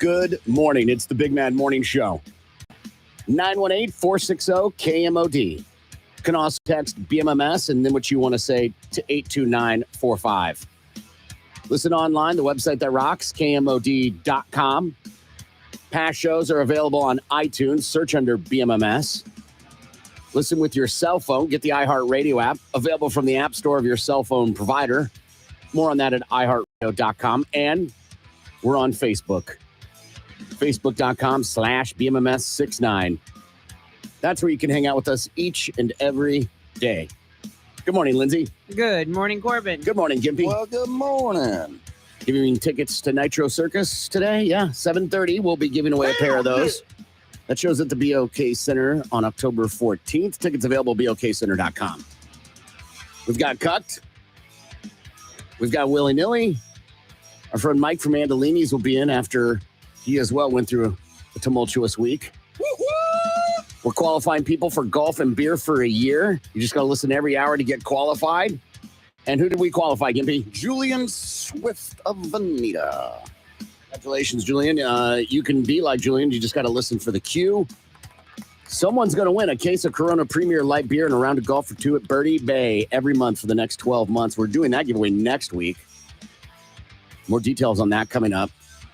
Good morning. It's the Big Mad Morning Show. 918-460-KMOD. You can also text BMMS and then what you want to say to 82945. Listen online, the website that rocks, KMOD.com. Past shows are available on iTunes. Search under BMMS. Listen with your cell phone. Get the iHeartRadio app, available from the App Store of your cell phone provider. More on that at iHeartRadio.com. And we're on Facebook. Facebook.com/BMMS69. That's where you can hang out with us each and every day. Good morning, Lindsay. Good morning, Corbin. Good morning, Gimpy. Well, good morning. Giving tickets to Nitro Circus today. Yeah, 7:30. We'll be giving away a pair of those. That shows at the BOK Center on October 14th. Tickets available at BOKCenter.com. We've got Cucked. We've got Willy Nilly. Our friend Mike from Andolini's will be in after he as well went through a tumultuous week. Woo-hoo! We're qualifying people for golf and beer for a year. You just got to listen every hour to get qualified. And who did we qualify, Gimpy? Julian Swift of Veneta. Congratulations, Julian. You can be like Julian. You just got to listen for the cue. Someone's going to win a case of Corona Premier Light Beer and a round of golf for two at Birdie Bay every month for the next 12 months. We're doing that giveaway next week. More details on that coming up.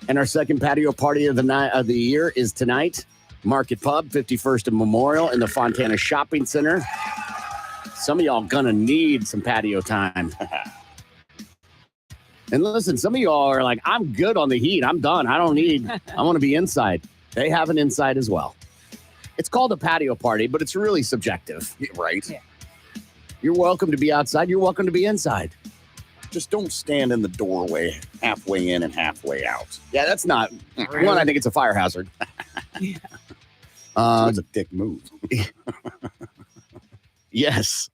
And our second patio party of the year is tonight. Market Pub, 51st and Memorial in the Fontana Shopping Center. Some of y'all going to need some patio time. And listen, some of y'all are like, I'm good on the heat. I'm done. I want to be inside. They have an inside as well. It's called a patio party, but it's really subjective. Right? Yeah. You're welcome to be outside. You're welcome to be inside. Just don't stand in the doorway halfway in and halfway out. Yeah, that's not. One, I think it's a fire hazard. Yeah. It's a dick move. Yes.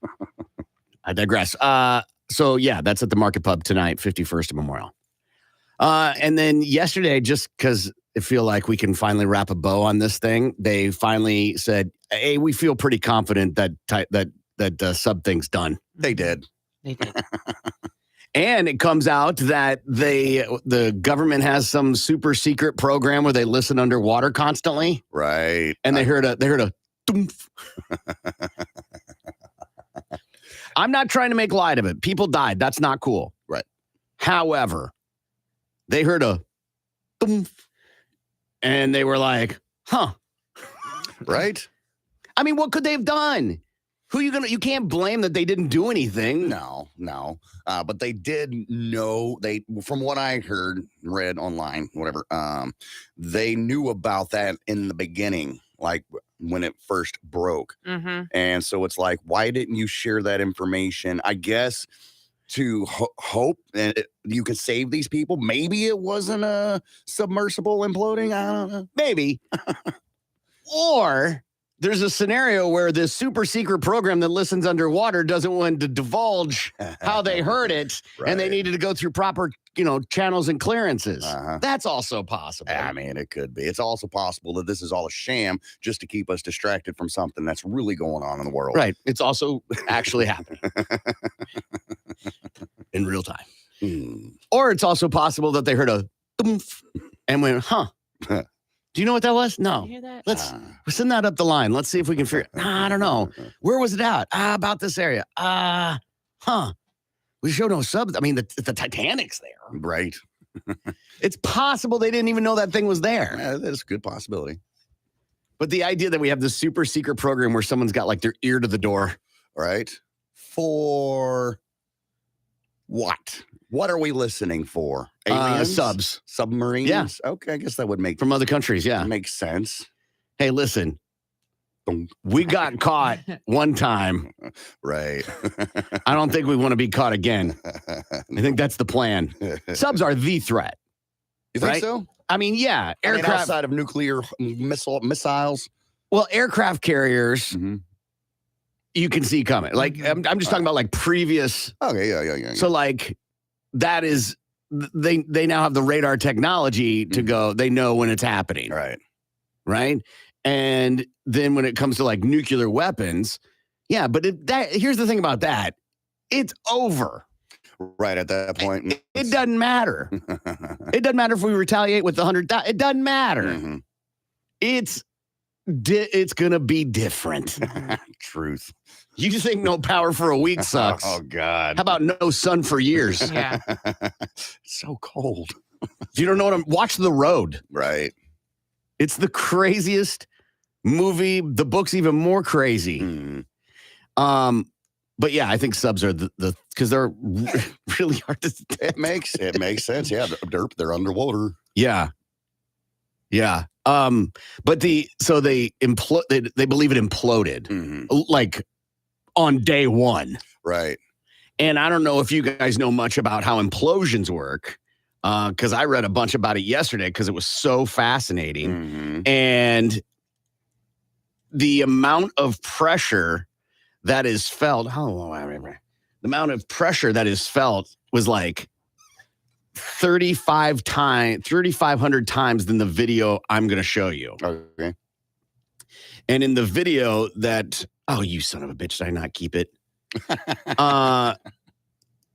I digress. So, yeah, that's at the Market Pub tonight, 51st and Memorial. And then yesterday, just because I feel like we can finally wrap a bow on this thing, they finally said, hey, we feel pretty confident that sub thing's done. They did. They did. And it comes out that the government has some super secret program where they listen underwater constantly. Right. And they heard a thoomph. I'm not trying to make light of it. People died. That's not cool. Right. However, they heard a thoomph, and they were like, huh. Right? I mean, what could they have done? You can't blame that they didn't do anything. No. But they did know, from what I heard, read online, whatever, they knew about that in the beginning, like when it first broke. Mm-hmm. And so it's like, why didn't you share that information? I guess to hope that you could save these people. Maybe it wasn't a submersible imploding. I don't know. Maybe. Or there's a scenario where this super secret program that listens underwater doesn't want to divulge how they heard it, and they needed to go through proper, channels and clearances. That's also possible. I mean, it could be. It's also possible that this is all a sham just to keep us distracted from something that's really going on in the world. Right. It's also actually happening in real time. Or it's also possible that they heard a thoomph and went, huh. Do you know what that was? No. Did you hear that? Let's send that up the line. Let's see if we can figure it. I don't know. Where was it at? About this area. We showed no subs. I mean, the Titanic's there. Right. It's possible they didn't even know that thing was there. Yeah, that's a good possibility. But the idea that we have this super secret program where someone's got like their ear to the door. Right. For what? What are we listening for? Aliens? Subs. Submarines? Yeah. Okay, I guess that would make From other countries, yeah. Makes sense. Hey, listen. We got caught one time. Right. I don't think we want to be caught again. I think that's the plan. Subs are the threat. You think right? so? I mean, yeah. Aircraft outside of nuclear missiles. Well, aircraft carriers, you can see coming. Like, I'm just talking about like previous. Okay, yeah. So like that is, they now have the radar technology to go, they know when it's happening. Right. And then when it comes to like nuclear weapons, yeah, but here's the thing about that. It's over. Right at that point. It doesn't matter. It doesn't matter if we retaliate with the 100,000. It doesn't matter. Mm-hmm. It's going to be different. Truth. You think no power for a week sucks. Oh, God. How about no sun for years? Yeah. It's so cold. If you don't know what watch The Road. Right. It's the craziest movie. The book's even more crazy. Mm. But yeah, I think subs are the because they're really hard to. It makes sense. Yeah, they're underwater. Yeah. But they believe it imploded like on day one. Right. And I don't know if you guys know much about how implosions work. Because I read a bunch about it yesterday because it was so fascinating. Mm-hmm. And the amount of pressure that is felt, the amount of pressure that is felt was like 3,500 times than the video I'm going to show you. Okay. And in the video that, oh, you son of a bitch, did I not keep it?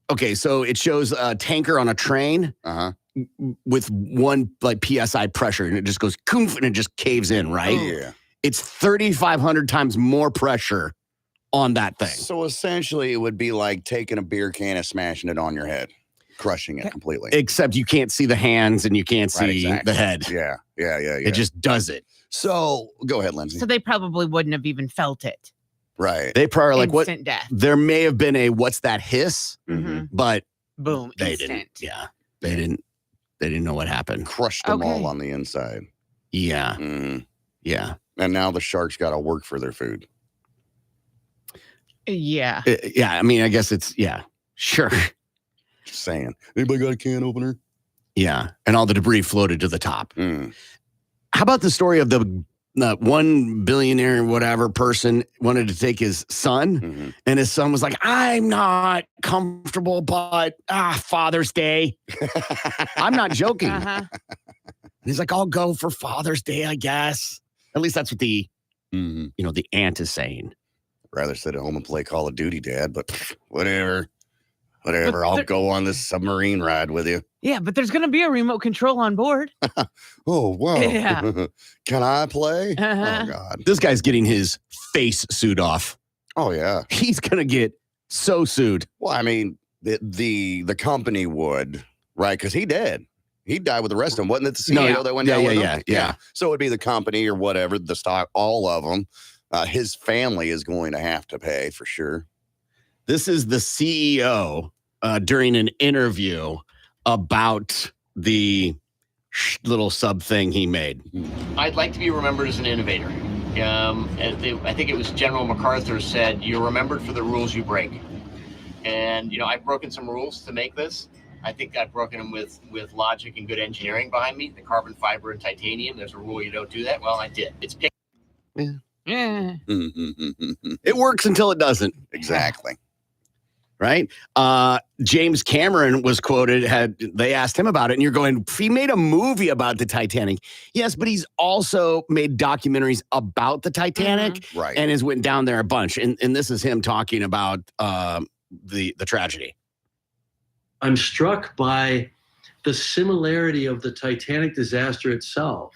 Okay, so it shows a tanker on a train with one like PSI pressure, and it just goes koof, and it just caves in, right? Yeah. It's 3,500 times more pressure on that thing. So essentially, it would be like taking a beer can and smashing it on your head, crushing it completely. Except you can't see the hands and you can't see the head. Yeah. It just does it. So go ahead, Lindsay. So they probably wouldn't have even felt it. Right. They probably are like, what? Instant death. There may have been a what's that hiss, but Boom. they instant. didn't. Yeah, they didn't know what happened. Crushed them all on the inside. Yeah, Yeah. And now the sharks got to work for their food. Yeah. Yeah, I mean, I guess it's sure. Just saying. Anybody got a can opener? Yeah, and all the debris floated to the top. Mm. How about the story of the one billionaire, whatever person wanted to take his son, and his son was like, "I'm not comfortable, but Father's Day." I'm not joking. He's like, "I'll go for Father's Day, I guess." At least that's what the the aunt is saying. Rather sit at home and play Call of Duty, Dad, but whatever. I'll go on this submarine ride with you. Yeah, but there's going to be a remote control on board. Oh, wow. Yeah. Can I play? Oh, God. This guy's getting his face sued off. Oh, yeah. He's going to get so sued. Well, I mean, the company would, right? Because he did. He died with the rest of them. Wasn't it the CEO that went down with him? Yeah. So it'd be the company or whatever, the stock, all of them. His family is going to have to pay for sure. This is the CEO during an interview about the little sub thing he made. I'd like to be remembered as an innovator. I think it was General MacArthur said, "You're remembered for the rules you break." And, I've broken some rules to make this. I think I've broken them with logic and good engineering behind me. The carbon fiber and titanium, there's a rule you don't do that. Well, I did. It's picked. Yeah. It works until it doesn't. Exactly. Right? James Cameron was quoted, they asked him about it, and you're going, he made a movie about the Titanic. Yes, but he's also made documentaries about the Titanic Right. and has went down there a bunch. And this is him talking about the tragedy. I'm struck by the similarity of the Titanic disaster itself,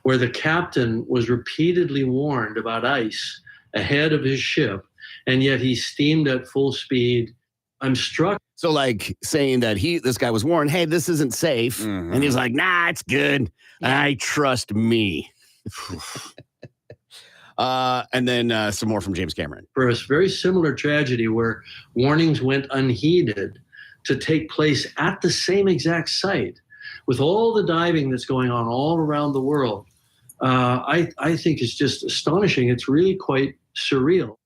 where the captain was repeatedly warned about ice ahead of his ship, and yet he steamed at full speed. I'm struck. So like saying that this guy was warned, hey, this isn't safe. And he's like, nah, it's good. I trust me. And then some more from James Cameron. For a very similar tragedy where warnings went unheeded to take place at the same exact site with all the diving that's going on all around the world, I think it's just astonishing. It's really quite surreal.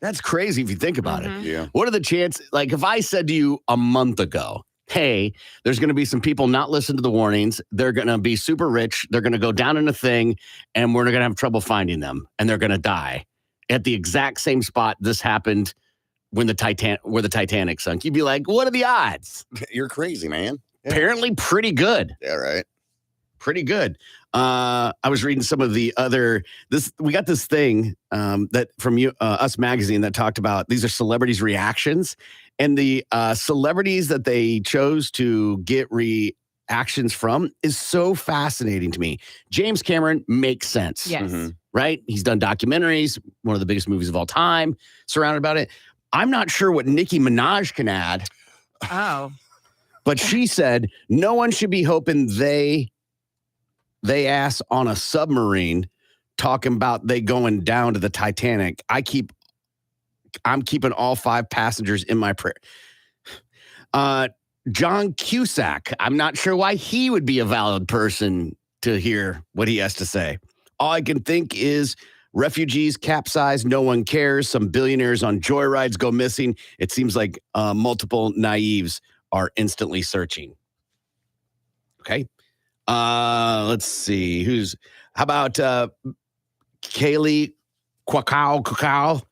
That's crazy if you think about it. Yeah. What are the chances? Like if I said to you a month ago, hey, there's going to be some people not listen to the warnings. They're going to be super rich. They're going to go down in a thing and we're going to have trouble finding them and they're going to die at the exact same spot this happened when the Titanic sunk. You'd be like, what are the odds? You're crazy, man. Yeah. Apparently pretty good. Yeah, right. pretty good. I was reading some of the other we got this thing that from Us Magazine that talked about these are celebrities' reactions, and the celebrities that they chose to get reactions from is so fascinating to me. James Cameron makes sense. Yes. Right? He's done documentaries, one of the biggest movies of all time, surrounded about it. I'm not sure what Nicki Minaj can add. Oh. But she said no one should be hoping they ass on a submarine talking about they going down to the Titanic. I'm keeping all 5 passengers in my prayer. John Cusack, I'm not sure why he would be a valid person to hear what he has to say. All I can think is refugees capsize, no one cares. Some billionaires on joyrides go missing. It seems like multiple naives are instantly searching. Okay. Let's see. How about Kaylee Kwakao?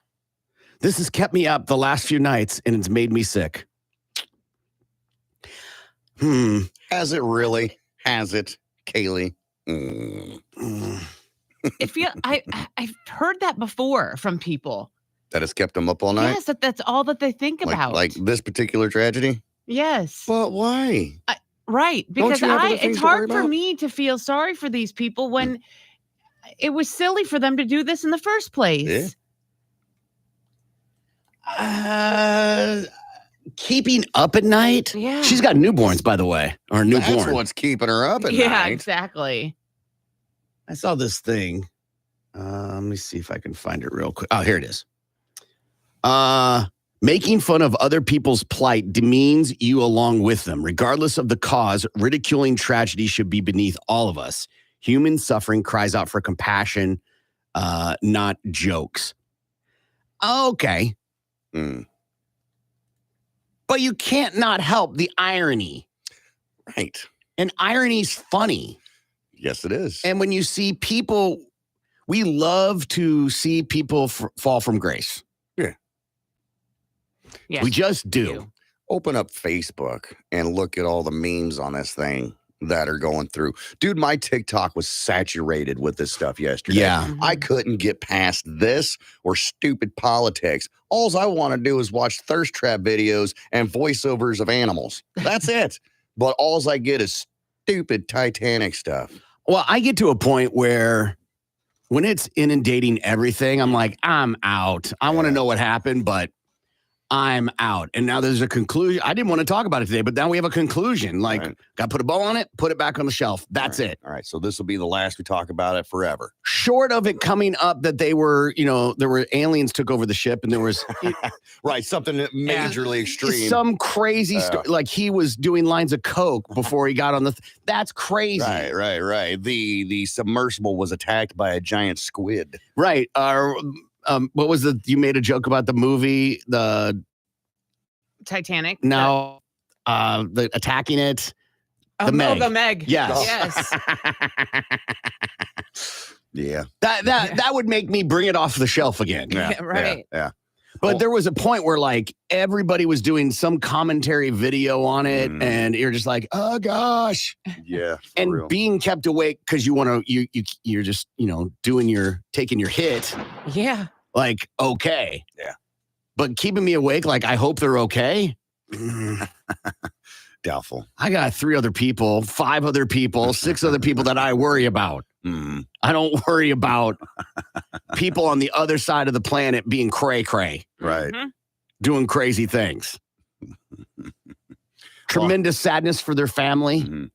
This has kept me up the last few nights and it's made me sick. Has it really? Has it, Kaylee? I've heard that before from people. That has kept them up all night? Yes, that's all that they think about. Like this particular tragedy? Yes. But why? Right. Because you have other things it's to worry hard for about? me to feel sorry for these people when it was silly for them to do this in the first place. Yeah. Keeping up at night? Yeah. She's got newborns, by the way, or newborn. That's what's keeping her up at Yeah, night. exactly. I saw this thing. Let me see if I can find it real quick. Oh, here it is. Making fun of other people's plight demeans you along with them. Regardless of the cause, ridiculing tragedy should be beneath all of us. Human suffering cries out for compassion, not jokes. Okay. But you can't not help the irony. Right. And irony's funny. Yes, it is. And when you see people, we love to see people fall from grace. Yes, We just do. Open up Facebook and look at all the memes on this thing that are going through. Dude, my TikTok was saturated with this stuff yesterday. Yeah. I couldn't get past this or stupid politics. All I want to do is watch thirst trap videos and voiceovers of animals. That's it. But all I get is stupid Titanic stuff. Well, I get to a point where when it's inundating everything, I'm like, I'm out. I want to know what happened, but I'm out. And now there's a conclusion. I didn't want to talk about it today, but now we have a conclusion. Like, got to put a bow on it, put it back on the shelf. That's it. All right. So this will be the last we talk about it forever. Short of it coming up that they were, there were aliens took over the ship and there was Right. Something majorly extreme. some crazy story. Like he was doing lines of coke before he got on the. That's crazy. Right. The submersible was attacked by a giant squid. Right. What was you made a joke about the movie, the Titanic. the attacking it. The Meg. The Meg. Yes. Yeah. That would make me bring it off the shelf again. Yeah, right. Yeah. But there was a point where like everybody was doing some commentary video on it, and you're just like, oh gosh. Yeah. And real. being kept awake because you want to you're just taking your hit. Yeah. Like, okay. Yeah. But keeping me awake, like I hope they're okay. Doubtful. I got 3 other people, 5 other people, 6 other people that I worry about. I don't worry about people on the other side of the planet being cray-cray. Right. Doing crazy things. Tremendous sadness for their family.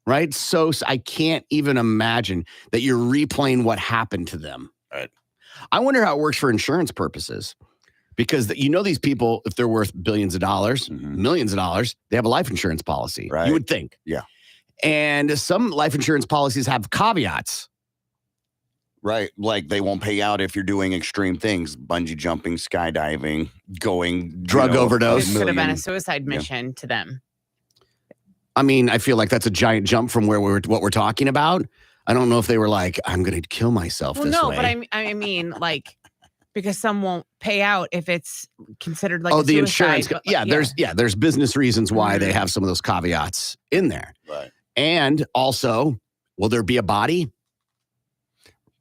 Right? So I can't even imagine that you're replaying what happened to them. Right. I wonder how it works for insurance purposes. Because these people, if they're worth billions of dollars, millions of dollars, they have a life insurance policy. Right. You would think. Yeah. And some life insurance policies have caveats. Right. Like they won't pay out if you're doing extreme things, bungee jumping, skydiving, going Drug overdose. This could have been a suicide mission to them. I mean, I feel like that's a giant jump from what we're talking about. I don't know if they were like, I'm going to kill myself this way. But I mean, like, because some won't pay out if it's considered like the suicide, insurance. There's business reasons why they have some of those caveats in there. Right. And also, Will there be a body?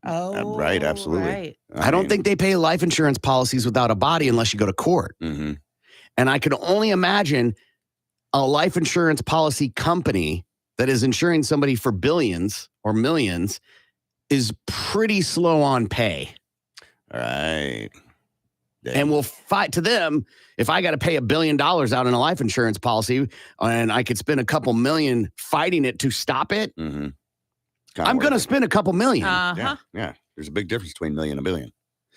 Oh, right, absolutely. Right. I don't think they pay life insurance policies without a body unless you go to court. Mm-hmm. And I can only imagine a life insurance policy company that is insuring somebody for billions or millions is pretty slow on pay. Right. And we'll fight to them. If I got to pay $1 billion out in a life insurance policy and I could spend a couple million fighting it to stop it, Mm-hmm. I'm going to spend a couple million. Uh-huh. Yeah. There's a big difference between $1 million and $1 billion.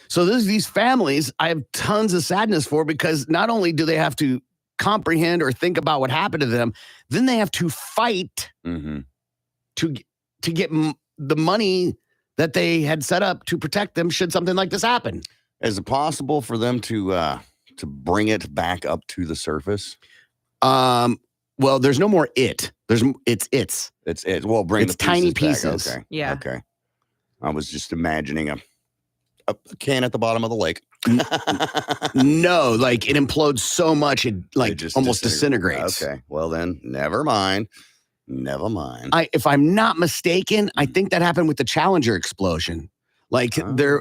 So these families, I have tons of sadness for, because not only do they have to comprehend or think about what happened to them, then they have to fight Mm-hmm. to get the money that they had set up to protect them should something like this happen. Is it possible for them to bring it back up to the surface? Well, there's no more it. It's It's well, bring It's the tiny pieces back. pieces. Okay. Yeah. Okay. I was just imagining a can at the bottom of the lake. No, like it implodes so much it like just almost disintegrates. Okay. Well then, never mind. Never mind. If I'm not mistaken, I think that happened with the Challenger explosion. Like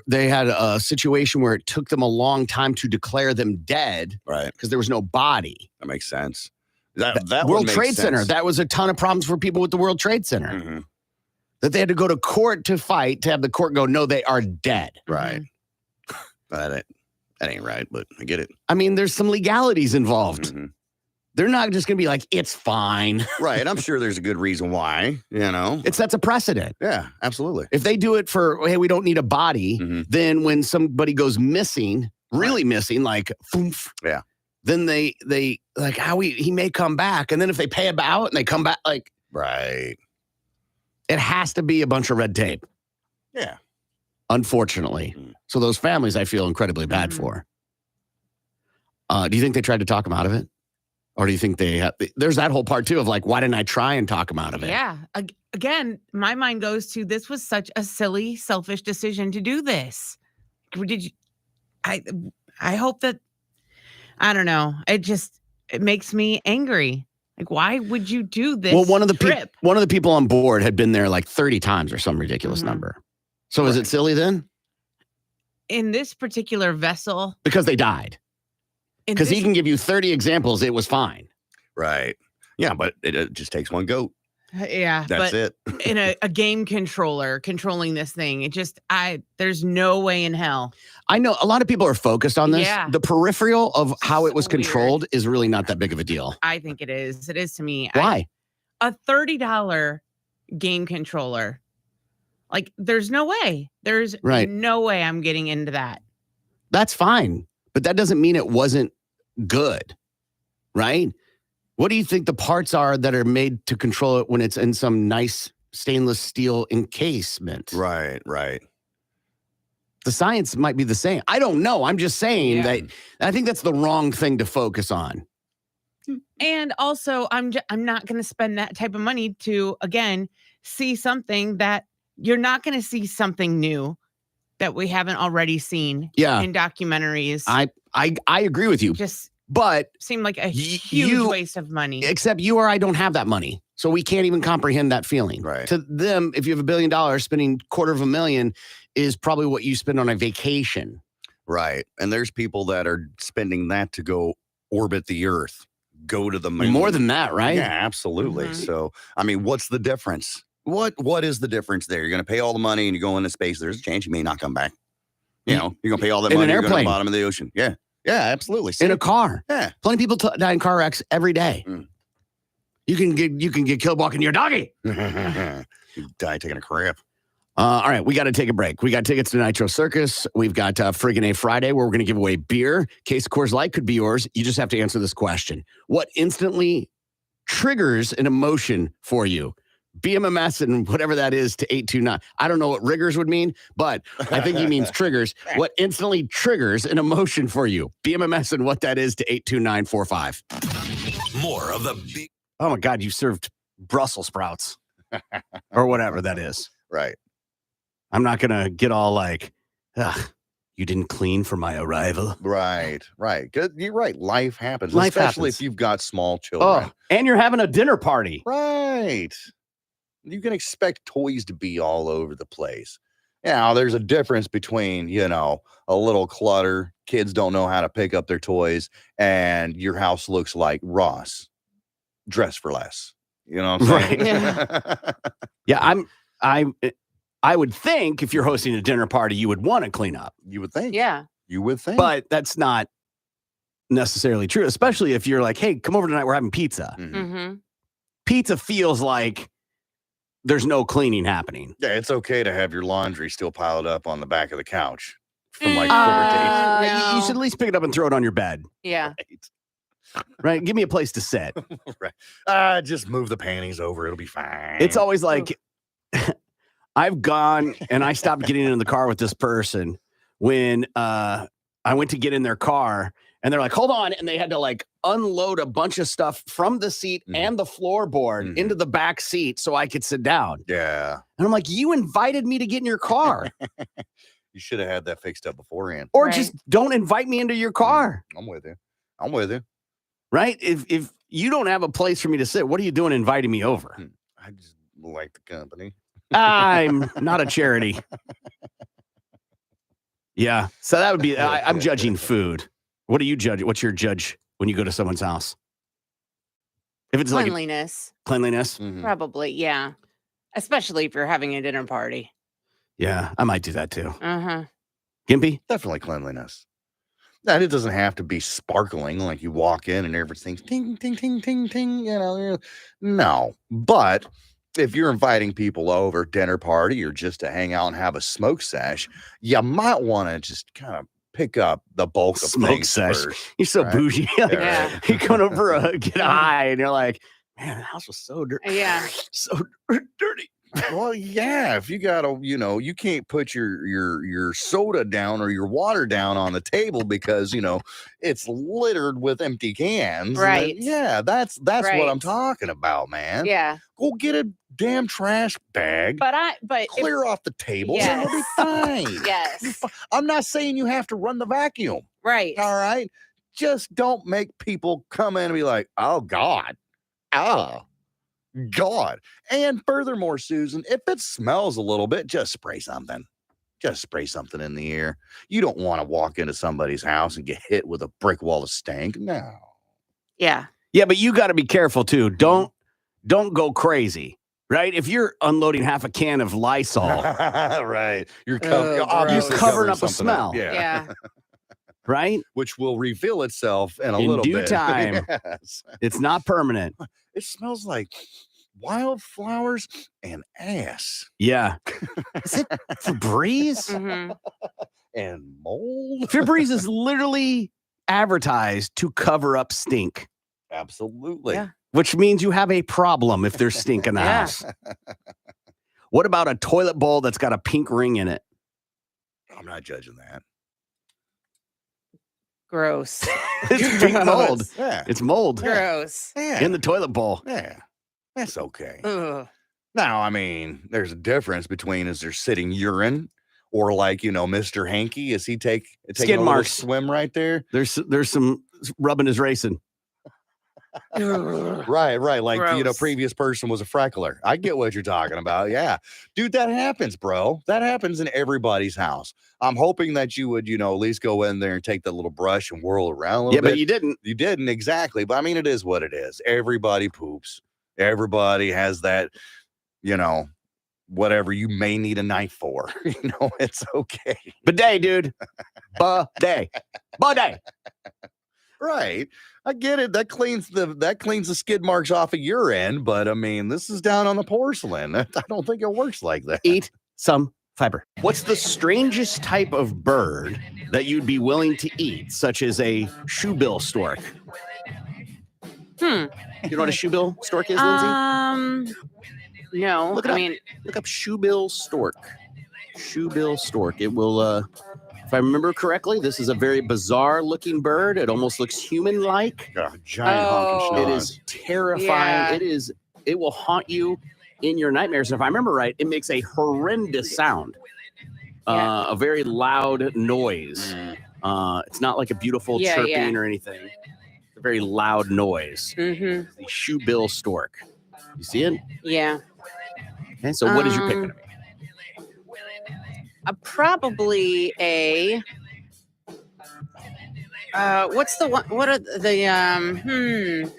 they had a situation where it took them a long time to declare them dead Right. because there was no body. That makes sense. That World Trade Center. That was a ton of problems for people with the World Trade Center. Mm-hmm. That they had to go to court to fight to have the court go, no, they are dead. Right. That ain't right, but I get it. I mean, there's some legalities involved. Mm-hmm. They're not just going to be like, it's fine. Right. I'm sure there's a good reason why, It sets a precedent. Yeah, absolutely. If they do it for, hey, we don't need a body, Mm-hmm. then when somebody goes missing, really missing, like, poof, yeah, then they like, he may come back. And then if they pay him out and they come back, like, right. It has to be a bunch of red tape. Yeah. Unfortunately. Mm. So those families I feel incredibly bad for. Do you think they tried to talk them out of it? Or do you think there's that whole part too of like, why didn't I try and talk them out of it? Yeah. Again, my mind goes to this was such a silly, selfish decision to do this. Did you? I hope that, I don't know. It makes me angry. Like, why would you do this? Well, one of the people on board had been there like 30 times or some ridiculous number. So is it silly then? In this particular vessel, because they died. Because he can give you 30 examples, it was fine. Right. Yeah, but it just takes one goat. Yeah. That's it. In a game controller controlling this thing, there's no way in hell. I know a lot of people are focused on this. Yeah. The peripheral of how it was So controlled is really not that big of a deal. I think it is. It is to me. Why? A $30 game controller. Like, there's no way. There's no way I'm getting into that. That's fine. But that doesn't mean it wasn't good, right? What do you think the parts are that are made to control it when it's in some nice stainless steel encasement? Right. The science might be the same. I don't know. I'm just saying that I think that's the wrong thing to focus on. And also, I'm not going to spend that type of money to, again, see something that you're not going to see something new that we haven't already seen in documentaries. I agree with you. But seemed like a huge waste of money. Except you or I don't have that money. So we can't even comprehend that feeling. Right. To them, if you have $1 billion, spending $250,000 is probably what you spend on a vacation. Right. And there's people that are spending that to go orbit the earth, go to the moon. More than that, right? Yeah, absolutely. So, I mean, what's the difference? What is the difference there? You're going to pay all the money and you go into space. There's a chance you may not come back. You're going to pay all that in money. An You're going to airplane. the bottom of the ocean. Yeah. Yeah, absolutely. In a car. Yeah. Plenty of people die in car wrecks every day. You can get killed walking your doggy. You die taking a crap. All right, we got to take a break. We got tickets to Nitro Circus. We've got Friggin' A Friday where we're going to give away beer. Case of Coors Light could be yours. You just have to answer this question. What instantly triggers an emotion for you? BMMS and whatever that is to 829. I don't know what riggers would mean, but I think he means triggers. What instantly triggers an emotion for you? BMMS and what that is to 82945. More of the big. Oh my God, you served Brussels sprouts or whatever that is. Right. I'm not going to get all like, you didn't clean for my arrival. Right. Good. You're right. Life happens. Life especially happens. if you've got small children. Oh, and you're having a dinner party. Right. You can expect toys to be all over the place. Now, there's a difference between, a little clutter, kids don't know how to pick up their toys, and your house looks like Ross, dress for less. You know what I'm saying? Yeah, I would think if you're hosting a dinner party, you would want to clean up. You would think. Yeah. You would think. But that's not necessarily true, especially if you're like, hey, come over tonight, we're having pizza. Mm-hmm. Pizza feels like there's no cleaning happening. Yeah, it's okay to have your laundry still piled up on the back of the couch from like 4 days. No. You should at least pick it up and throw it on your bed. Yeah. Right? Give me a place to sit. Right. Just move the panties over. It'll be fine. It's always like, I've gone and I stopped getting in the car with this person when I went to get in their car and they're like, hold on. And they had to like unload a bunch of stuff from the seat and the floorboard into the back seat so I could sit down. Yeah. And I'm like, you invited me to get in your car. You should have had that fixed up beforehand. Or just don't invite me into your car. I'm with you. Right? If you don't have a place for me to sit, what are you doing inviting me over? I just like the company. I'm not a charity. Yeah. So that would be, I'm judging food. What do you judge? What's your judge when you go to someone's house? If it's Cleanliness. Cleanliness? Probably, yeah. Especially if you're having a dinner party. Yeah, I might do that too. Uh-huh. Gimpy? Definitely cleanliness. And it doesn't have to be sparkling like you walk in and everything's ting, ting, ting, ting, ting, No. But if you're inviting people over, dinner party, or just to hang out and have a smoke sesh, you might want to just kind of pick up the bulk of Smoke things sesh. first. You're so bougie. Yeah. You come over, get high, and you're like, man, the house was so dirty. Yeah. So dirty. Well, yeah, if you gotta, you can't put your soda down or your water down on the table because it's littered with empty cans. Right. Yeah, that's Right. what I'm talking about, man. Yeah. Go get a damn trash bag. But Clear off the table and it'll be fine. Yes. I'm not saying you have to run the vacuum. Right. All right. Just don't make people come in and be like, oh God. Oh God. And furthermore, Susan, if it smells a little bit, just spray something. Just spray something in the air. You don't want to walk into somebody's house and get hit with a brick wall of stank. No. Yeah. Yeah, but you got to be careful too. Don't go crazy, right? If you're unloading half a can of Lysol, right. You're obviously covering up a smell. Yeah. Right? Which will reveal itself in a In little due bit. time. Yes. It's not permanent. It smells like wildflowers and ass Yeah. Is it Febreze? Mm-hmm. and mold. Febreze is literally advertised to cover up stink, Absolutely. Yeah. which means you have a problem if there's stink in the Yeah. house. What about a toilet bowl that's got a pink ring in it? I'm not judging that. Gross. It's pink mold. Yeah. It's mold Gross. Yeah. in the toilet bowl. Yeah. That's okay. Ugh. Now, I mean, there's a difference between is there sitting urine or like, Mr. Hanky, is he taking Skid a little marks. swim right there? There's some rubbing is racing. Right. Like, Gross. previous person was a freckler. I get what you're talking about. Yeah. Dude, that happens, bro. That happens in everybody's house. I'm hoping that you would, at least go in there and take that little brush and whirl around a little Yeah, bit. but you didn't. You didn't exactly. But I mean, it is what it is. Everybody poops. Everybody has that, whatever you may need a knife for. It's okay. Bidet, dude. Bidet. Bidet. Right. I get it. That cleans the skid marks off of your end, but I mean, this is down on the porcelain. I don't think it works like that. Eat some fiber. What's the strangest type of bird that you'd be willing to eat, such as a shoebill stork? You know what a shoebill stork is, Lindsay? No. Look it up. Look up shoebill stork. Shoebill stork. It will, if I remember correctly, this is a very bizarre looking bird. It almost looks human-like. Giant honking It schnoz. is terrifying. Yeah. It will haunt you in your nightmares. And if I remember right, it makes a horrendous sound. Yeah. A very loud noise. It's not like a beautiful chirping or anything. It's a very loud noise. Mm-hmm. The shoebill stork. You see it? Yeah. Okay, so what is your pick going to be? Probably a. What's the one? What are the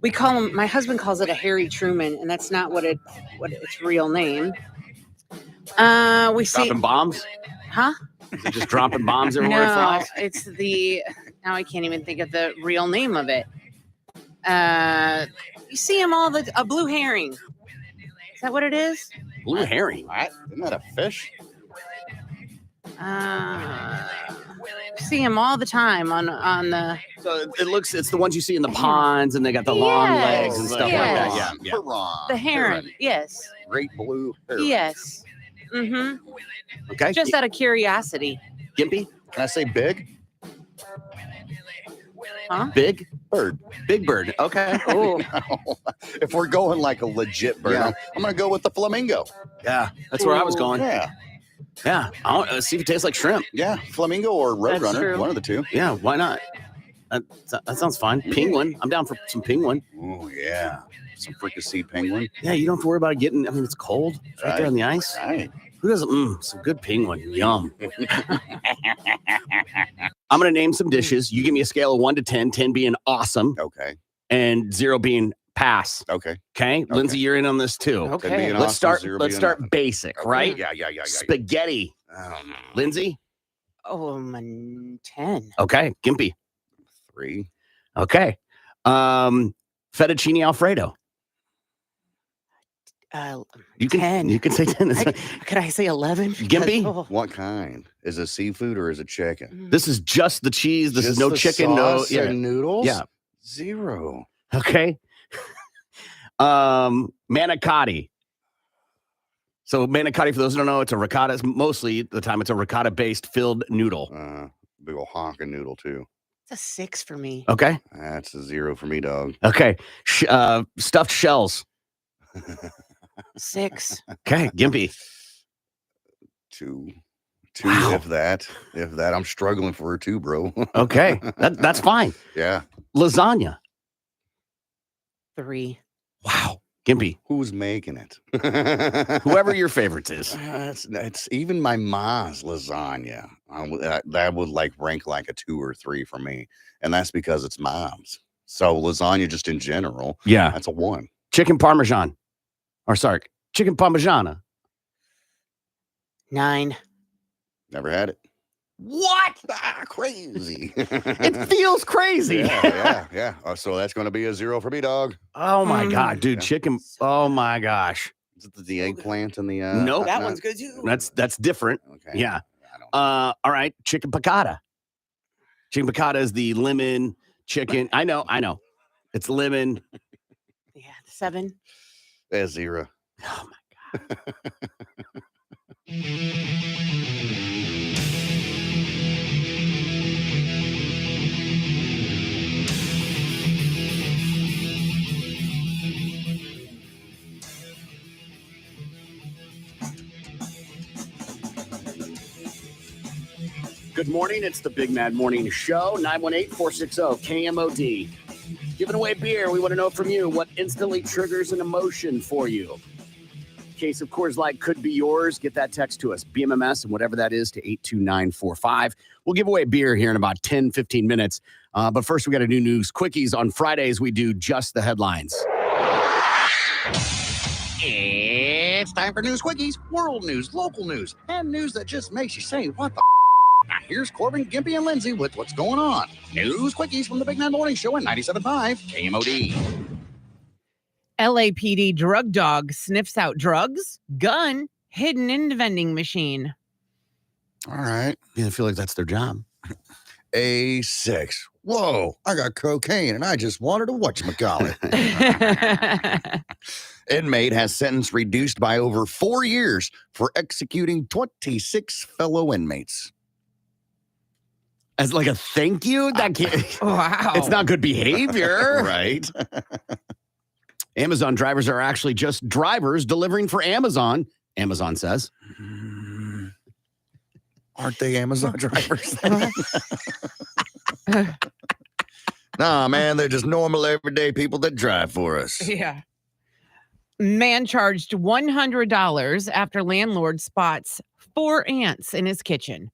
We call him. My husband calls it a Harry Truman, and that's not what its real name. We see Dropping bombs? Huh? Is it just dropping bombs everywhere it No, flies? it's the. Now I can't even think of the real name of it. You see them all a blue herring. Is that what it is? Blue herring. What? Isn't that a fish? See them all the time on the. So it's the ones you see in the ponds, and they got the long legs and Yes, stuff like yes. that. Yeah. Piranha. The heron, yes. Great blue heron. Yes. Mm-hmm. Okay. Just out of curiosity. Gimpy? Can I say big? Huh? Big? Bird. Big bird. Okay. Oh, If we're going like a legit bird, Yeah. I'm going to go with the flamingo. Yeah, that's where I was going. Yeah. Yeah. I want to see if it tastes like shrimp. Yeah. Flamingo or That's roadrunner. true. One of the two. Yeah, why not? That sounds fine. Penguin. I'm down for some penguin. Oh, yeah. Some fricasseed penguin. Yeah, you don't have to worry about it getting. I mean, it's cold. It's right there on the ice. Right. Who doesn't? Some good penguin. Yum. I'm going to name some dishes. You give me a scale of 1 to 10, 10 being awesome Okay. and 0 being pass. Okay. Okay. Lindsay, you're in on this too. Okay. 10 being Let's awesome, start. 0 Let's being start nothing. basic, Okay. right? Yeah. Spaghetti. Um, Lindsay. oh, 10. Okay. Gimpy. 3. Okay. Fettuccine Alfredo. You can 10. You can say 10. Could I say 11? Gimpy? Oh, What kind? Is it seafood or is it chicken? This is just the cheese. This is Just no the chicken. No. sauce Yeah. and noodles? Yeah. 0. Okay. Manicotti. So manicotti, for those who don't know, it's a ricotta. Mostly the time it's a ricotta-based filled noodle. Big ol' honking noodle too. it's a 6 for me. Okay. That's a 0 for me, dog. Okay. Stuffed shells. 6. Okay. Gimpy. 2. 2, Wow. if that. I'm struggling for a 2, bro. Okay. That's fine. Yeah. Lasagna. 3. Wow. Gimpy. Who's making it? Whoever your favorites is. It's even my ma's lasagna. That would like rank like a 2 or 3 for me, and that's because it's mom's. So lasagna, just in general, Yeah. that's a 1. Chicken Parmesan. Chicken Parmigiana. 9. Never had it. What? Crazy. It feels crazy. Yeah. So that's going to be a 0 for me, dog. Oh my God, dude. Yeah. Chicken. Oh my gosh. Is it the eggplant and the? Nope. That nut? one's good too. That's different. Okay. Yeah. I don't. All right. Chicken piccata. Chicken piccata is the lemon chicken. I know. It's lemon. Yeah, 7. That's 0. Oh my God. Good morning. It's the Big Mad Morning Show, 918-460-KMOD. Giving away beer. We want to know from you what instantly triggers an emotion for you. Case of Coors Light could be yours. Get that text to us, BMMS, and whatever that is, to 82945. We'll give away beer here in about 10, 15 minutes. But first, we got a new news quickies. On Fridays, we do just the headlines. It's time for news quickies, world news, local news, and news that just makes you say, "What the?" Now here's Corbin, Gimpy, and Lindsay with what's going on. News quickies from the Big Man Morning Show at 97.5 KMOD. LAPD drug dog sniffs out drugs, gun hidden in the vending machine. All right. Yeah, I feel like that's their job. A6. Whoa, I got cocaine and I just wanted to whatchamacallit. Inmate has sentence reduced by over 4 years for executing 26 fellow inmates. As like a thank you? That can't. Wow. It's not good behavior. Right? Amazon drivers are actually just drivers delivering for Amazon, Amazon says. Aren't they Amazon drivers? Nah, man, they're just normal everyday people that drive for us. Yeah. Man charged $100 after landlord spots 4 ants in his kitchen.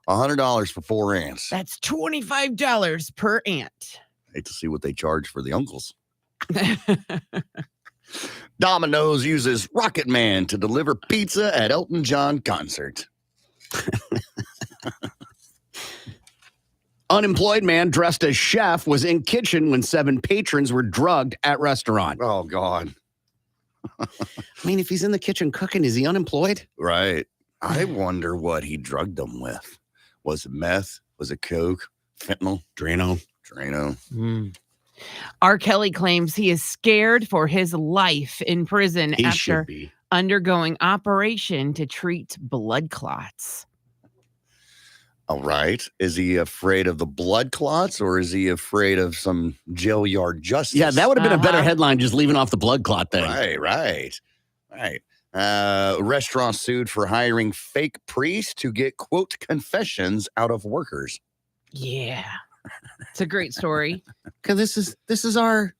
$100 for 4 ants. That's $25 per ant. Hate to see what they charge for the uncles. Domino's uses Rocket Man to deliver pizza at Elton John concert. Unemployed man dressed as chef was in kitchen when 7 patrons were drugged at restaurant. Oh, God. I mean, if he's in the kitchen cooking, is he unemployed? Right. I wonder what he drugged them with. Was it meth? Was it coke? Fentanyl? Drano. R. Kelly claims he is scared for his life in prison He after should be. undergoing operation to treat blood clots. All right. Is he afraid of the blood clots or is he afraid of some jail yard justice? Yeah, that would have been a better Uh-huh. headline just leaving off the blood clot thing. Right. Restaurant sued for hiring fake priests to get, quote, confessions out of workers. Yeah. It's a great story. Because this is our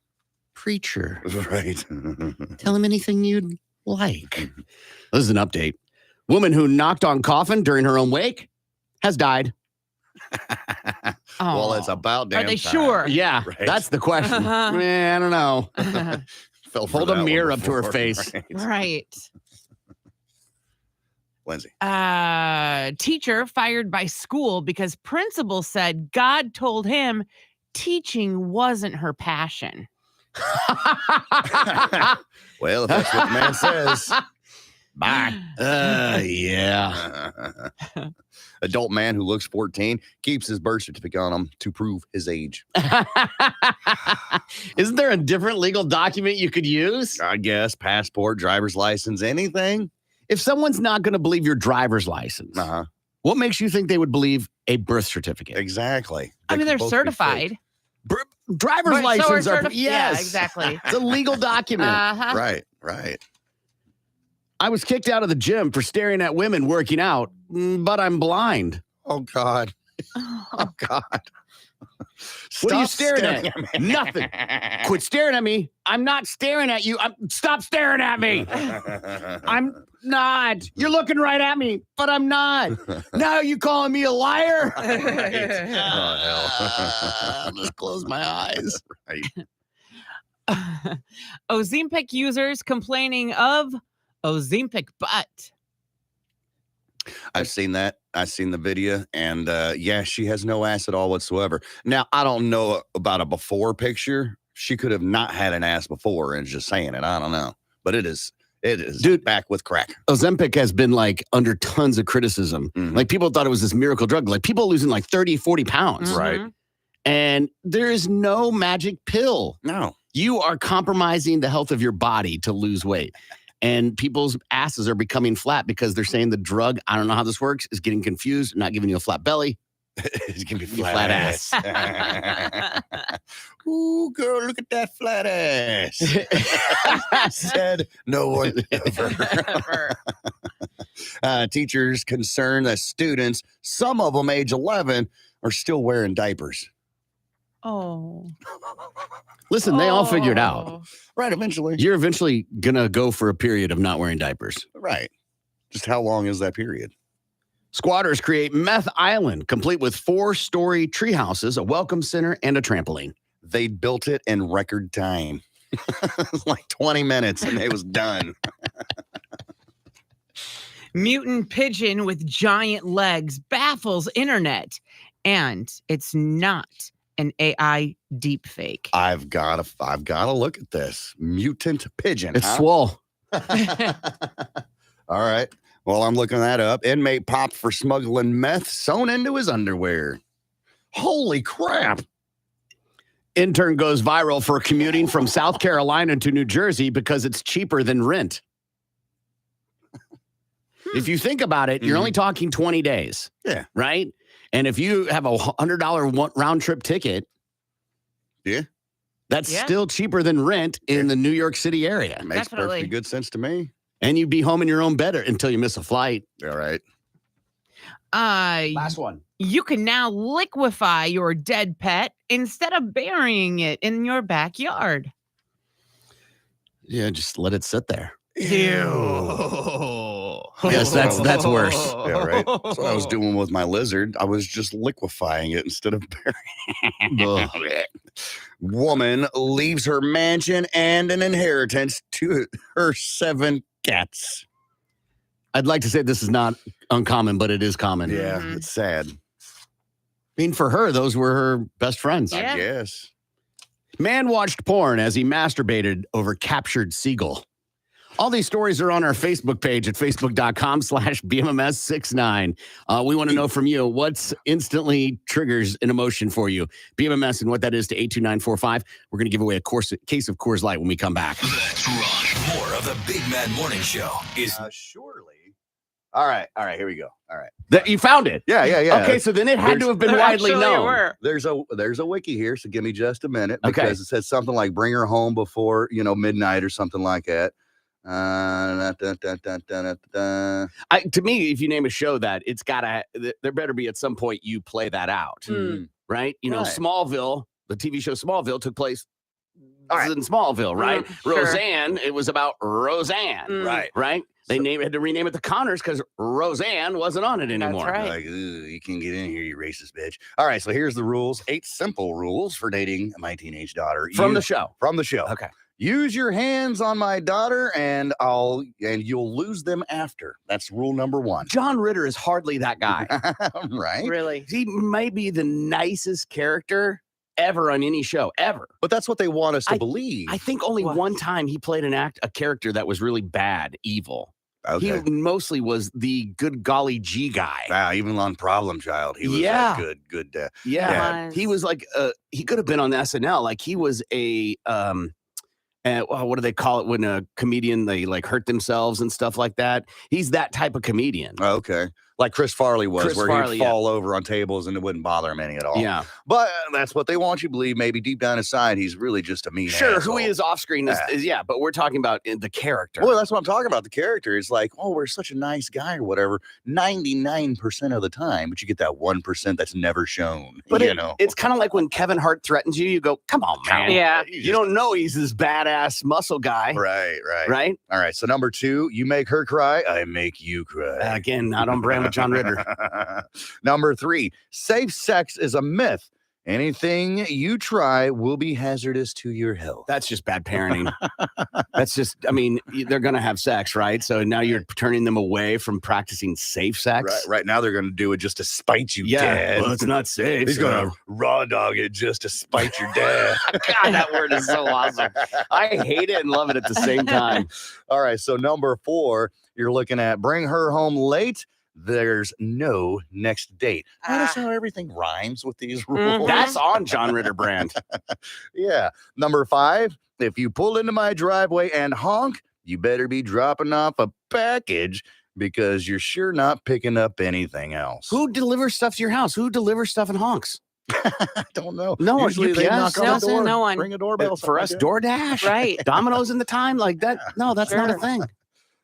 preacher. Right. Tell him anything you'd like. This is an update. Woman who knocked on coffin during her own wake has died. Well, it's Aw. about damn Are they time. sure? Yeah, Right. that's the question. Uh-huh. I don't know. Fell for Hold a that one mirror up to her before. face. Right. Right. Lindsay. Teacher fired by school because principal said God told him teaching wasn't her passion. Well, if that's what the man says. Bye. Yeah. Adult man who looks 14 keeps his birth certificate on him to prove his age. Isn't there a different legal document you could use? I guess passport, driver's license, anything. If someone's not going to believe your driver's license, Uh-huh. what makes you think they would believe a birth certificate? Exactly. I mean, They they're could both be certified. fake. Driver's But so are license are certif- yes, Yeah, exactly. It's a legal document. Uh-huh. Right. I was kicked out of the gym for staring at women working out, but I'm blind. Oh, God. Oh, God. What are you Stop staring at? me. Nothing. Quit staring at me. I'm not staring at you. Stop staring at me. I'm not. You're looking right at me, but I'm not. Now you calling me a liar? Right. Oh, I'll just close my eyes. Right. Ozempic users complaining of Ozempic butt. I've seen that. I've seen the video, and yeah, she has no ass at all whatsoever. Now, I don't know about a before picture. She could have not had an ass before and is just saying it. I don't know, but it is, Dude, back with crack. Ozempic has been like under tons of criticism. Mhm. Like people thought it was this miracle drug. Like people losing like 30, 40 pounds. Right. Mhm. And there is no magic pill. No, You are compromising the health of your body to lose weight. And people's asses are becoming flat because they're saying the drug, I don't know how this works, is getting confused, not giving you a flat belly. it's gonna be You flat, flat ass. Ooh, girl, look at that flat ass. Said no one ever. Teachers concerned that students, some of them age 11, are still wearing diapers. Oh. Listen, they all figured out. Oh. Right, eventually. You're eventually going to go for a period of not wearing diapers. Right. Just how long is that period? Squatters create Meth Island, complete with 4-story tree houses, a welcome center, and a trampoline. They built it in record time. Like 20 minutes and it was done. Mutant pigeon with giant legs baffles internet, and it's not an AI deepfake. I've got to look at this. Mutant pigeon. It's huh? swole. All right. Well, I'm looking that up. Inmate popped for smuggling meth sewn into his underwear. Holy crap. Intern goes viral for commuting from South Carolina to New Jersey because it's cheaper than rent. If you think about it, you're only talking 20 days. Yeah. Right? And if you have a $100 round trip ticket, Yeah. that's Yeah. still cheaper than rent in the New York City area. It makes Definitely. perfectly good sense to me. And you'd be home in your own bed until you miss a flight. All right. One. You can now liquefy your dead pet instead of burying it in your backyard. Yeah, just let it sit there. Ew. Yes, that's worse. Yeah, right. That's what I was doing with my lizard. I was just liquefying it instead of burying it. Woman leaves her mansion and an inheritance to her 7 cats. I'd like to say this is not uncommon, but it is common. Yeah, Mhm. it's sad. I mean, for her, those were her best friends. Yeah. I guess. Man watched porn as he masturbated over captured seagull. All these stories are on our Facebook page at facebook.com/BMMS69. We want to know from you what's instantly triggers an emotion for you. BMMS and what that is to 82945. We're going to give away a case of Coors Light when we come back. Let's rock. More of the Big Mad Morning Show is Surely. All right, here we go. All right. You found it. Yeah. Okay, so then it had to have been There widely actually known. were. There's a wiki here, so give me just a minute Okay. because it says something like bring her home before midnight or something like that. To me, if you name a show that, it's gotta. There better be at some point you play that out, Mm. right? Right. Smallville, the TV show Smallville took place All right. in Smallville, right? Sure. Roseanne, it was about Roseanne, Mm. right? They So- had to rename it the Connors because Roseanne wasn't on it anymore. right. Like, you can't get in here, you racist bitch. All right, so here's the rules. 8 simple rules for dating my teenage daughter. From the show. From the show. Okay. Use your hands on my daughter and you'll lose them after. That's rule number 1. John Ritter is hardly that guy. Right? Really? He may be the nicest character ever on any show, ever. But that's what they want us to believe. I think only What? one time he played a character that was really bad, evil. Okay. He mostly was the good golly G guy. Wow, even on Problem Child, he was Yeah. a good. Yeah. Was. He was like, he could have been on SNL. Like he was a, what do they call it when a comedian, they like hurt themselves and stuff like that? He's that type of comedian. Okay. Like Chris Farley was, Chris where Farley, he'd fall over on tables and it wouldn't bother him any at all. Yeah. But that's what they want you to believe. Maybe deep down inside, he's really just a mean Sure. asshole. Who he is off screen is, yeah, but we're talking about the character. Well, that's what I'm talking about. The character is like, oh, we're such a nice guy or whatever, 99% of the time, but you get that 1% that's never shown. But you know, it's kind of like when Kevin Hart threatens you, you go, come on, man. Yeah. You don't know he's this badass muscle guy. Right. Right? All right. So number 2, you make her cry, I make you cry. Again, not on brand with John Ritter. Number 3, safe sex is a myth. Anything you try will be hazardous to your health. That's just bad parenting. That's just, they're going to have sex, right? So now you're turning them away from practicing safe sex. Right now they're going to do it just to spite you, Yeah. Dad. Well, it's not safe. He's going to raw dog it just to spite your dad. God, that word is so awesome. I hate it and love it at the same time. All right. So number 4, you're looking at bring her home late. There's no next date. Notice how everything rhymes with these rules. That's on John Ritter brand. Yeah. Number 5, if you pull into my driveway and honk, you better be dropping off a package because you're sure not picking up anything else. Who delivers stuff to your house? Who delivers stuff in honks? I don't know. No, Usually they UPS, knock on the no, door. no one. Ring a doorbell. For us, something like DoorDash, Right. Domino's in the time like that. No, that's not a Sure. thing.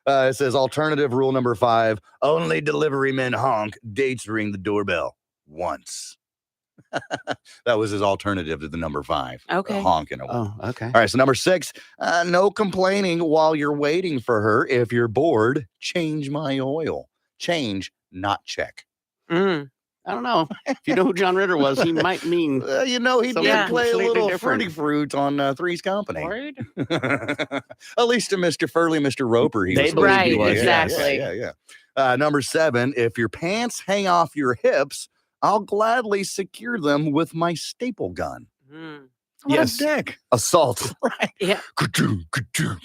that. It says alternative rule number 5, only delivery men honk, dates ring the doorbell once. That was his alternative to the number 5. Okay. Honking. Oh, okay. All right, so number 6, no complaining while you're waiting for her. If you're bored, change my oil. Change, not check. Mm. I don't know. If you know who John Ritter was, he might mean He Something did play a completely little different. fruity fruit on Three's Company. Worried? At least to Mr. Furley, Mr. Roper, he was They supposed to be. Right, Yeah, exactly. Yeah. Number 7, if your pants hang off your hips, I'll gladly secure them with my staple gun. Mm. What Yes. a dick. assault. Right. Yeah. Ka-doom, ka-doom.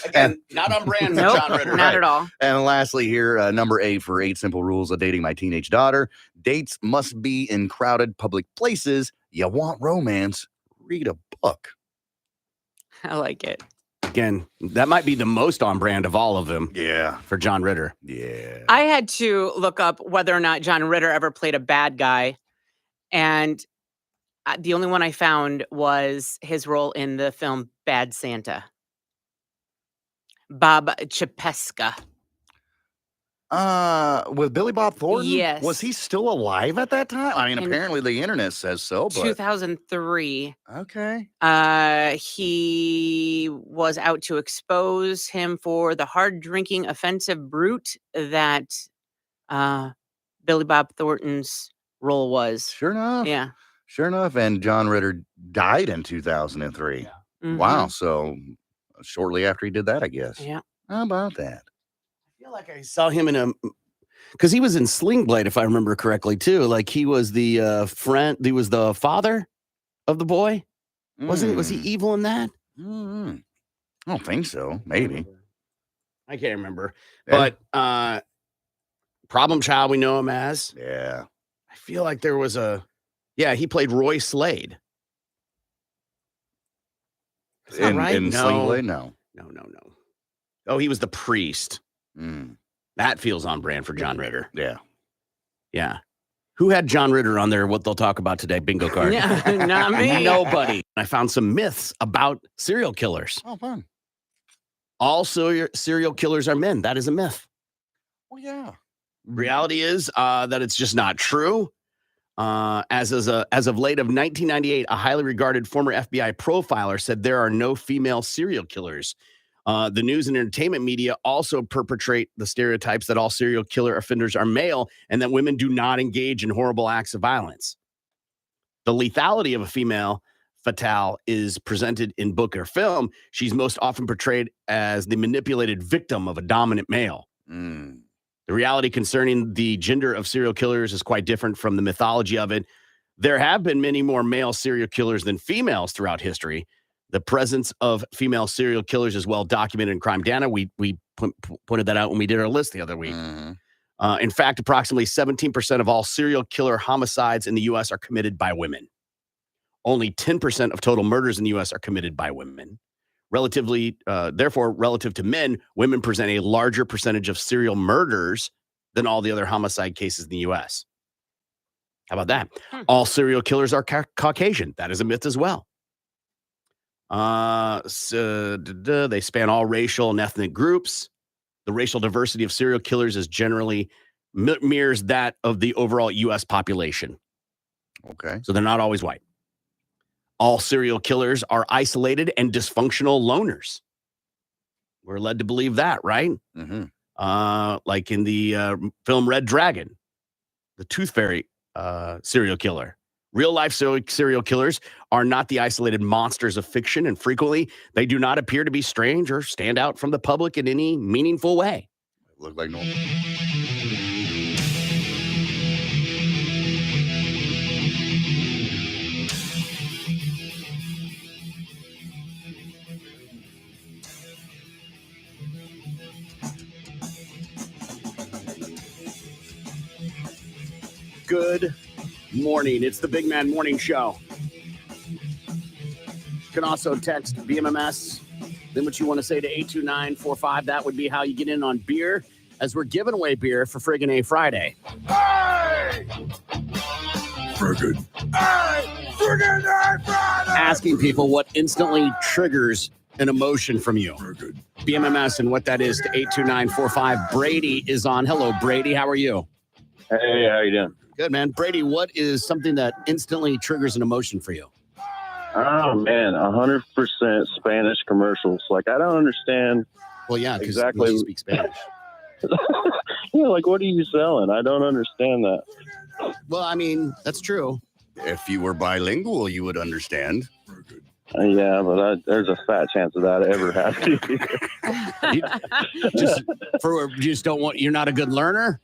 Again, not on brand with Nope, John Ritter. not at all. And lastly, here, number 8 for 8 simple rules of dating my teenage daughter. Dates must be in crowded public places. You want romance? Read a book. I like it. Again, that might be the most on brand of all of them Yeah. for John Ritter. Yeah. I had to look up whether or not John Ritter ever played a bad guy. And the only one I found was his role in the film Bad Santa. Bob Chapesca. With Billy Bob Thornton? Yes. Was he still alive at that time? I mean, In apparently the internet says so, but 2003. okay. He was out to expose him for the hard drinking offensive brute that Billy Bob Thornton's role was. Sure enough. Yeah. Sure enough. And John Ritter died in 2003. Wow. So shortly after he did that, I guess. Yeah. How about that? I feel like I saw him in a, because he was in Sling Blade, if I remember correctly, too. Like he was the friend, he was the father of the boy. Was he evil in that? I don't think so. Maybe. I can't remember. Yeah. But Problem Child, we know him as. Yeah. I feel like there was he played Roy Slade. Is that right? In Sling Blade? No. No. Oh, he was the priest. Mm. That feels on brand for John Ritter. Yeah. Yeah. Who had John Ritter on there? What they'll talk about today? Bingo card. Yeah, not me. Nobody. I found some myths about serial killers. Oh, fun. All serial killers are men. That is a myth. Well, yeah. Reality is that it's just not true. As of late of 1998, a highly regarded former FBI profiler said there are no female serial killers. The news and entertainment media also perpetrate the stereotypes that all serial killer offenders are male and that women do not engage in horrible acts of violence. The lethality of a female fatale is presented in book or film. She's most often portrayed as the manipulated victim of a dominant male. Mm. The reality concerning the gender of serial killers is quite different from the mythology of it. There have been many more male serial killers than females throughout history. The presence of female serial killers is well documented in crime data. We pointed that out when we did our list the other week. Mm-hmm. In fact, approximately 17% of all serial killer homicides in the U.S. are committed by women. Only 10% of total murders in the U.S. are committed by women. Therefore, relative to men, women present a larger percentage of serial murders than all the other homicide cases in the U.S. How about that? All serial killers are Caucasian. That is a myth as well. They span all racial and ethnic groups. The racial diversity of serial killers is generally mirrors that of the overall U.S. population. Okay. So they're not always white. All serial killers are isolated and dysfunctional loners. We're led to believe that, right? Mm-hmm. Like in the film Red Dragon, the Tooth Fairy serial killer. Real life serial killers are not the isolated monsters of fiction, and frequently they do not appear to be strange or stand out from the public in any meaningful way. Look like normal. Good morning. It's the Big Man Morning Show. You can also text BMMS. Then what you want to say to 82945. That would be how you get in on beer, as we're giving away beer for Friggin' A Friday. Hey! Friggin' A! Friggin' A Friday! Asking people what instantly triggers an emotion from you. BMMS and what that is to 82945. Brady is on. Hello, Brady. How are you? Hey, how you doing? Good, man. Brady, what is something that instantly triggers an emotion for you? Oh, man, 100% Spanish commercials. Like, I don't understand. Well, yeah, because exactly. you speak Spanish. Yeah, like, what are you selling? I don't understand that. Well, I mean, that's true. If you were bilingual, you would understand. Yeah, but there's a fat chance of that ever happening. You just don't want, you're not a good learner?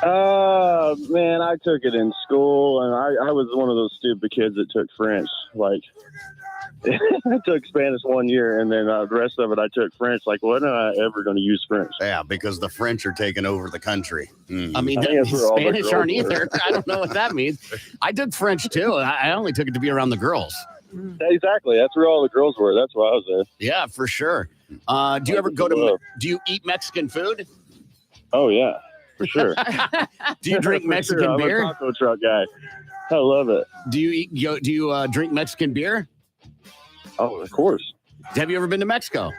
Man, I took it in school, and I was one of those stupid kids that took French. Like, I took Spanish 1 year, and then the rest of it I took French. Like, when am I ever going to use French? Yeah, because the French are taking over the country. Mm. I mean, I think that's where all the Spanish girls aren't were. either. I don't know what that means. I took French, too. I only took it to be around the girls. Exactly. That's where all the girls were. That's why I was there. Yeah, for sure. Do you ever do you eat Mexican food? Oh, yeah, for sure. Do you drink For Mexican sure. beer? I'm a taco truck guy. I love it. Do you drink Mexican beer? Oh, of course. Have you ever been to Mexico?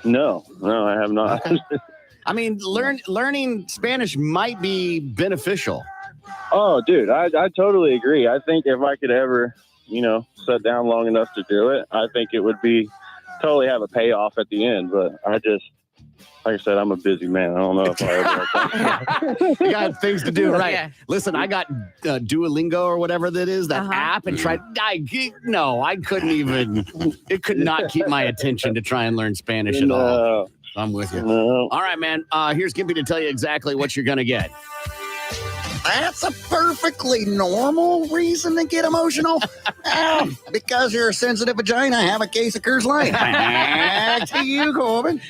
No, I have not. I mean, learning Spanish might be beneficial. Oh, dude, I totally agree. I think if I could ever, sit down long enough to do it, I think it would be totally have a payoff at the end. But I just, like I said, I'm a busy man. I don't know if I ever have time. You got things to do, right? Yeah. Listen, I got Duolingo or whatever that is, that app, and tried. I couldn't even. It could not keep my attention to try and learn Spanish at all. I'm with you. No. All right, man. Here's Gimpy to tell you exactly what you're gonna get. That's a perfectly normal reason to get emotional. Because you're a sensitive vagina, have a case of Coors Light. Back to you, Corbin.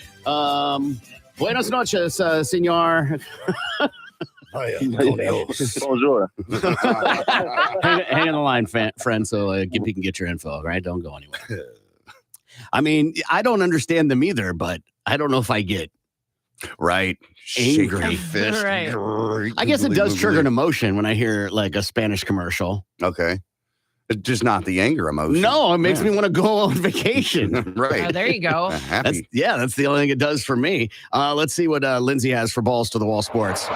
Buenas noches, senor. Bonjour. Hang on the line, friend, so Gimpy can get your info, right? Don't go anywhere. I mean, I don't understand them either, but I don't know if I get Right. angry. Shake your fist. Right. I guess it does trigger an emotion when I hear like a Spanish commercial. Okay. It's just not the anger emotion. No, it makes me want to go on vacation. Right. Oh, there you go. Happy. That's the only thing it does for me. Let's see what Lindsay has for Balls to the Wall Sports.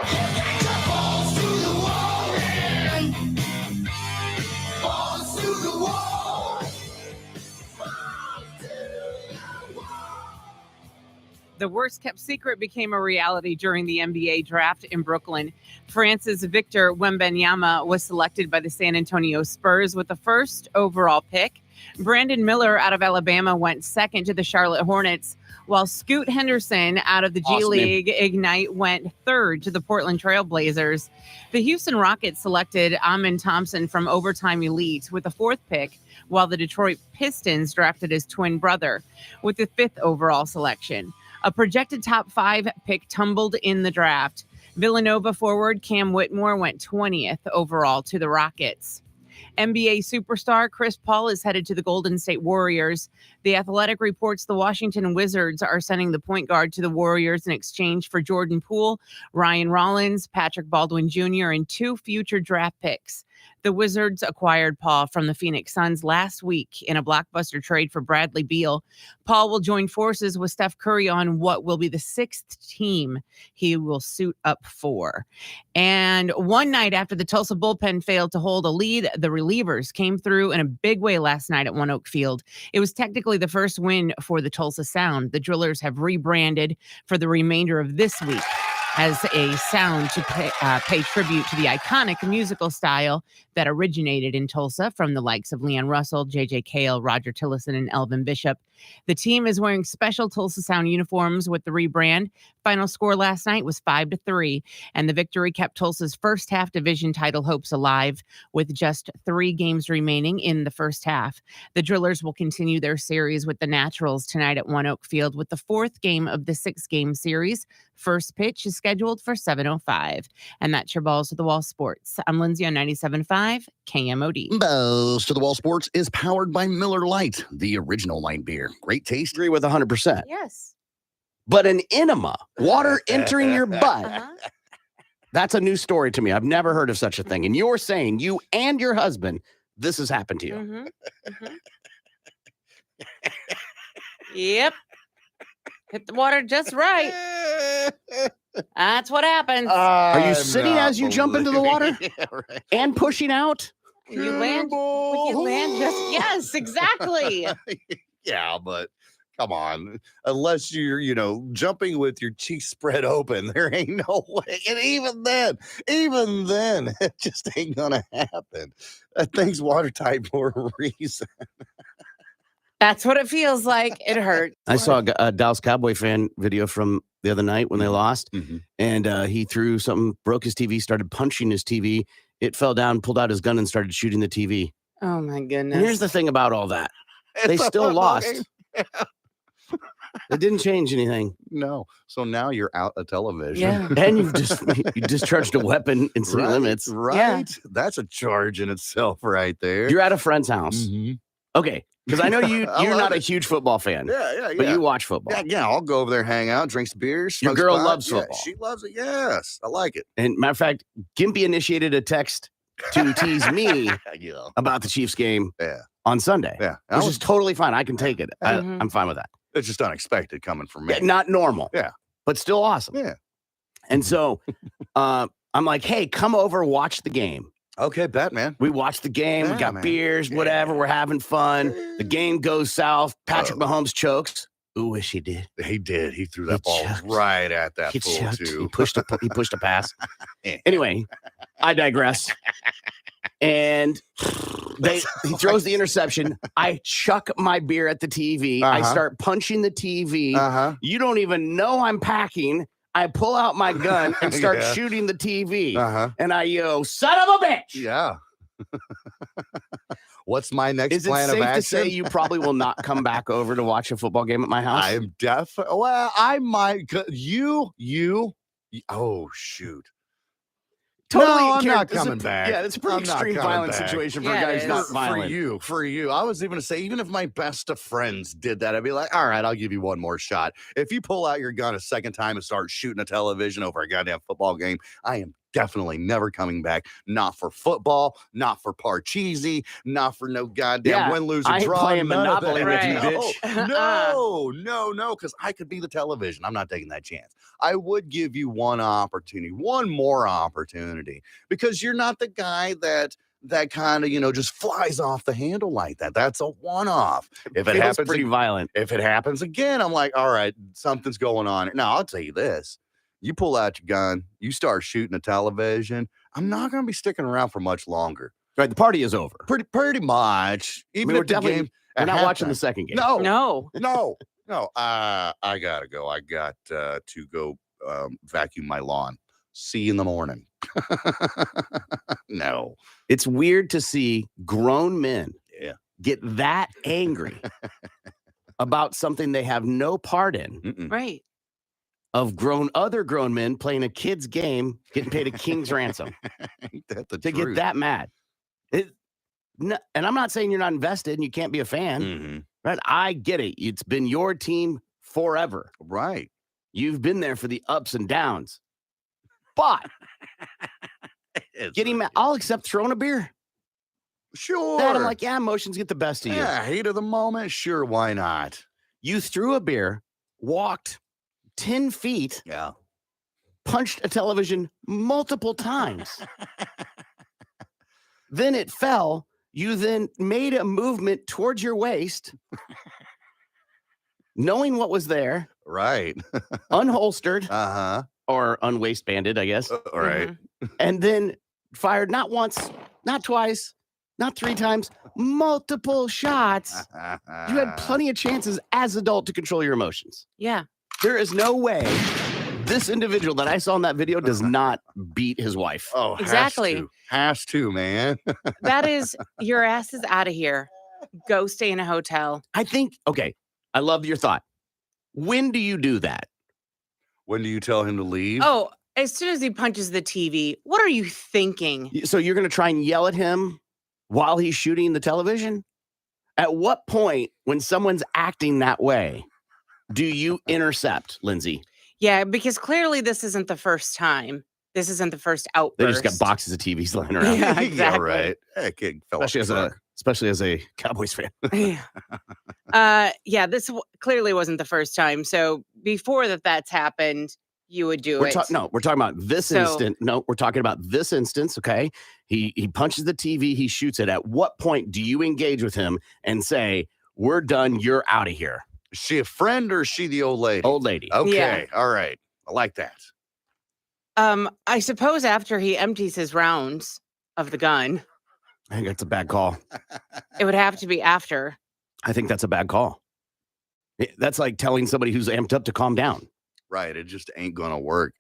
The worst kept secret became a reality during the NBA draft in Brooklyn. France's Victor Wembanyama was selected by the San Antonio Spurs with the first overall pick. Brandon Miller out of Alabama went second to the Charlotte Hornets, while Scoot Henderson out of the G League Ignite went third to the Portland Trail Blazers. The Houston Rockets selected Amin Thompson from Overtime Elite with the fourth pick, while the Detroit Pistons drafted his twin brother with the fifth overall selection. A projected top 5 pick tumbled in the draft. Villanova forward Cam Whitmore went 20th overall to the Rockets. NBA superstar Chris Paul is headed to the Golden State Warriors. The Athletic reports the Washington Wizards are sending the point guard to the Warriors in exchange for Jordan Poole, Ryan Rollins, Patrick Baldwin Jr., and 2 future draft picks. The Wizards acquired Paul from the Phoenix Suns last week in a blockbuster trade for Bradley Beal. Paul will join forces with Steph Curry on what will be the 6th team he will suit up for. And one night after the Tulsa bullpen failed to hold a lead, the relievers came through in a big way last night at One Oak Field. It was technically the first win for the Tulsa Sound. The Drillers have rebranded for the remainder of this week as a sound to pay tribute to the iconic musical style that originated in Tulsa from the likes of Leon Russell, J.J. Cale, Roger Tillison, and Elvin Bishop. The team is wearing special Tulsa Sound uniforms with the rebrand. Final score last night was 5-3, and the victory kept Tulsa's first half division title hopes alive with just 3 games remaining in the first half. The Drillers will continue their series with the Naturals tonight at One Oak Field with the 4th game of the 6-game series. First pitch is scheduled for 7:05. And that's your Balls to the Wall Sports. I'm Lindsay on 97.5 KMOD. Balls to the Wall Sports is powered by Miller Lite, the original light beer. Great taste. Agree with 100%. Yes. But an enema, water entering your butt, that's a new story to me. I've never heard of such a thing. And you're saying you and your husband, this has happened to you. Mm-hmm. Yep. Hit the water just right. That's what happens. Are you sitting as you jump into the water Yeah, right. and pushing out? You land just, yes, exactly. Yeah, but come on. Unless you're, jumping with your cheeks spread open, there ain't no way. And even then, it just ain't gonna happen. That thing's watertight for a reason. That's what it feels like. It hurts. I saw a Dallas Cowboy fan video from the other night when they lost, and he threw something, broke his TV, started punching his TV. It fell down, pulled out his gun, and started shooting the TV. Oh, my goodness. And here's the thing about all that. They still lost. It didn't change anything. No. So now you're out of television. Yeah. And you discharged a weapon in city limits. Right. Yeah. That's a charge in itself right there. You're at a friend's house. Mhm. Okay. Because I know you're I love not a it. huge football fan, Yeah. but you watch football. Yeah, I'll go over there, hang out, drink some beers. Your smoke girl pot. loves Yeah, football. she loves it. Yes. I like it. And matter of fact, Gimpy initiated a text to tease me Yeah. about the Chiefs game Yeah. on Sunday, Yeah. which is totally fine. I can take it. I'm fine with that. It's just unexpected coming from me. Not normal. Yeah. but still awesome. Yeah. And so I'm like, hey, come over, watch the game. Okay, bet, man. We watch the game. We Yeah, got man. beers, whatever. Yeah. We're having fun. The game goes south. Patrick Mahomes chokes. Ooh, wish he did. He did. He threw that He ball choked. right at that He fool, choked. too. He pushed a pass. Anyway, I digress. And he throws the interception. I chuck my beer at the TV. I start punching the TV. You don't even know I'm packing. I pull out my gun and start shooting the TV. And I yell, son of a bitch. Yeah. What's my next Is it plan of safe action? to say you probably will not come back over to watch a football game at my house? I am definitely. Well, I might. Oh, shoot. Totally. No, I'm Karen, not this is coming back. Yeah, it's a pretty I'm not extreme coming violent back. situation for a Yeah, guy it who's not is. violent. For you. I was even to say, even if my best of friends did that, I'd be like, all right, I'll give you one more shot. If you pull out your gun a second time and start shooting a television over a goddamn football game, I am definitely never coming back. Not for football, not for Parcheesi, not for no goddamn win, lose, or I ain't draw. playing none of Monopoly that. with you, bitch. No, because I could be the television. I'm not taking that chance. I would give you one more opportunity, because you're not the guy that kind of, just flies off the handle like that. That's a one-off. If it Feels happens, pretty violent. if it happens again, I'm like, all right, something's going on. Now, I'll tell you this. You pull out your gun, you start shooting a television, I'm not going to be sticking around for much longer. Right, the party is over. Pretty much. Even we're if the game, we're not watching the halftime- second game. No. No. I gotta go. I got to go vacuum my lawn. See you in the morning. No. It's weird to see grown men get that angry about something they have no part in. Mm-mm. Right. Of other grown men playing a kid's game, getting paid a king's ransom. Ain't that the To truth? get that mad. And I'm not saying you're not invested and you can't be a fan. Mhm. Right? I get it. It's been your team forever. Right. You've been there for the ups and downs. But getting mad, I'll accept throwing a beer. Sure. That I'm like, emotions get the best of you. Yeah, heat of the moment. Sure, why not? You threw a beer, walked 10 feet, punched a television multiple times. Then it fell. You then made a movement towards your waist, knowing what was there, Right. unholstered Uh-huh. or unwaistbanded, I guess, All right. and then fired not once, not twice, not 3 times, multiple shots. You had plenty of chances as adult to control your emotions. Yeah. There is no way this individual that I saw in that video does not beat his wife. Oh, Exactly. Has to, man. That is, your ass is out of here. Go stay in a hotel. I think, okay, I love your thought. When do you do that? When do you tell him to leave? Oh, as soon as he punches the TV, what are you thinking? So you're going to try and yell at him while he's shooting the television? At what point, when someone's acting that way, do you intercept, Lindsay? Yeah, because clearly this isn't the first time. This isn't the first outburst. They just got boxes of TVs lying around. Yeah, Yeah, exactly. right. That kid fell off especially the as truck. especially as a Cowboys fan. Yeah, this clearly wasn't the first time. So before that's happened, you would do it. We're talking about this So- instant. No, we're talking about this instance. Okay, he punches the TV. He shoots it. At what point do you engage with him and say, "We're done. You're out of here"? Is she a friend or is she the old lady? Old lady. Okay. All right. I like that. I suppose after he empties his rounds of the gun, I think that's a bad call. it would have to be after. I think that's a bad call. That's like telling somebody who's amped up to calm down. Right. It just ain't going to work.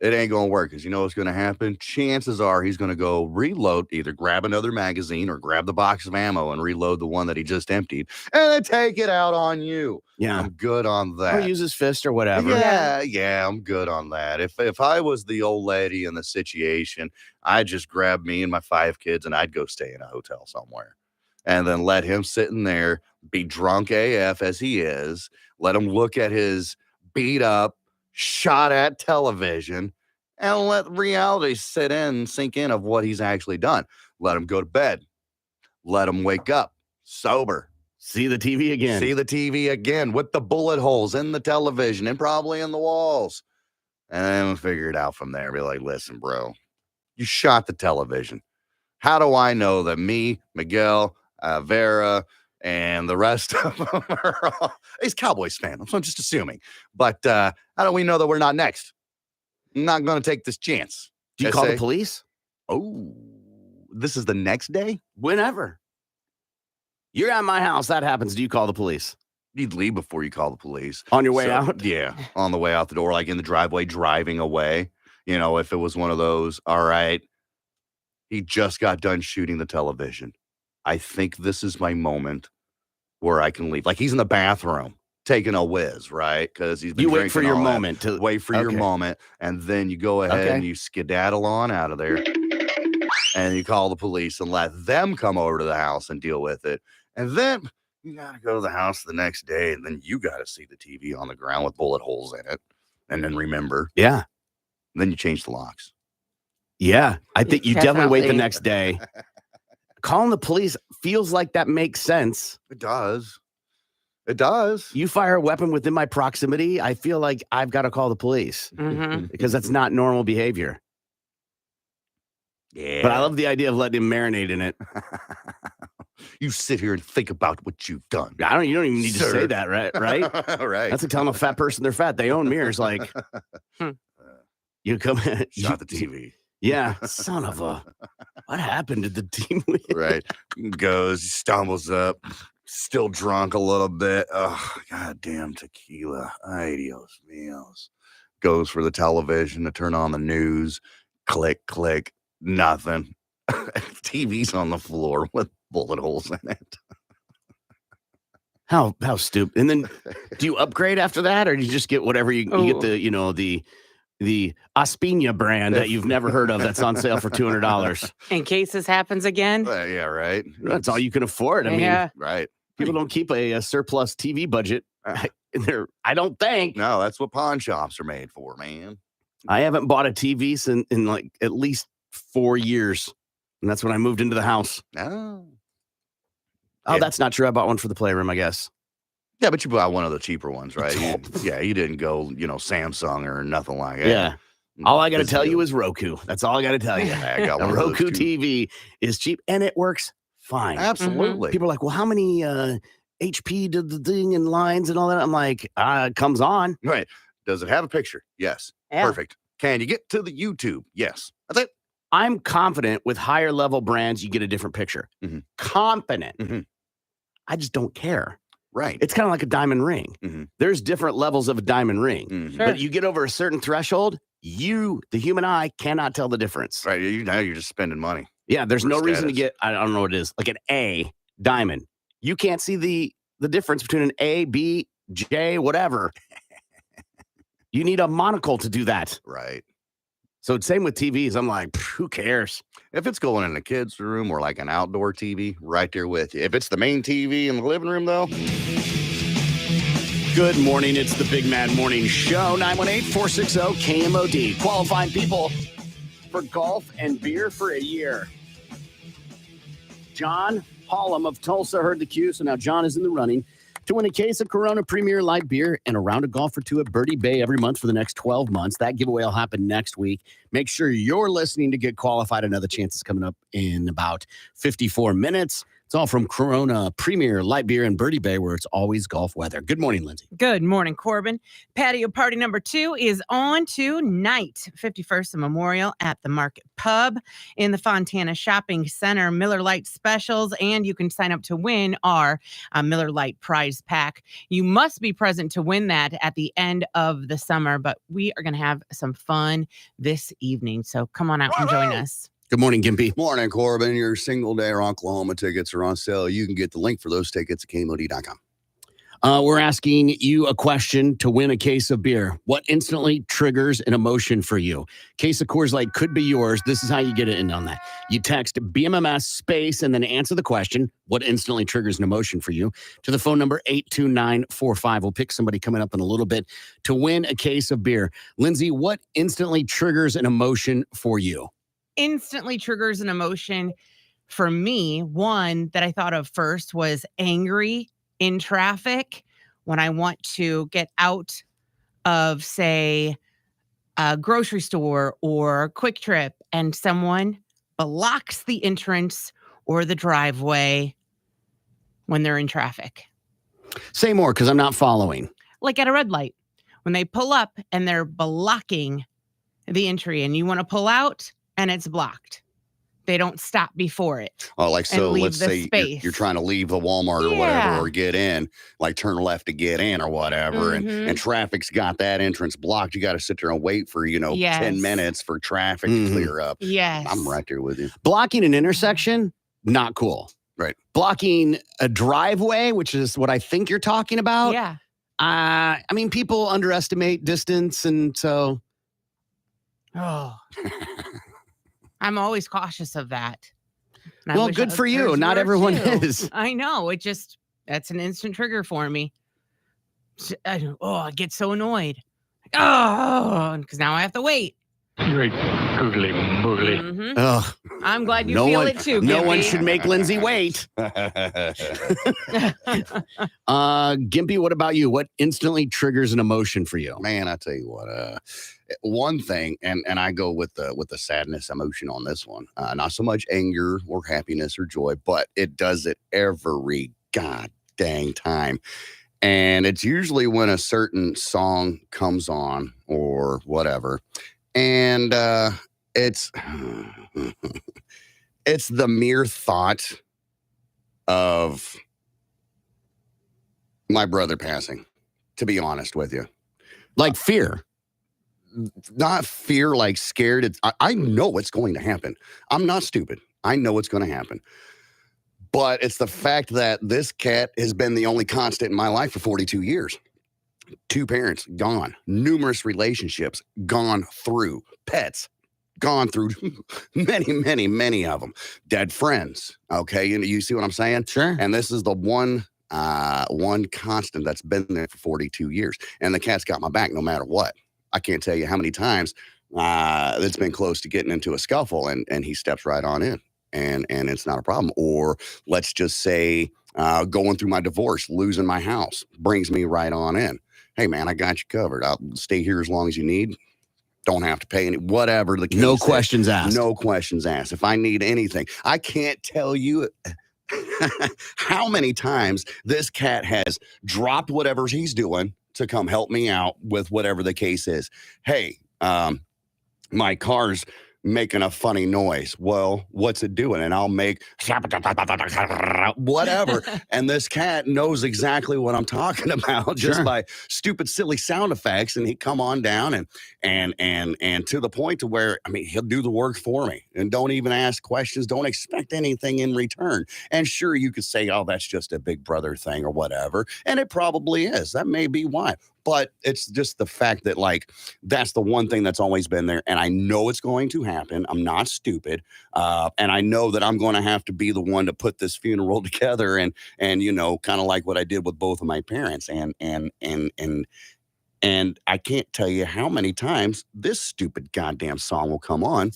It ain't going to work because you know what's going to happen? Chances are he's going to go reload, either grab another magazine or grab the box of ammo and reload the one that he just emptied and then take it out on you. Yeah. I'm good on that. Or use his fist or whatever. Yeah, I'm good on that. If I was the old lady in the situation, I'd just grab me and my 5 kids and I'd go stay in a hotel somewhere. And then let him sit in there, be drunk AF as he is, let him look at his beat up, shot at television, and let reality sink in of what he's actually done. Let him go to bed. Let him wake up sober. See the TV again. See the TV again with the bullet holes in the television and probably in the walls. And then we'll figure it out from there. Be like, listen, bro, you shot the television. How do I know that me, Miguel, Vera, and the rest of them are all... He's Cowboys fan, so I'm just assuming. But how do we know that we're not next? I'm not going to take this chance. Do you call the police? Oh, this is the next day? Whenever. You're at my house, that happens. Do you call the police? You'd leave before you call the police. On your way out? Yeah, on the way out the door, like in the driveway, driving away. You know, if it was one of those, all right, he just got done shooting the television. I think this is my moment where I can leave. Like he's in the bathroom taking a whiz, right? Because he's been You wait for your moment. To wait for your moment, and then you go ahead and you skedaddle on out of there. And you call the police and let them come over to the house and deal with it. And then you got to go to the house the next day, and then you got to see the TV on the ground with bullet holes in it. And then remember. Yeah. Then you change the locks. Yeah. I think you definitely wait the Definitely. next day. Calling the police feels like that makes sense. It does. It does. You fire a weapon within my proximity, I feel like I've got to call the police Mhm. because that's not normal behavior. Yeah. But I love the idea of letting him marinate in it. You sit here and think about what you've done. You don't even need to Sir. say that, right? Right? Right. That's like telling a fat person they're fat. They own mirrors. Like, you come in. Shot the TV. Yeah. Son of a. What happened to the team? Right. Goes, stumbles up, still drunk a little bit. Oh, goddamn tequila. Ay, Dios míos. Goes for the television to turn on the news. Click, click. Nothing. TV's on the floor with bullet holes in it. How stupid. And then do you upgrade after that, or do you just get whatever you get the Aspina brand that you've never heard of that's on sale for $200? In case this happens again. Yeah, right. That's all you can afford. I mean, Yeah. Right. people don't keep a surplus TV budget in there. I don't think. No, that's what pawn shops are made for, man. I haven't bought a TV in like at least 4 years. And that's when I moved into the house. No. Oh, Yeah. that's not true. I bought one for the playroom, I guess. Yeah, but you bought one of the cheaper ones, right? You didn't go, Samsung or nothing like that. Yeah. All I got to This tell you deal. is Roku. That's all I got to tell you. I got A one of those Roku too. TV is cheap and it works fine. Absolutely. People are like, well, how many HP did the thing and lines and all that? I'm like, it comes on. Right. Does it have a picture? Yes. Yeah. Perfect. Can you get to the YouTube? Yes. That's it. I'm confident with higher level brands, you get a different picture. Mhm. Confident. Mhm. I just don't care. Right. It's kind of like a diamond ring. Mhm. There's different levels of a diamond ring. Mhm. Sure. But you get over a certain threshold, the human eye, cannot tell the difference. Right. Now you're just spending money. Yeah, there's For no reason to status. get, I don't know what it is, like an A diamond. You can't see the difference between an A, B, J, whatever. You need a monocle to do that. Right. So same with TVs. I'm like, who cares? If it's going in the kids' room or like an outdoor TV, right there with you. If it's the main TV in the living room, though, Good morning. It's the Big Mad Morning Show. 918-460-KMOD. Qualifying people for golf and beer for a year. John Hollum of Tulsa heard the cue, so now John is in the running to win a case of Corona Premier Light Beer and a round of golf or two at Birdie Bay every month for the next 12 months. That giveaway will happen next week. Make sure you're listening to get qualified. Another chance is coming up in about 54 minutes. It's all from Corona Premier Light Beer and Birdie Bay, where it's always golf weather. Good morning, Lindsay. Good morning, Corbin. Patio party number 2 is on tonight, 51st and Memorial at the Market Pub in the Fontana Shopping Center. Miller Lite specials, and you can sign up to win our Miller Lite prize pack. You must be present to win that at the end of the summer, but we are going to have some fun this evening. So come on out and join us. Good morning, Gimpy. morning, Corbin. Your single day or Oklahoma tickets are on sale. You can get the link for those tickets at KMOD.com. We're asking you a question to win a case of beer. What instantly triggers an emotion for you? Case of Coors Light could be yours. This is how you get it in on that. You text BMMS space and then answer the question, what instantly triggers an emotion for you, to the phone number 82945. We'll pick somebody coming up in a little bit to win a case of beer. Lindsay, what instantly triggers an emotion for you? Instantly triggers an emotion for me, one that I thought of first was angry in traffic when I want to get out of, say, a grocery store or Quick Trip, and someone blocks the entrance or the driveway when they're in traffic. Say more, because I'm not following. Like at a red light, when they pull up and they're blocking the entry and you want to pull out and it's blocked. They don't stop before it. Oh, like, so leave let's the say space. you're trying to leave a Walmart or whatever, or get in, like turn left to get in or whatever. And traffic's got that entrance blocked. You got to sit there and wait for, 10 minutes for traffic to clear up. Yes. I'm right there with you. Blocking an intersection, not cool. Right. Blocking a driveway, which is what I think you're talking about. Yeah. I mean, people underestimate distance, and so. Oh. I'm always cautious of that. And I Well, wish good for you. others Not were everyone too. is. I know. That's an instant trigger for me. I get so annoyed. Because now I have to wait. Great googly moogly. Mhm. Ugh. I'm glad you feel it too. No one Gimpy. should make Lindsay wait. Gimpy, what about you? What instantly triggers an emotion for you? Man, I tell you what, one thing, and I go with the sadness emotion on this one. Not so much anger or happiness or joy, but it does it every god dang time. And it's usually when a certain song comes on or whatever. And it's the mere thought of my brother passing, to be honest with you. Like fear. Not fear, like scared. I know it's going to happen. I'm not stupid. I know it's going to happen. But it's the fact that this cat has been the only constant in my life for 42 years. 2 parents gone, numerous relationships gone through, pets gone through, many of them, dead friends. Okay, you see what I'm saying? Sure. And this is the one constant that's been there for 42 years, and the cat's got my back no matter what. I can't tell you how many times it's been close to getting into a scuffle, and he steps right on in, and it's not a problem. Or let's just say going through my divorce, losing my house, brings me right on in. Hey, man, I got you covered. I'll stay here as long as you need. Don't have to pay any, whatever the case No is. questions asked. No questions asked. If I need anything, I can't tell you how many times this cat has dropped whatever he's doing to come help me out with whatever the case is. Hey, my car's making a funny noise. Well, what's it doing? And I'll make whatever. And this cat knows exactly what I'm talking about just by stupid, silly sound effects. And he'd come on down and to the point to where, I mean, he'll do the work for me and don't even ask questions. Don't expect anything in return. And sure, you could say, oh, that's just a big brother thing or whatever. And it probably is. That may be why. But it's just the fact that, like, that's the one thing that's always been there. And I know it's going to happen. I'm not stupid. And I know that I'm going to have to be the one to put this funeral together and kind of like what I did with both of my parents. And I can't tell you how many times this stupid goddamn song will come on.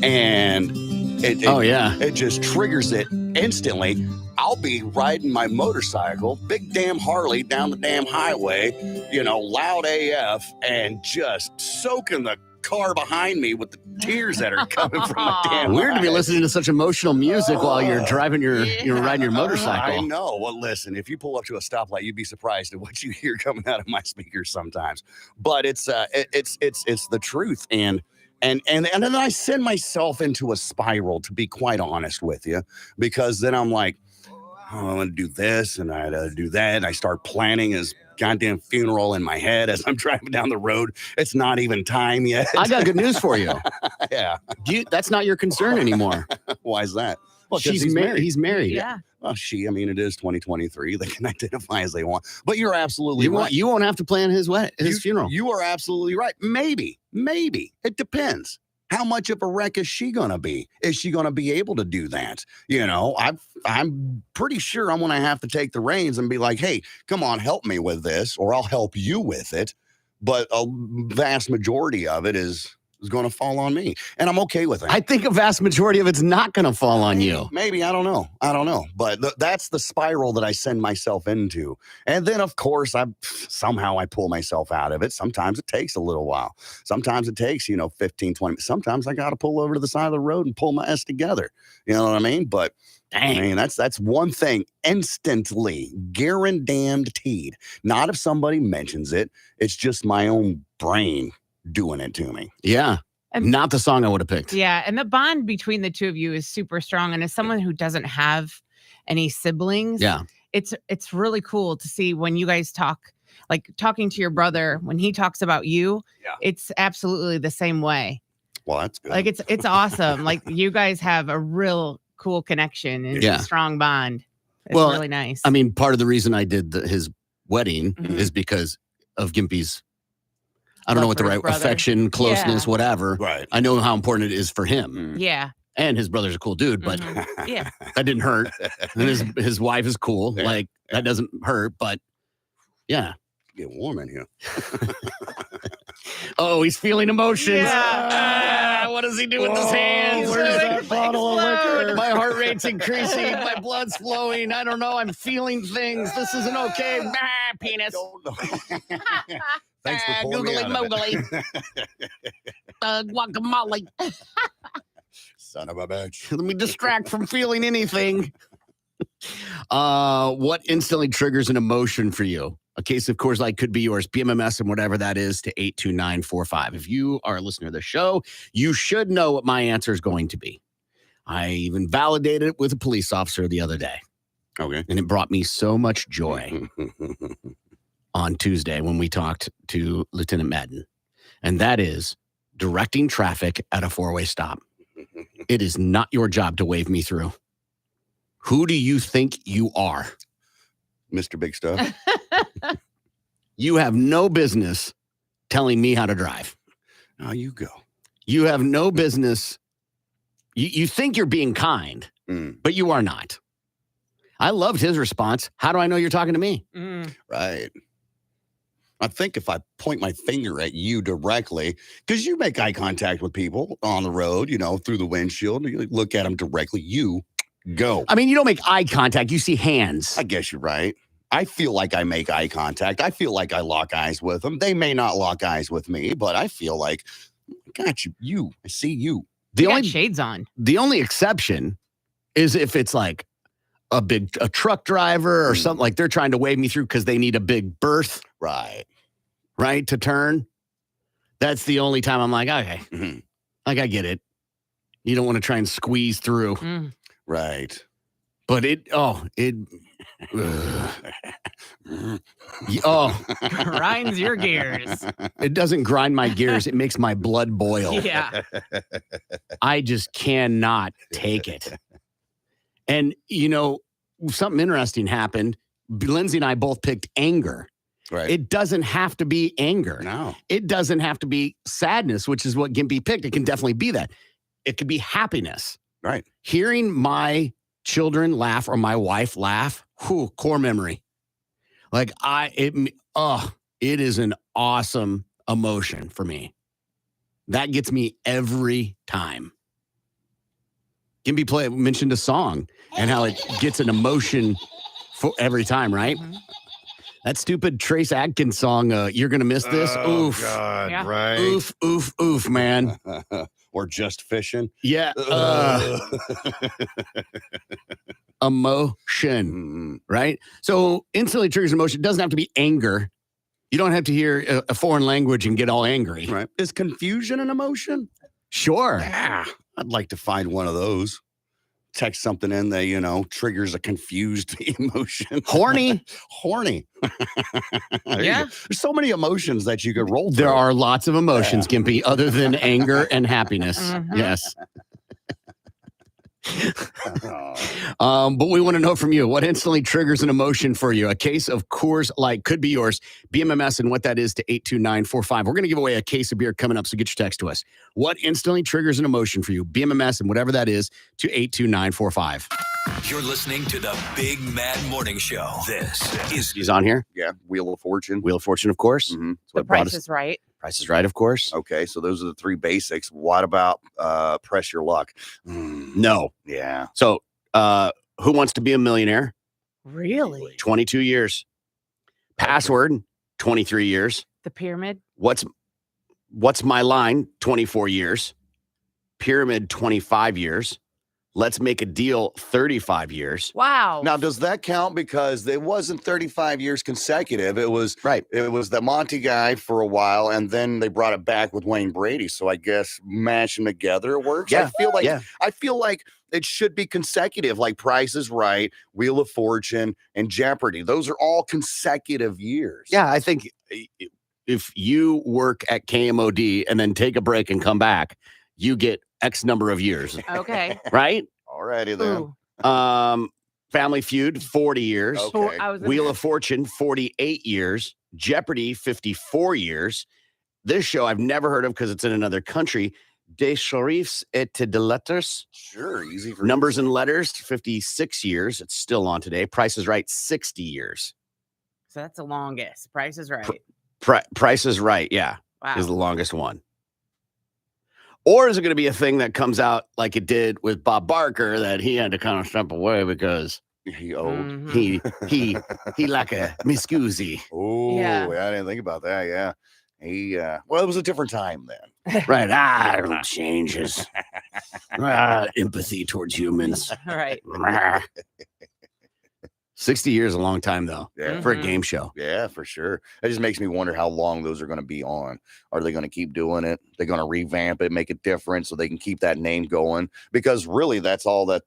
And it just triggers it instantly. I'll be riding my motorcycle, big damn Harley down the damn highway, loud AF, and just soaking the car behind me with the tears that are coming from my damn Weird to be eyes. listening to such emotional music while you're driving you're riding your motorcycle. I know. Well, listen, if you pull up to a stoplight, you'd be surprised at what you hear coming out of my speakers sometimes. But it's the truth. And then I send myself into a spiral, to be quite honest with you, because then I'm like, oh, I want to do this and I do that. And I start planning his goddamn funeral in my head as I'm driving down the road. It's not even time yet. I got good news for you. Yeah. That's not your concern anymore. Why is that? Well, 'cause he's married. He's married. Yeah. Well, it is 2023. They can identify as they want. But you're absolutely right. You won't have to plan his funeral. You are absolutely right. Maybe. It depends. How much of a wreck is she going to be? Is she going to be able to do that? I'm pretty sure I'm going to have to take the reins and be like, hey, come on, help me with this, or I'll help you with it. But a vast majority of it is is going to fall on me. And I'm okay with it. I think a vast majority of it's not going to fall on you. Maybe. I don't know. But that's the spiral that I send myself into. And then, of course, somehow I pull myself out of it. Sometimes it takes a little while. Sometimes it takes, 15, 20 minutes. Sometimes I got to pull over to the side of the road and pull my ass together. You know what I mean? But dang, I mean, that's one thing. Instantly, guaranteed. Not if somebody mentions it. It's just my own brain doing it to me. Yeah. And not the song I would have picked. Yeah. And the bond between the two of you is super strong. And as someone who doesn't have any siblings, it's really cool to see when you guys talk, like talking to your brother, when he talks about you, it's absolutely the same way. Well, that's good. Like it's awesome. Like you guys have a real cool connection and a strong bond. It's really nice. I mean, part of the reason I did his wedding is because of Gimpy's, I don't know what the right affection, closeness, whatever. Right. I know how important it is for him. Yeah. And his brother's a cool dude, but yeah, that didn't hurt. And his wife is cool. Yeah. Like that doesn't hurt, but yeah. Get warm in here. Oh, he's feeling emotions. Yeah. What does he do with his hands? Where's that bottle of liquor? My heart rate's increasing. My blood's flowing. I don't know. I'm feeling things. This isn't okay. Penis. Thanks for pulling googly me out moogly. Guacamole. Son of a bitch. Let me distract from feeling anything. What instantly triggers an emotion for you? A case of Coors Light could be yours. BMMS and whatever that is to 82945. If you are a listener to the show, you should know what my answer is going to be. I even validated it with a police officer the other day. Okay. And it brought me so much joy on Tuesday when we talked to Lieutenant Madden. And that is directing traffic at a four-way stop. It is not your job to wave me through. Who do you think you are? Mr. Big Stuff. You have no business telling me how to drive. Now you go. You have no business. You think you're being kind, but you are not. I loved his response. How do I know you're talking to me? Right. I think if I point my finger at you directly, because you make eye contact with people on the road, through the windshield, you look at them directly, you go. I mean, you don't make eye contact. You see hands. I guess you're right. I feel like I make eye contact. I feel like I lock eyes with them. They may not lock eyes with me, but I feel like, I got you. I see you. You got shades on. The only exception is if it's like a truck driver or something, like they're trying to wave me through because they need a big berth. Right, to turn. That's the only time I'm like, okay, like I get it. You don't want to try and squeeze through. Right. But grinds your gears. It doesn't grind my gears. It makes my blood boil. Yeah. I just cannot take it. And, something interesting happened. Lindsay and I both picked anger. Right. It doesn't have to be anger. No. It doesn't have to be sadness, which is what Gimpy picked. It can definitely be that. It could be happiness. Right. Hearing my children laugh or my wife laugh, core memory. Like it is an awesome emotion for me. That gets me every time. Gimpy mentioned a song and how it gets an emotion for every time, right? That stupid Trace Adkins song, You're Gonna Miss This. Oh, Oof. God, Yeah. right. Oof, oof, oof, man. Or Just Fishing. Yeah. Emotion, right? So instantly triggers emotion. It doesn't have to be anger. You don't have to hear a foreign language and get all angry. Right. Is confusion an emotion? Sure. Yeah. I'd like to find one of those. Text something in that, triggers a confused emotion. Horny. Yeah. There's so many emotions that you could roll through. There are lots of emotions, Gimpy, other than anger and happiness. Yes. But we want to know from you, what instantly triggers an emotion for you? A case of Coors Light could be yours. BMMS and what that is to 82945. We're going to give away a case of beer coming up, so get your text to us. What instantly triggers an emotion for you? BMMS and whatever that is to 82945. You're listening to the Big Mad Morning Show. This is He's on here. Yeah. Wheel of Fortune. Wheel of Fortune, of course. Mm-hmm. That's The what brought Price us. is Right. Price is Right, of course. Okay, so those are the 3 basics. What about Press Your Luck? No. Yeah. So, Who Wants to Be a Millionaire? Really? 22 years. Password, 23 years. The Pyramid? What's My Line? 24 years. Pyramid, 25 years. Let's Make a Deal, 35 years. Wow. Now, does that count? Because it wasn't 35 years consecutive. It was It was the Monty guy for a while, and then they brought it back with Wayne Brady. So I guess mash them together, it works. Yeah. I feel like it should be consecutive, like Price is Right, Wheel of Fortune, and Jeopardy. Those are all consecutive years. Yeah, I think if you work at KMOD and then take a break and come back, you get X number of years. Okay. Right? Alrighty then. Ooh. Family Feud, 40 years. Okay. Wheel of Fortune, 48 years. Jeopardy, 54 years. This show I've never heard of because it's in another country. Des Chiffres et de Lettres. Sure, easy for Numbers and Letters, 56 years. It's still on today. Price is Right, 60 years. So that's the longest. Price is Right. Price is Right, yeah, Wow. is the longest one. Or is it going to be a thing that comes out like it did with Bob Barker that he had to kind of step away because he owed? Mhm. He like a miscusi. Oh, Yeah. I didn't think about that. Yeah. Well, it was a different time then. Right. It changes. Empathy towards humans. All right. 60 years is a long time, though, Yeah. for a game show. Yeah, for sure. It just makes me wonder how long those are going to be on. Are they going to keep doing it? They're going to revamp it, make it different so they can keep that name going. Because really, that's all that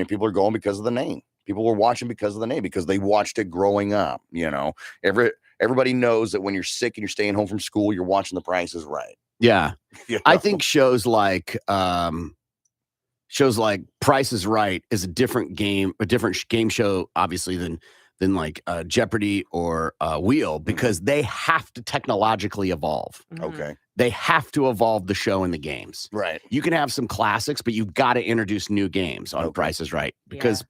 people are going because of the name. People were watching because of the name, because they watched it growing up. Everybody knows that when you're sick and you're staying home from school, you're watching The Price is Right. Yeah. You know? I think shows like Price is Right is a different game show, obviously, than like Jeopardy or Wheel, because they have to technologically evolve. Mhm. Okay. They have to evolve the show and the games. Right. You can have some classics, but you've got to introduce new games on Okay. Price is Right, because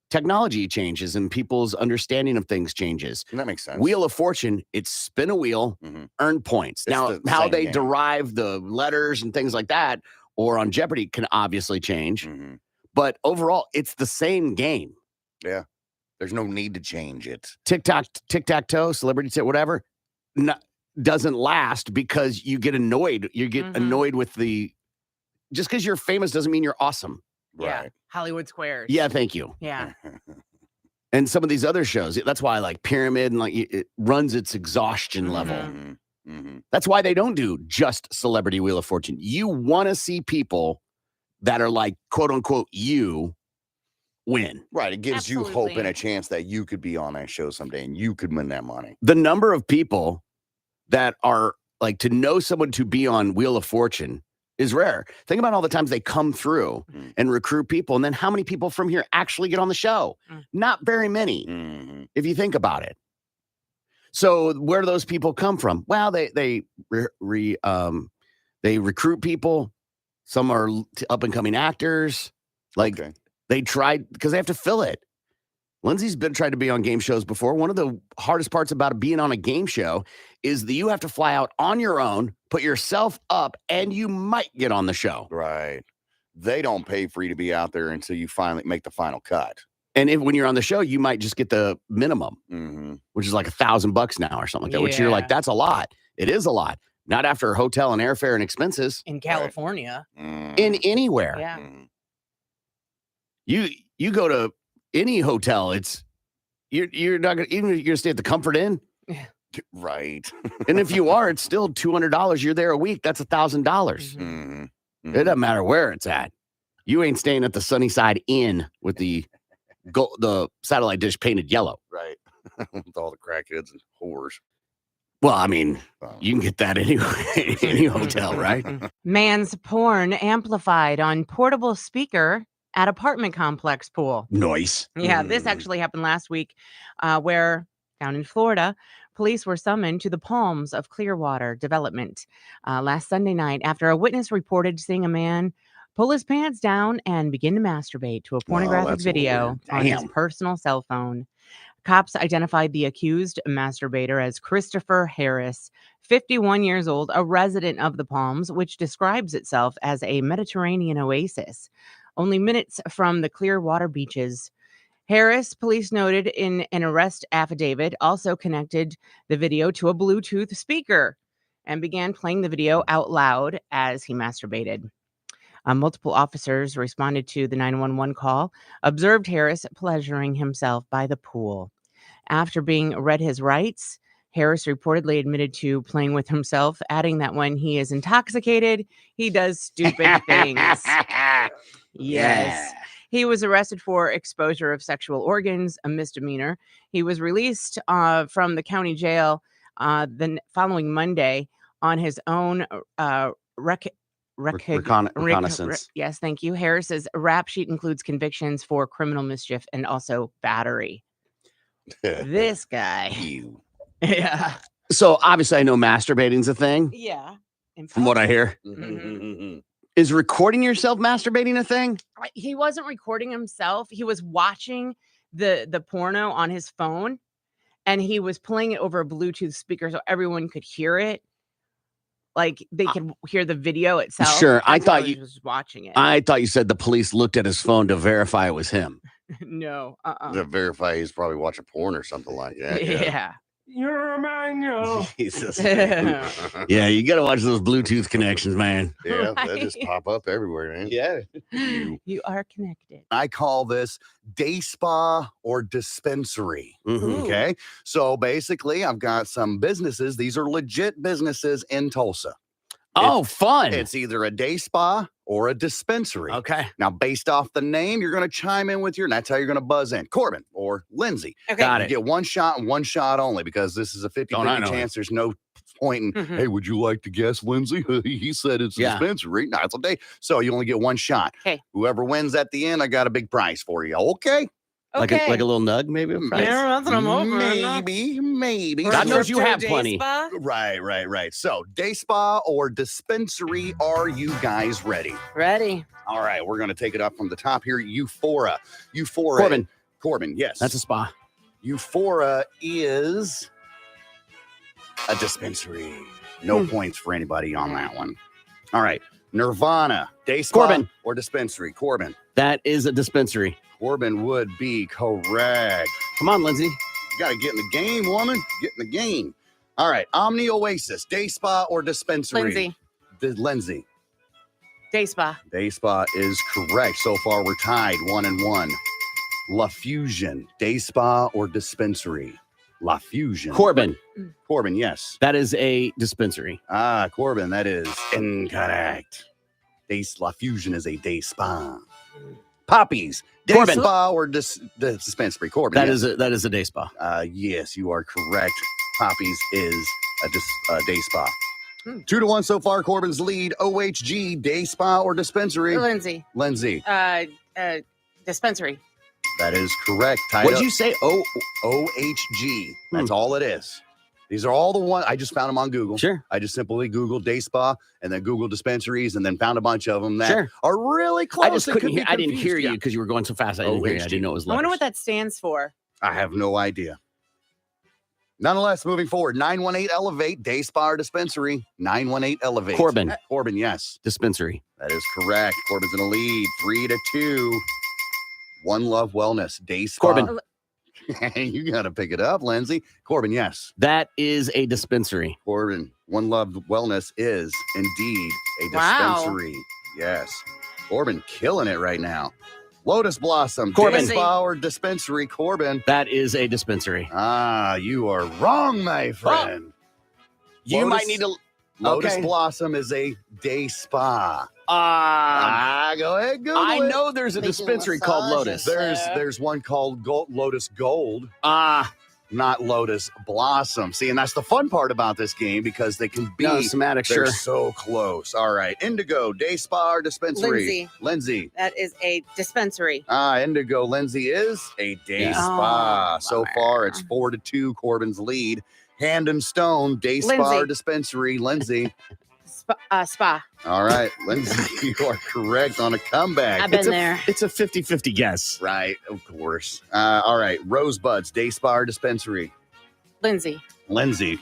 technology changes and people's understanding of things changes. That makes sense. Wheel of Fortune, it's spin a wheel, Mhm. earn points. It's Now, the how same they game. derive the letters and things like that, or on Jeopardy, can obviously change. Mhm. But overall, it's the same game. Yeah. There's no need to change it. Tic-tac-toe, celebrity whatever, doesn't last because you get annoyed. You get Mhm. annoyed with just because you're famous doesn't mean you're awesome. Yeah. Right. Hollywood Squares. Yeah, thank you. Yeah. And some of these other shows, that's why I like Pyramid, and like it runs its exhaustion level. Mhm. Mhm. That's why they don't do just Celebrity Wheel of Fortune. You want to see people that are like, quote unquote, you win. Right. It gives you hope and Absolutely. a chance that you could be on that show someday and you could win that money. The number of people that are like, to know someone to be on Wheel of Fortune is rare. Think about all the times they come through and recruit people. And then how many people from here actually get on the show? Not very many, Mhm. if you think about it. So where do those people come from? Well, they recruit people. Some are up and coming actors. Like Okay. they tried, because they have to fill it. Lindsay's tried to be on game shows before. One of the hardest parts about being on a game show is that you have to fly out on your own, put yourself up, and you might get on the show. Right. They don't pay for you to be out there until you finally make the final cut. And when you're on the show, you might just get the minimum, Mm-hmm. which is like $1,000 now or something like that, which you're like, Yeah. that's a lot. It is a lot. Not after hotel and airfare and expenses In California. in anywhere. Yeah. Mhm. You go to any hotel, you're not gonna, even if you're gonna stay at the Comfort Inn. Right. And if you are, it's still $200. You're there a week. That's $1,000. Mhm. It doesn't matter where it's at. You ain't staying at the Sunnyside Inn with the satellite dish painted yellow. Right. With all the crackheads and whores. Well, I mean, Oh. you can get that anyway, any hotel, right? Man's porn amplified on portable speaker at apartment complex pool. Nice. Yeah, this actually happened last week, where down in Florida, police were summoned to the Palms of Clearwater Development last Sunday night after a witness reported seeing a man pull his pants down and begin to masturbate to a pornographic that's video weird. on his Damn. personal cell phone. Cops identified the accused masturbator as Christopher Harris, 51 years old, a resident of the Palms, which describes itself as a Mediterranean oasis, only minutes from the clear water beaches. Harris, police noted in an arrest affidavit, also connected the video to a Bluetooth speaker and began playing the video out loud as he masturbated. Multiple officers responded to the 911 call, observed Harris pleasuring himself by the pool. After being read his rights, Harris reportedly admitted to playing with himself, adding that when he is intoxicated, he does stupid things. Yes. He was arrested for exposure of sexual organs, a misdemeanor. He was released from the county jail the following Monday on his own Reconnaissance. Yes, thank you. Harris's rap sheet includes convictions for criminal mischief and also battery. This guy. You. Yeah. So obviously, I know masturbating's a thing. Yeah. From what I hear, is recording yourself masturbating a thing? He wasn't recording himself. He was watching the porno on his phone, and he was playing it over a Bluetooth speaker so everyone could hear it. Like they could hear the video itself. Sure. I That's how thought he you was watching it. I thought you said the police looked at his phone to verify it was him. No. To verify he's probably watching porn or something like that. Yeah. You're mine, yo. Jesus. Yeah, you got to watch those Bluetooth connections, man. Yeah, they Right. just pop up everywhere, man. Yeah. You are connected. I call this day spa or dispensary. Mhm. Okay. So basically, I've got some businesses. These are legit businesses in Tulsa. Oh, fun. It's either a day spa or a dispensary. Okay. Now, based off the name, you're going to chime in with that's how you're going to buzz in. Corbin or Lindsay. Okay. Got You it. get one shot and one shot only because this is a 50-50 Don't I know it? chance. There's no point in, Mhm. hey, would you like to guess, Lindsay? He said it's a Yeah. dispensary. No, it's a day. So you only get one shot. 'Kay. Whoever wins at the end, I got a big prize for you. Okay. Like a little nug, maybe? Yeah, that's what I'm hoping. Maybe. God knows you Or have day plenty. spa? Right. So, day spa or dispensary, are you guys ready? Ready. All right, we're going to take it up from the top here. Euphora. Corbin, yes. That's a spa. Euphora is a dispensary. No points for anybody on that one. All right. Nirvana, day spa Corbin. or dispensary? Corbin. That is a dispensary. Corbin would be correct. Come on, Lindsay. You got to get in the game, woman. Get in the game. All right. Omni Oasis, day spa or dispensary? Lindsay. Lindsay. Day spa. Day spa is correct. So far, we're tied 1-1. La Fusion, day spa or dispensary? La Fusion. Corbin. Corbin, yes. That is a dispensary. Corbin, that is incorrect. La Fusion is a day spa. Poppies, day Corbin. spa or the dispensary? Corbin, That yes. is a day spa. Yes, you are correct. Poppies is a day spa. 2-1 so far. Corbin's lead. OHG, day spa or dispensary? Lindsay. Lindsay, Dispensary. that is correct. Tied What'd up. you say? OHG. That's all it is. These are all the ones. I just found them on Google. Sure. I just simply Googled day spa and then Googled dispensaries and then found a bunch of them that Sure. are really close. I just It couldn't could hear. be I didn't confused. hear you Yeah. because you were going so fast. I didn't hear you. I didn't know it was I wonder letters. what that stands for. I have no idea. Nonetheless, moving forward, 918 Elevate, day spa or dispensary? 918 Elevate. Corbin. Corbin, yes. Dispensary. That is correct. Corbin's in the lead, 3-2. One Love Wellness, day spa. Corbin. You got to pick it up, Lindsay. Corbin, yes. That is a dispensary. Corbin, One Love Wellness is indeed a Wow. dispensary. Yes. Corbin killing it right now. Lotus Blossom, Corbin. day spa or dispensary? Corbin. That is a dispensary. You are wrong, my friend. You Lotus- might need to. Lotus Okay. Blossom is a day spa. Go ahead, Google I it. know there's a dispensary called Lotus. There's one called Lotus Gold, not Lotus Blossom. See, and that's the fun part about this game because they can be No, somatic, they're sure. so close. All right, Indigo, day spa or dispensary? Lindsay. That is a dispensary. Indigo, Lindsay is a day Yeah. spa. Oh, So far, it's 4-2. Corbin's lead. Hand and Stone, day spa or Lindsay. dispensary? Lindsay. Spa. All right, Lindsay, you are correct on a comeback. I've been there. It's a 50-50 guess. Right, of course. All right, Rosebuds, day spa or dispensary? Lindsay. Lindsay.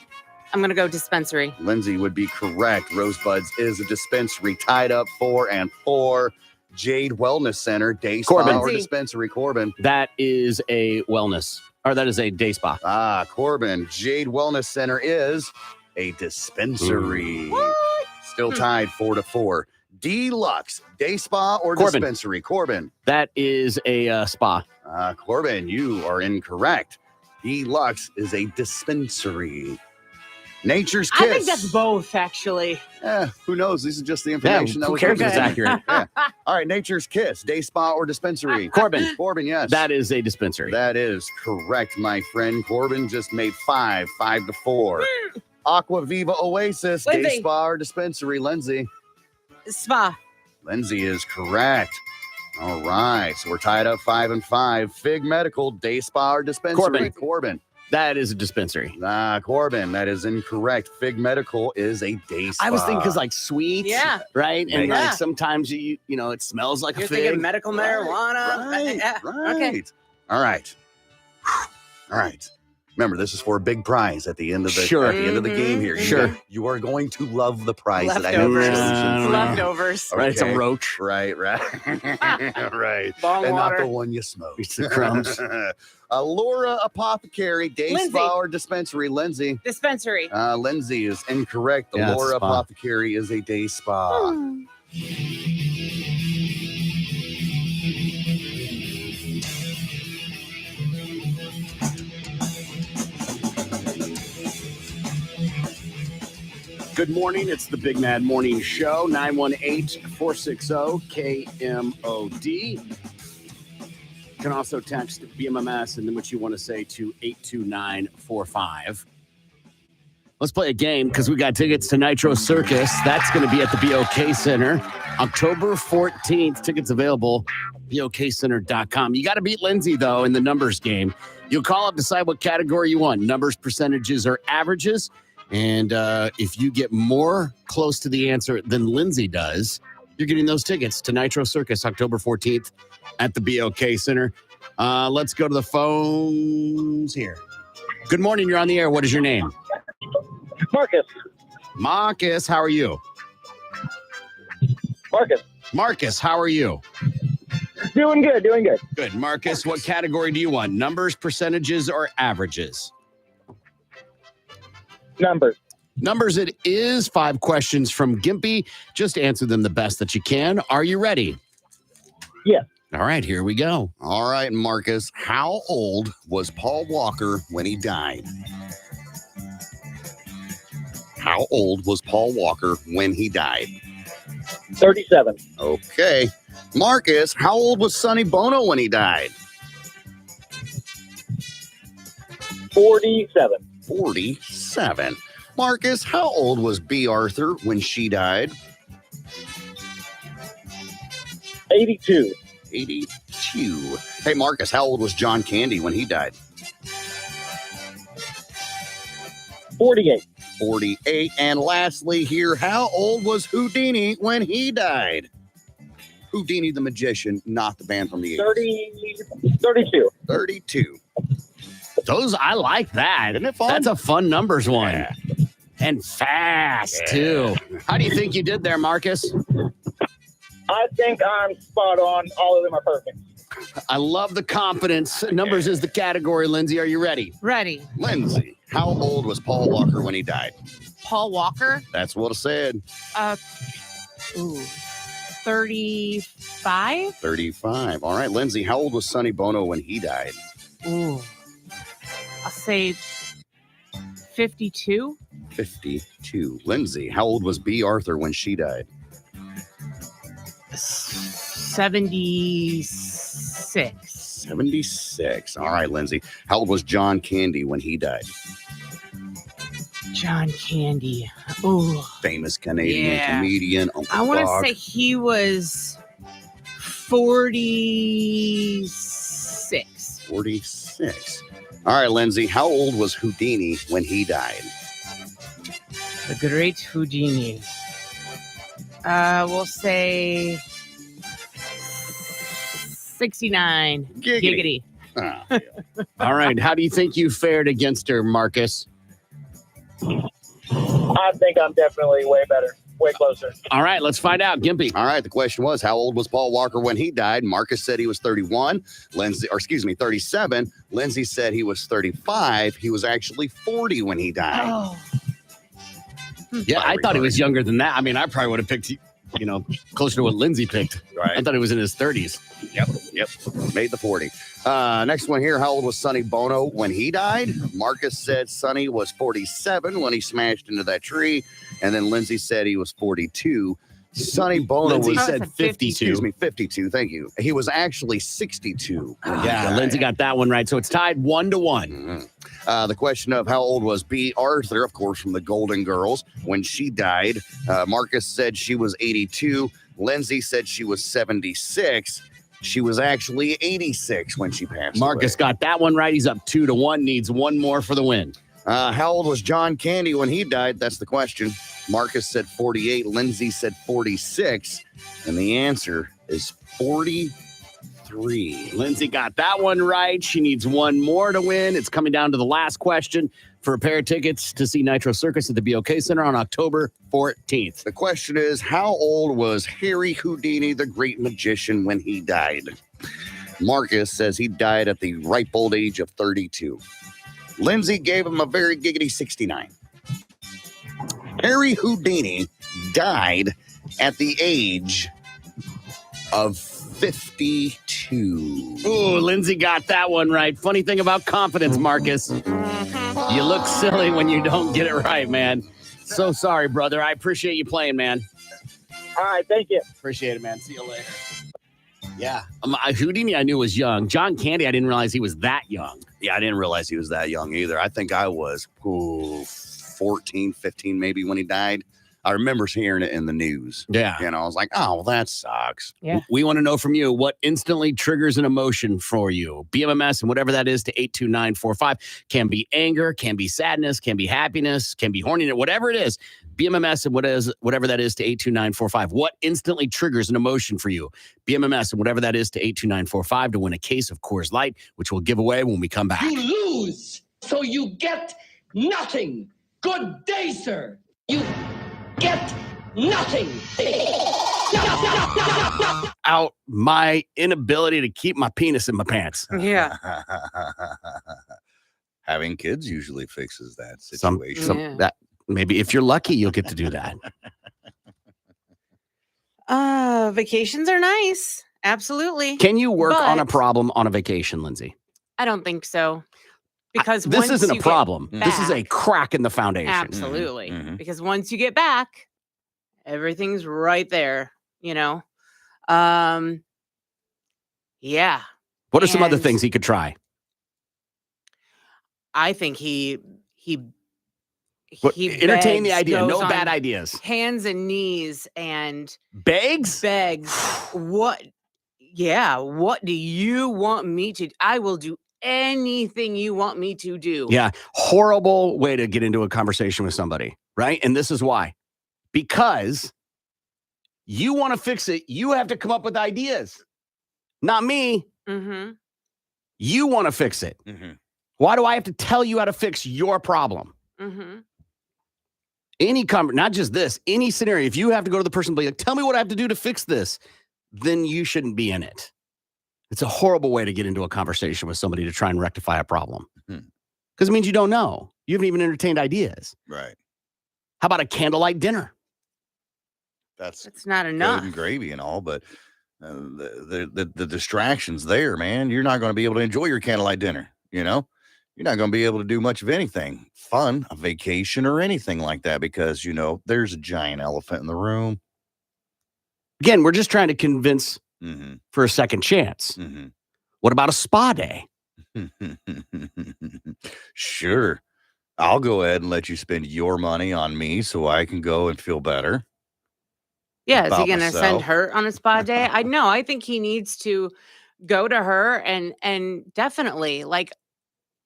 I'm going to go dispensary. Lindsay would be correct. Rosebuds is a dispensary, tied up 4-4. Jade Wellness Center, day spa Corbin. or dispensary? Corbin. That is a wellness, or that is a day spa. Corbin. Jade Wellness Center is a dispensary. Still tied 4-4. Deluxe, day spa or Corbin. dispensary? Corbin. That is a spa. Corbin, you are incorrect. Deluxe is a dispensary. Nature's Kiss. I think that's both, actually. Who knows? This is just the information that who was cares if it's given. accurate? Yeah. All right, Nature's Kiss, day spa or dispensary? Corbin. Corbin, yes. That is a dispensary. That is correct, my friend. Corbin just made 5-4. Aqua Viva Oasis, day Lindsay. spa or dispensary? Lindsay. Spa. Lindsay is correct. All right, so we're tied up 5-5. Fig Medical, day spa or dispensary? Corbin. That is a dispensary. Corbin, that is incorrect. Fig Medical is a day spa. I was thinking because like sweets, Yeah. right? And Yeah. like sometimes you know it smells like You're a fig. thinking medical marijuana. Right, Yeah. right. Okay. All right. All right. Remember, this is for a big prize at the end of the Sure. at the end of the game here. Sure. You are going to love the prize that I have Leftovers. chosen for you. Leftovers. Right, it's a Okay. roach. Right. Right. Bong And not water. the one you smoke. It's the crumbs. Laura Apothecary, day Lindsay. spa or dispensary? Lindsay. Dispensary. Lindsay is incorrect. The Yeah, it's a Laura spa. Apothecary is a day spa. Good morning. It's the Big Mad Morning Show, 918-460-KMOD. You can also text BMMS and then what you want to say to 82945. Let's play a game because we got tickets to Nitro Circus. That's going to be at the BOK Center October 14th. Tickets available, BOKcenter.com. You got to beat Lindsay, though, in the numbers game. You'll call up, decide what category you want. Numbers, percentages, or averages. And if you get more close to the answer than Lindsay does, you're getting those tickets to Nitro Circus October 14th at the BOK Center. Let's go to the phones here. Good morning. You're on the air. What is your name? Marcus. Marcus, how are you? Marcus, how are you? Doing good. Good. Marcus, what category do you want? Numbers, percentages, or averages? Numbers, it is 5 questions from Gimpy. Just answer them the best that you can. Are you ready? Yeah. All right, here we go. All right, Marcus. How old was Paul Walker when he died? How old was Paul Walker when he died? 37. Okay. Marcus, how old was Sonny Bono when he died? 47. 47. Marcus, how old was B. Arthur when she died? 82. 82. Hey, Marcus, how old was John Candy when he died? 48. 48. And lastly here, how old was Houdini when he died? Houdini the magician, not the band from the 80s. 32. 32. Those, I like that. Isn't it fun? That's a fun numbers one. Yeah. And fast, Yeah. too. How do you think you did there, Marcus? I think I'm spot on. All of them are perfect. I love the confidence. Numbers is the category, Lindsay. Are you ready? Ready. Lindsay, how old was Paul Walker when he died? Paul Walker, That's what I said. 35. 35. All right, Lindsay, how old was Sonny Bono when he died? Ooh. I'll say 52. 52. Lindsay, how old was B. Arthur when she died? 76. 76. All right, Lindsay, how old was John Candy when he died? John Candy. Ooh. Famous Canadian Yeah. comedian. Uncle I want to Buck. say he was 46. 46. All right, Lindsay, how old was Houdini when he died? The great Houdini. We'll say 69. Giggity. Giggity. Ah, All right. How do you think you fared against her, Marcus? I think I'm definitely way better, way closer. All right. Let's find out. Gimpy. All right. The question was, how old was Paul Walker when he died? Marcus said he was 31. 37. Lindsay said he was 35. He was actually 40 when he died. Oh. Yeah, I thought he was younger than that. I mean, I probably would have picked, closer to what Lindsay picked. Right. I thought he was in his 30s. Yep. Made the 40. Next one here. How old was Sonny Bono when he died? Marcus said Sonny was 47 when he smashed into that tree. And then Lindsay said he was 42. Sonny Bono Lindsay was said 52. Excuse me, 52. Thank you. He was actually 62. when he Yeah, died. Lindsay got that one right. So it's tied 1-1. Mhm. The question of how old was B. Arthur, of course, from the Golden Girls, when she died. Marcus said she was 82. Lindsay said she was 76. She was actually 86 when she passed Marcus away. got that one right. He's up 2-1. Needs one more for the win. How old was John Candy when he died? That's the question. Marcus said 48. Lindsay said 46. And the answer is 43. Lindsay got that one right. She needs one more to win. It's coming down to the last question for a pair of tickets to see Nitro Circus at the BOK Center on October 14th. The question is, how old was Harry Houdini, the great magician, when he died? Marcus says he died at the ripe old age of 32. Lindsay gave him a very giggity 69. Harry Houdini died at the age of 52. Ooh, Lindsay got that one right. Funny thing about confidence, Marcus. You look silly when you don't get it right, man. So sorry, brother. I appreciate you playing, man. All right, thank you. Appreciate it, man. See you later. Yeah. Houdini, I knew was young. John Candy, I didn't realize he was that young. Yeah, I didn't realize he was that young either. I think I was 14, 15 maybe when he died. I remember hearing it in the news. Yeah. I was like, oh, well, that sucks. Yeah. We want to know from you what instantly triggers an emotion for you. BMMS and whatever that is to 82945. Can be anger, can be sadness, can be happiness, can be horniness, whatever it is. BMMS and whatever that is to 82945. What instantly triggers an emotion for you? BMMS and whatever that is to 82945 to win a case of Coors Light, which we'll give away when we come back. You lose, so you get nothing. Good day, sir. You get nothing. Out my inability to keep my penis in my pants. Yeah. Having kids usually fixes that Some situation. Yeah. that maybe if you're lucky, you'll get to do that. Vacations are nice. Absolutely. Can you work on a But- problem on a vacation, Lindsay? I don't think so. Because This once isn't a you get problem. This is a back- crack in the foundation. Absolutely. Mhm. Because once you get back, everything's right there, Yeah. What are some other And- things he could try? I think he Entertain the begs, idea. No goes bad on ideas. hands and knees and Begs? begs. What do you want me to? I will do anything you want me to do. Yeah. Horrible way to get into a conversation with somebody, right? And this is why. Because you want to fix it, you have to come up with ideas. Not me. Mm-hmm. You want to fix it. Mhm. Why do I have to tell you how to fix your problem? Mm-hmm. Not just this, any scenario, if you have to go to the person and be like, tell me what I have to do to fix this, then you shouldn't be in it. It's a horrible way to get into a conversation with somebody to try and rectify a problem. Mhm. Because it means you don't know. You haven't even entertained ideas. Right. How about a candlelight dinner? That's It's not good enough. and gravy and all, but the distractions there, man, you're not going to be able to enjoy your candlelight dinner. You're not going to be able to do much of anything fun, a vacation or anything like that, because there's a giant elephant in the room. Again, we're just trying to convince Mm-hmm. for a second chance. Mm-hmm. What about a spa day? Sure, I'll go ahead and let you spend your money on me so I can go and feel better. Yeah, is he about going to send myself. her on a spa day? I know. I think he needs to go to her and definitely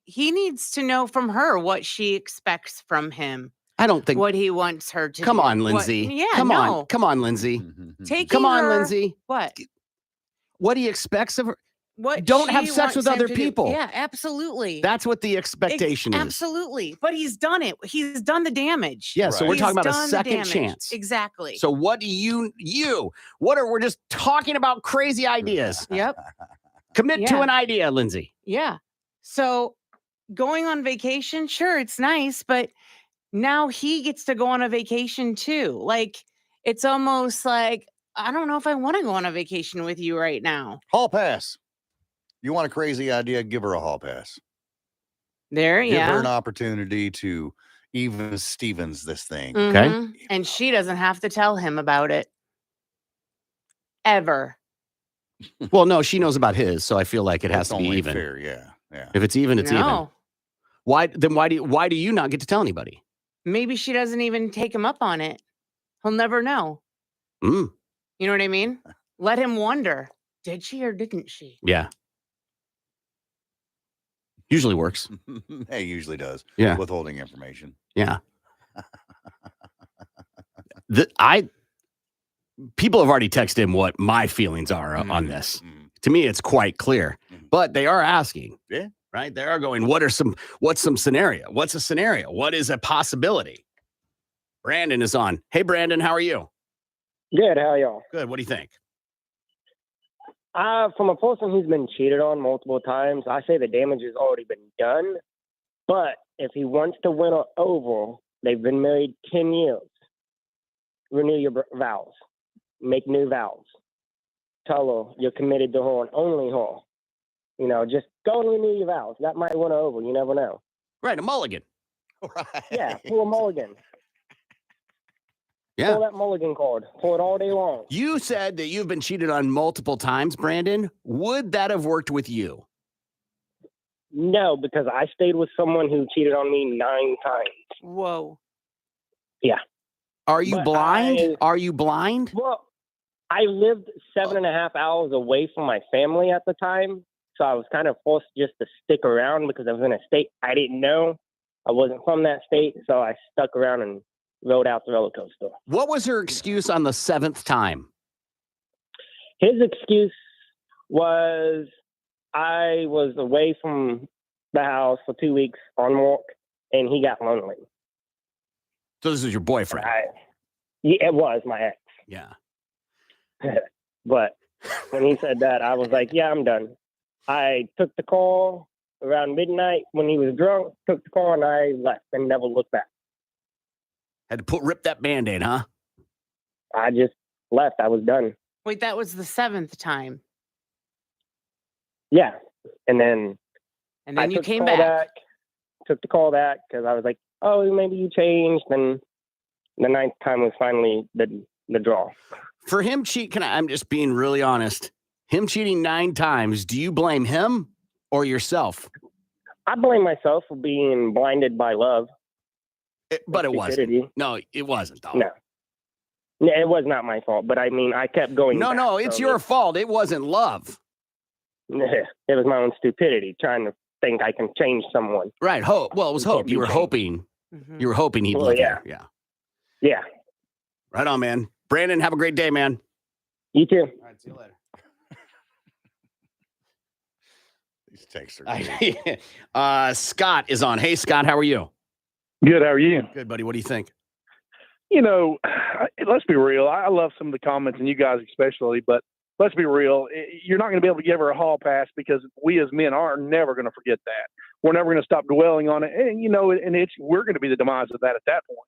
he needs to know from her what she expects from him. I don't think. what he wants her to Come do. on, What- Lindsay. yeah, Come no. on. Come on, Lindsay. Taking Come on, her- Lindsay. What? What he expects of her. What Don't have she sex with wants him other to do. people. Yeah, absolutely. That's what the expectation is. Absolutely. But he's done it. He's done the damage. Yeah, so we're He's talking about a done the second damage. chance. Exactly. So what do we're just talking about crazy ideas. Yep. Commit to Yeah. an idea, Lindsay. Yeah. So going on vacation, sure, it's nice, but now he gets to go on a vacation too. Like, it's almost like, I don't know if I want to go on a vacation with you right now. Hall pass. You want a crazy idea? Give her a hall pass. There, Give her an yeah. opportunity to even Stevens this thing. Okay. Mhm. And she doesn't have to tell him about it. Ever. Well, no, she knows about his, so I feel like it has It's to be only even. fair, yeah. If it's even, it's even. No. Why do you not get to tell anybody? Maybe she doesn't even take him up on it. He'll never know. Mm, You know what I mean? Let him wonder. Did she or didn't she? yeah. Usually works. Hey, usually does. Yeah. Withholding information. Yeah. People have already texted him what my feelings are on this. To me, it's quite clear. But they are asking. Yeah. Right? They are going, what's some scenario? What's a scenario? What is a possibility? Brandon is on. Hey, Brandon, how are you? Good. How y'all? Good. What do you think? From a person who's been cheated on multiple times, I say the damage has already been done. But if he wants to win over, they've been married 10 years. Renew your vows. Make new vows. Tell her you're committed to her and only her. You know, just go and renew your vows. That might win her over. You never know. Right, a mulligan. Right. Yeah, pull a mulligan. Yeah. Pull that mulligan card. Pull it all day long. You said that you've been cheated on multiple times, Brandon. Would that have worked with you? No, because I stayed with someone who cheated on me 9 times. Whoa. Yeah. Are you But blind? Are you blind? Well, I lived 7.5 hours away from my family at the time. So I was kind of forced just to stick around because I was in a state I didn't know. I wasn't from that state. So I stuck around and rode out the roller coaster. What was her excuse on the 7th time? His excuse was I was away from the house for 2 weeks on walk and he got lonely. So this is your boyfriend. Yeah, it was my ex. Yeah. But when he said that, I was like, yeah, I'm done. I took the call around midnight when he was drunk, took the call, and I left and never looked back. Had to rip that Band-Aid, huh? I just left. I was done. Wait, that was the 7th time. Yeah. And then And you took the came call back. took the call back because I was like, oh, maybe you changed. And the 9th time was finally the draw. For him I'm just being really honest. Him cheating 9 times, do you blame him or yourself? I blame myself for being blinded by love. But it stupidity. wasn't. No, it wasn't, though. No. Yeah, it was not my fault, but I mean, I kept going back, No, it's your fault. It wasn't love. It was my own stupidity trying to think I can change someone. Right. Hope. Well, it was hope. You were hoping. You were hoping he'd live here. Yeah. Yeah. Right on, man. Brandon, have a great day, man. You too. All right, see you later. These texts are Scott is on. Hey, Scott, how are you? Good. How are you? Good, buddy. What do you think? You know, let's be real. I love some of the comments, and you guys especially, but let's be real. You're not going to be able to give her a hall pass because we as men are never going to forget that. We're never going to stop dwelling on it. And, you know, we're going to be the demise of that at that point.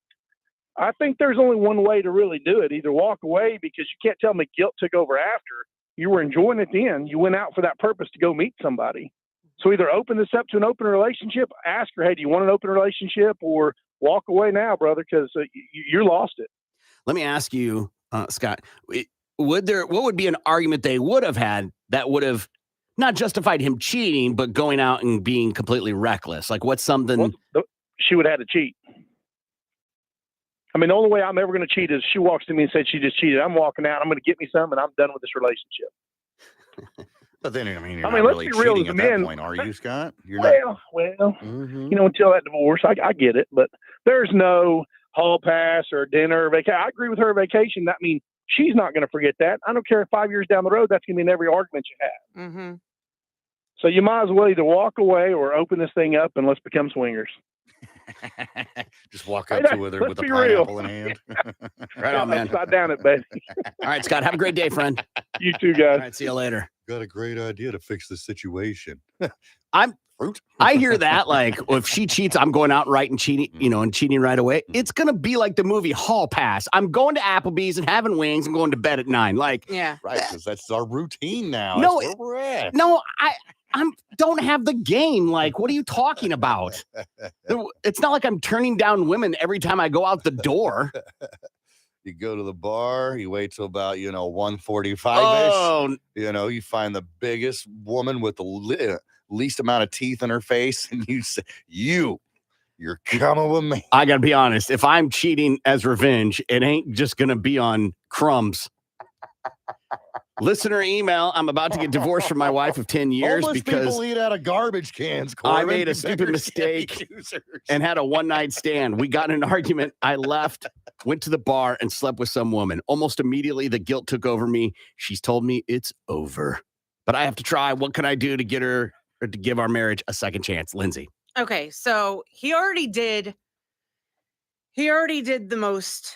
I think there's only one way to really do it. Either walk away because you can't tell me guilt took over after. You were enjoying it then. You went out for that purpose to go meet somebody. So either open this up to an open relationship, ask her, hey, do you want an open relationship, or walk away now, brother, because you lost it. Let me ask you, Scott, what would be an argument they would have had that would have not justified him cheating, but going out and being completely reckless? Like what's something... Well, she would have had to cheat. I mean, the only way I'm ever going to cheat is she walks to me and said she just cheated. I'm walking out. I'm going to get me some, and I'm done with this relationship. But then, I mean, you're I mean, not let's really be real cheating as at a that man. point, are you, Scott? You're not. Well, Mhm. you know, until that divorce, I get it. But there's no hall pass or dinner or vacation. I agree with her vacation. That means she's not going to forget that. I don't care if 5 years down the road, that's going to be in every argument you have. Mm-hmm. So you might as well either walk away or open this thing up and let's become swingers. Just walk up to her with a pineapple in hand. Right on, man. Upside down it, baby. All right, Scott, have a great day, friend. You too, guys. All right, see you later. Got a great idea to fix the situation. I hear that, like, well, if she cheats, I'm going out right and cheating, and cheating right away. It's gonna be like the movie Hall Pass. I'm going to Applebee's and having wings and going to bed at 9. Like, yeah, right, because that's our routine now. No, That's where we're at. No, I'm don't have the game. Like, what are you talking about? It's not like I'm turning down women every time I go out the door. You go to the bar, you wait till about, 1:45-ish. Oh, You find the biggest woman with the least amount of teeth in her face, and you say, you're coming with me. I gotta be honest. If I'm cheating as revenge, it ain't just gonna be on crumbs. Listener email, I'm about to get divorced from my wife of 10 years Homeless because people eat out of garbage cans, I Corbin. made a stupid mistake and had a one-night stand. We got in an argument. I left, went to the bar, and slept with some woman. Almost immediately, the guilt took over me. She's told me it's over. But I have to try. What can I do to get her or to give our marriage a second chance? Lindsay. Okay, so he already did the most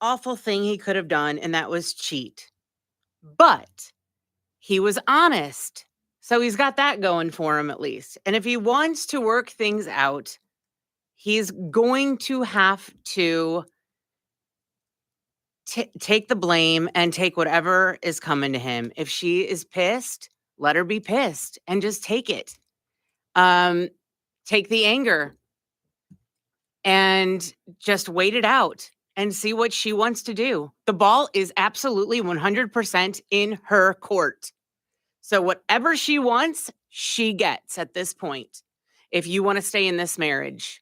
awful thing he could have done, and that was cheat. But he was honest. So he's got that going for him at least. And if he wants to work things out, he's going to have to take the blame and take whatever is coming to him. If she is pissed, let her be pissed and just take it. Take the anger and just wait it out and see what she wants to do. The ball is absolutely 100% in her court. So whatever she wants, she gets at this point. If you want to stay in this marriage,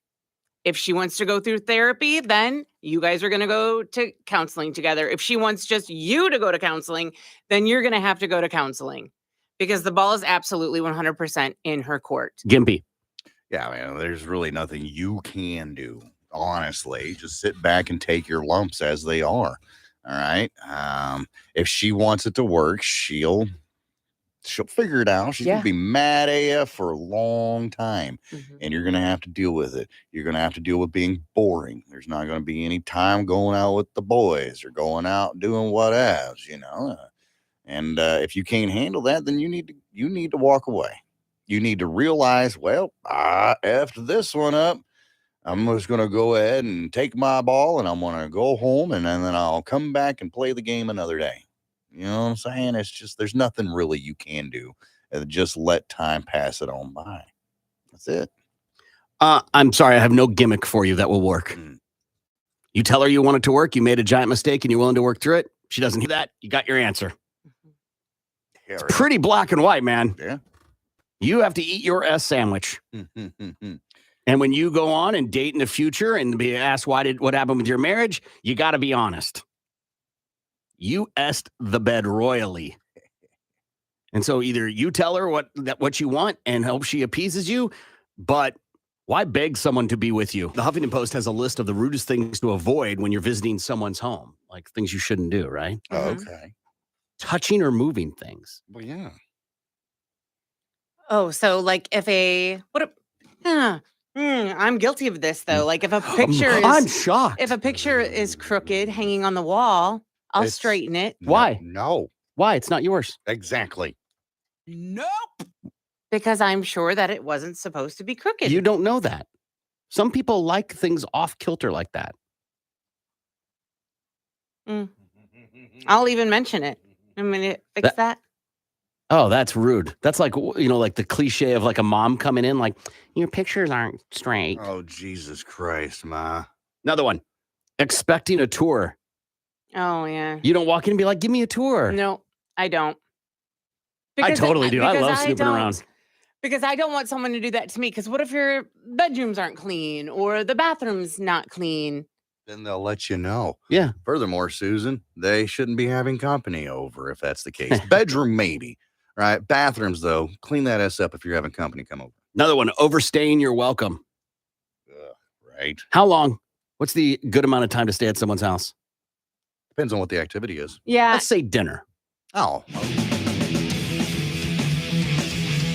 if she wants to go through therapy, then you guys are going to go to counseling together. If she wants just you to go to counseling, then you're going to have to go to counseling because the ball is absolutely 100% in her court. Gimpy. Yeah, man, there's really nothing you can do. Honestly, just sit back and take your lumps as they are. All right. If she wants it to work, she'll figure it out. She's gonna be mad AF for a long time, and you're gonna have to deal with it. You're gonna have to deal with being boring. There's not gonna be any time going out with the boys or going out doing what else, And if you can't handle that, then you need to walk away. You need to realize, well, I effed this one up. I'm just going to go ahead and take my ball and I'm going to go home and then I'll come back and play the game another day. You know what I'm saying? It's just, there's nothing really you can do. Just let time pass it on by. That's it. I'm sorry. I have no gimmick for you that will work. You tell her you want it to work. You made a giant mistake and you're willing to work through it. She doesn't hear that. You got your answer. It's pretty black and white, man. Yeah. You have to eat your S sandwich. And when you go on and date in the future and be asked what happened with your marriage, you got to be honest. You est the bed royally. And so either you tell her what you want and hope she appeases you, but why beg someone to be with you? The Huffington Post has a list of the rudest things to avoid when you're visiting someone's home, like things you shouldn't do, right? Okay. Touching or moving things. Well, yeah. Oh, so like I'm guilty of this though. Like if a picture I'm shocked. If a picture is crooked hanging on the wall, I'll straighten it. Why? No. Why? It's not yours. Exactly. Nope. Because I'm sure that it wasn't supposed to be crooked. You don't know that. Some people like things off kilter like that. I'll even mention it. I'm going to fix that. Oh, that's rude. That's like, like the cliche of like a mom coming in like, your pictures aren't straight. Oh, Jesus Christ, Ma. Another one. Expecting a tour. Oh, yeah. You don't walk in and be like, give me a tour. No, I don't. I totally do. I love snooping around. Because I don't want someone to do that to me. Because what if your bedrooms aren't clean or the bathroom's not clean? Then they'll let you know. Yeah. Furthermore, Susan, they shouldn't be having company over if that's the case. Bedroom, maybe. Right. Bathrooms, though, clean that ass up if you're having company come over. Another one, overstaying your welcome. Right. How long? What's the good amount of time to stay at someone's house? Depends on what the activity is. Yeah. Let's say dinner. Oh.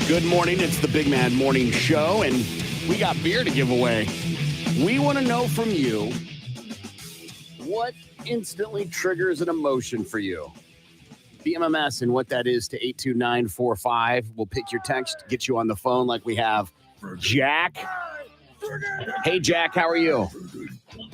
Good morning. It's the Big Man Morning Show, and we got beer to give away. We want to know from you what instantly triggers an emotion for you. Bmms and what that is to 82945. We'll pick your text, get you on the phone like we have Jack. Hey, Jack, how are you?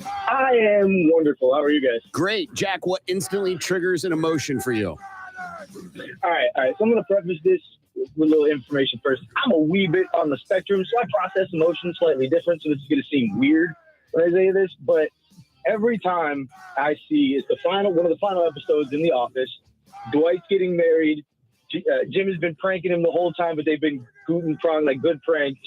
I am wonderful. How are you guys? Great. Jack, what instantly triggers an emotion for you? All right. So I'm going to preface this with a little information first. I'm a wee bit on the spectrum, so I process emotions slightly different, so this is going to seem weird when I say this, but every time I see it's one of the final episodes in The Office, Dwight's getting married. Jim has been pranking him the whole time, but they've been guten prong, like good pranks.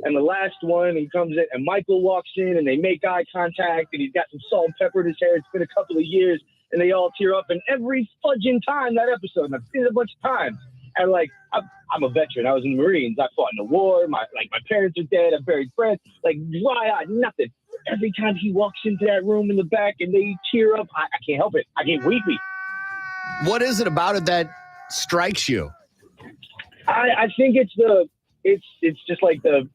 And the last one, he comes in, and Michael walks in, and they make eye contact, and he's got some salt and pepper in his hair. It's been a couple of years, and they all tear up. And every fudging time that episode, and I've seen it a bunch of times. And like, I'm a veteran. I was in the Marines. I fought in the war. My parents are dead. I buried friends. Like, dry-eyed, nothing. Every time he walks into that room in the back and they tear up, I can't help it. I get weepy. What is it about it that strikes you? I think it's just like the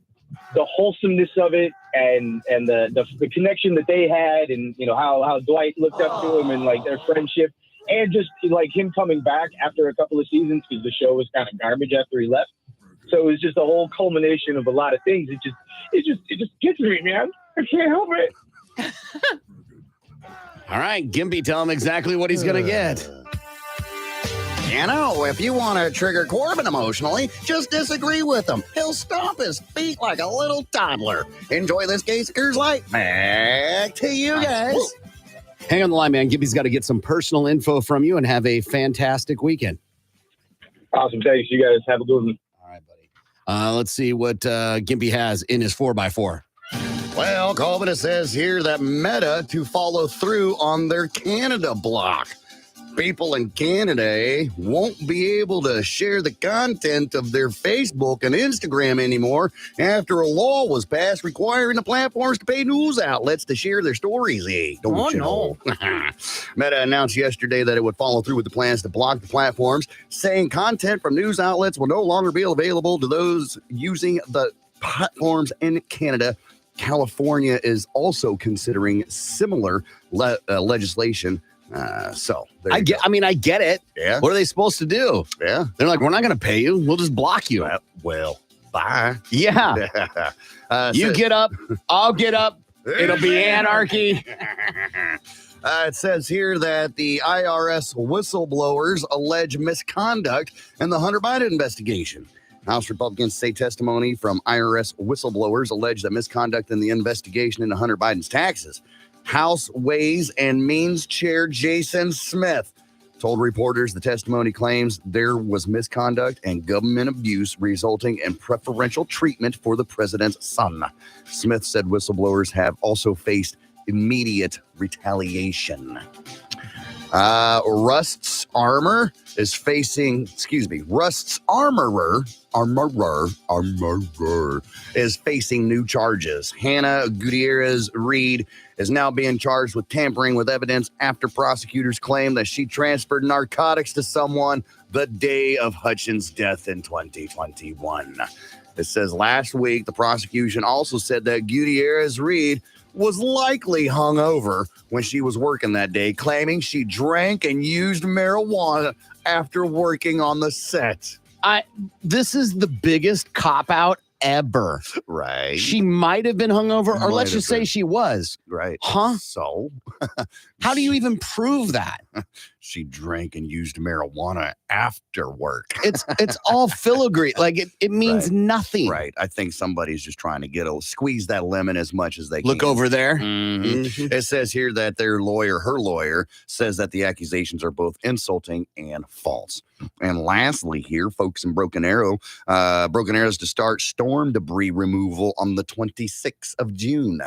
wholesomeness of it and the connection that they had, and you know how Dwight looked up to him and like their friendship, and just like him coming back after a couple of seasons because the show was kind of garbage after he left. So it was just a whole culmination of a lot of things. It just gets me, man. I can't help it. All right, Gimpy, tell him exactly what he's going to get. You know, if you want to trigger Corbin emotionally, just disagree with him. He'll stomp his feet like a little toddler. Enjoy this case of Coors Light. Back to you guys. Hang on the line, man. Gimpy's got to get some personal info from you and have a fantastic weekend. Awesome. Thanks. You guys have a good one. All right, buddy. Let's see what Gimpy has in his 4x4. Well, Corbin says here that Meta to follow through on their Canada block. People in Canada won't be able to share the content of their Facebook and Instagram anymore after a law was passed requiring the platforms to pay news outlets to share their stories. Don't you know? Meta announced yesterday that it would follow through with the plans to block the platforms, saying content from news outlets will no longer be available to those using the platforms in Canada. California is also considering similar legislation. I get it. Yeah. What are they supposed to do? Yeah. They're like, we're not going to pay you. We'll just block you. Well, bye. Yeah. You get up. I'll get up. It'll be anarchy. It says here that the IRS whistleblowers allege misconduct in the Hunter Biden investigation. House Republicans say testimony from IRS whistleblowers allege that misconduct in the investigation into Hunter Biden's taxes. House Ways and Means Chair Jason Smith told reporters the testimony claims there was misconduct and government abuse resulting in preferential treatment for the president's son. Smith said whistleblowers have also faced immediate retaliation. Rust's armorer is facing new charges. Hannah Gutierrez Reed is now being charged with tampering with evidence after prosecutors claim that she transferred narcotics to someone the day of Hutchins' death in 2021. It says last week, the prosecution also said that Gutierrez Reed was likely hungover when she was working that day, claiming she drank and used marijuana after working on the set. This is the biggest cop-out ever. Right. She might have been hungover, or let's just say she was. Right. Huh? So? How do you even prove that? She drank and used marijuana after work. It's all filigree. Like it means nothing. Right. I think somebody's just trying to squeeze that lemon as much as they can. Look over there. Mm-hmm. It says here that her lawyer, says that the accusations are both insulting and false. And lastly here, folks in Broken Arrow is to start storm debris removal on the 26th of June.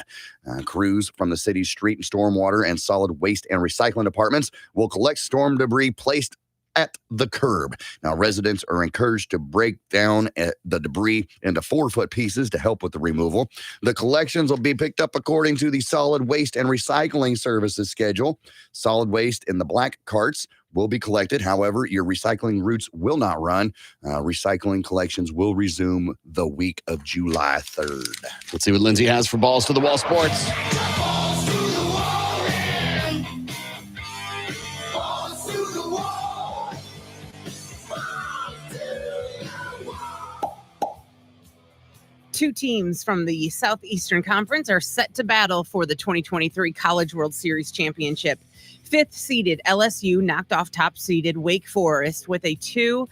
Crews from the city's street and stormwater and solid waste and recycling departments will collect storm debris placed at the curb. Now, residents are encouraged to break down the debris into 4-foot pieces to help with the removal. The collections will be picked up according to the Solid Waste and Recycling Services schedule. Solid waste in the black carts will be collected. However, your recycling routes will not run. Recycling collections will resume the week of July 3rd. Let's see what Lindsay has for Balls to the Wall Sports. Two teams from the Southeastern Conference are set to battle for the 2023 College World Series Championship. Fifth-seeded LSU knocked off top-seeded Wake Forest with a 2-0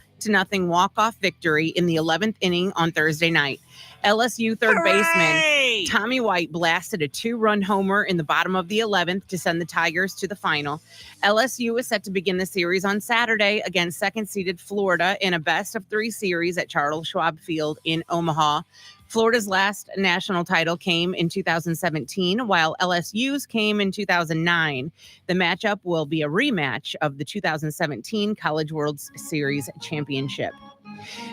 walk-off victory in the 11th inning on Thursday night. LSU third baseman Tommy White blasted a 2-run homer in the bottom of the 11th to send the Tigers to the final. LSU is set to begin the series on Saturday against second-seeded Florida in a best-of-3 series at Charles Schwab Field in Omaha. Florida's last national title came in 2017, while LSU's came in 2009. The matchup will be a rematch of the 2017 College World Series Championship.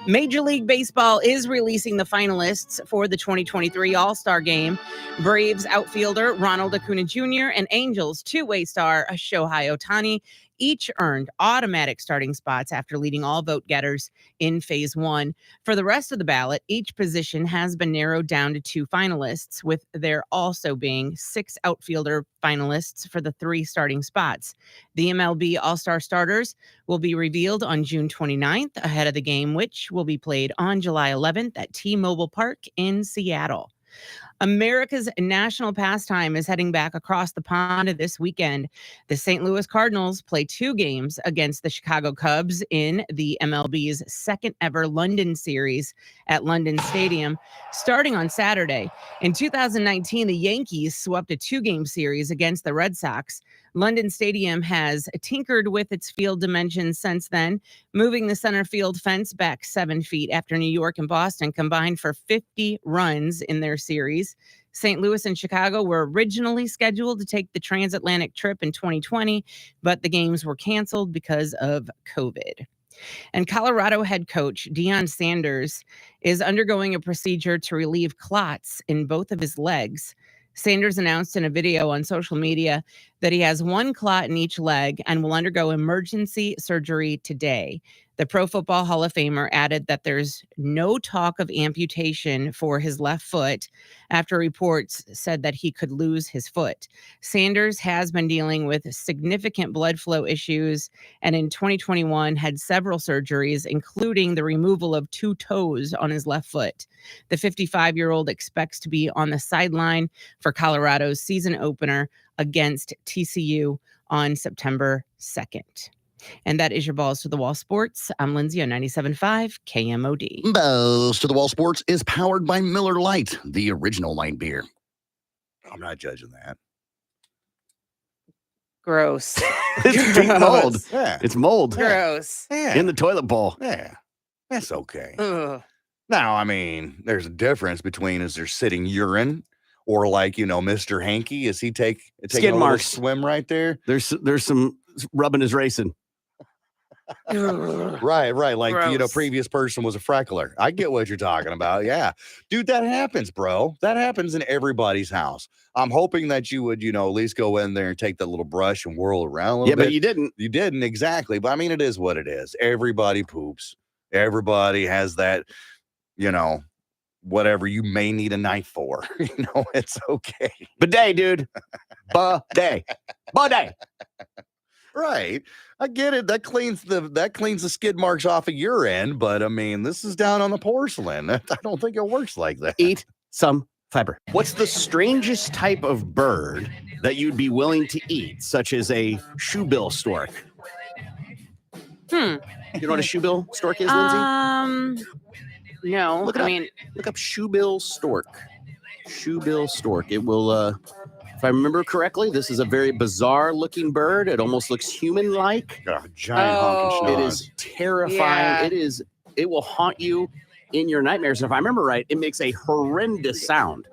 Major League Baseball is releasing the finalists for the 2023 All-Star Game. Braves outfielder Ronald Acuna Jr. and Angels two-way star Shohei Ohtani each earned automatic starting spots after leading all vote-getters in Phase 1. For the rest of the ballot, each position has been narrowed down to 2 finalists, with there also being 6 outfielder finalists for the 3 starting spots. The MLB All-Star starters will be revealed on June 29th ahead of the game, which will be played on July 11th at T-Mobile Park in Seattle. America's national pastime is heading back across the pond this weekend. The St. Louis Cardinals play 2 games against the Chicago Cubs in the MLB's second ever London series at London Stadium, starting on Saturday. In 2019, the Yankees swept a 2-game series against the Red Sox. London Stadium has tinkered with its field dimensions since then, moving the center field fence back 7 feet after New York and Boston combined for 50 runs in their series. St. Louis and Chicago were originally scheduled to take the transatlantic trip in 2020, but the games were canceled because of COVID. And Colorado head coach Deion Sanders is undergoing a procedure to relieve clots in both of his legs. Sanders announced in a video on social media that he has 1 clot in each leg and will undergo emergency surgery today. The Pro Football Hall of Famer added that there's no talk of amputation for his left foot after reports said that he could lose his foot. Sanders has been dealing with significant blood flow issues and in 2021 had several surgeries, including the removal of 2 toes on his left foot. The 55-year-old expects to be on the sideline for Colorado's season opener against TCU on September 2nd. And that is your Balls to the Wall Sports. I'm Lindsay on 97.5 KMOD. Balls to the Wall Sports is powered by Miller Lite, the original light beer. I'm not judging that. Gross. It's deep mold. Yeah. It's mold. Gross. Yeah. In the toilet bowl. Yeah. That's okay. Ugh. Now, I mean, there's a difference between is there sitting urine or like, Mr. Hanky, is he taking Skid a little marks. swim right there? There's some rubbing is racing. Right. Like, Gross. previous person was a freckler. I get what you're talking about. Yeah. Dude, that happens, bro. That happens in everybody's house. I'm hoping that you would, at least go in there and take that little brush and whirl around a little bit. But you didn't. You didn't, exactly. But I mean, it is what it is. Everybody poops. Everybody has that, whatever you may need a knife for. It's okay. Bidet, dude. Bidet. Bidet. Right. I get it. That cleans the skid marks off of your end, but I mean, this is down on the porcelain. I don't think it works like that. Eat some fiber. What's the strangest type of bird that you'd be willing to eat, such as a shoebill stork? You know what a shoebill stork is, Lindsay? No. Look up shoebill stork. Shoebill stork. It will if I remember correctly, this is a very bizarre looking bird. It almost looks human-like. Got a giant honking schnoz. It is terrifying. Yeah. It will haunt you in your nightmares. And if I remember right, it makes a horrendous sound.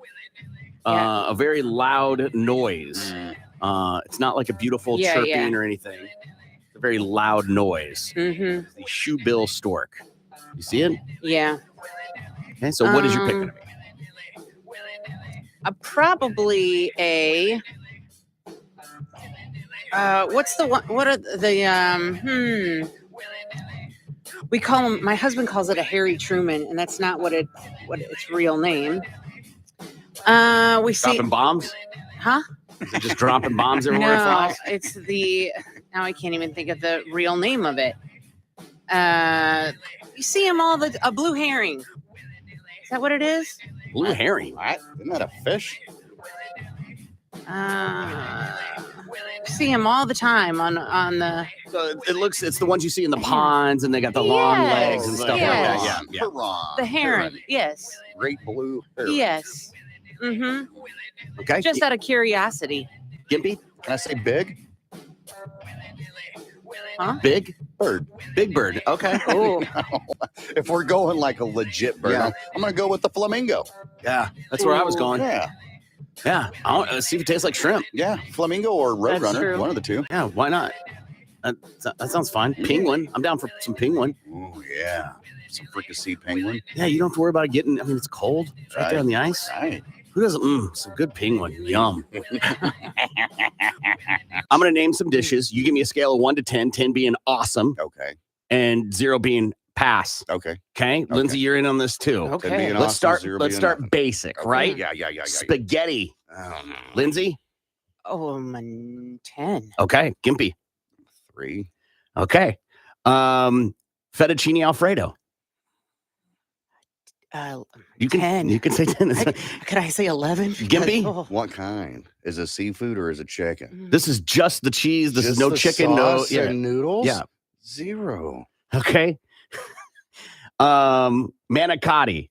A very loud noise. It's not like a beautiful chirping or anything. a very loud noise. Mm-hmm. The shoebill stork. You see it? Yeah. Okay, so what is your pick going to be? Probably a. What's the one? What are the We call him. My husband calls it a Harry Truman, and that's not what its real name. We see Dropping bombs? Huh? Is it just dropping bombs everywhere it No, flies? it's the. Now I can't even think of the real name of it. You see them all a blue herring. Is that what it is? Blue herring. What? Isn't that a fish? See them all the time on the. So it's the ones you see in the ponds, and they got the long legs and stuff yes. like that. Yeah, Piranha. The heron. Yes. Great blue heron. Yes. Mm-hmm. Okay. Just out of curiosity. Gimpy? Can I say big? Huh? Big? Bird. Big bird. Okay. Oh. If we're going like a legit bird, Yeah. I'm going to go with the flamingo. Yeah, that's where I was going. Yeah. Yeah. I want see if it tastes like shrimp. Yeah. Flamingo or That's roadrunner. true. One of the two. Yeah, why not? That sounds fine. Penguin. I'm down for some penguin. Oh, yeah. Some fricassee penguin. Yeah, you don't have to worry about it getting. I mean, it's cold. It's right there on the ice. Right. Who doesn't? Some good penguin. Yum. I'm going to name some dishes. You give me a scale of 1 to 10, 10 being awesome Okay. and 0 being pass. Okay. Okay? Lindsay, you're in on this too. Okay. 10 being Let's awesome, start. 0 Let's being start nothing. basic, Okay. right? Yeah. Spaghetti. Oh, no. Lindsay. Oh, 10. Okay. Gimpy. 3. Okay. Fettuccine Alfredo. You can 10. You can say 10. Could I say 11? Gimpy? Oh. What kind? Is it seafood or is it chicken? This is just the cheese. This is Just no the chicken. No. sauce Yeah. and noodles? Yeah. 0. Okay. Manicotti.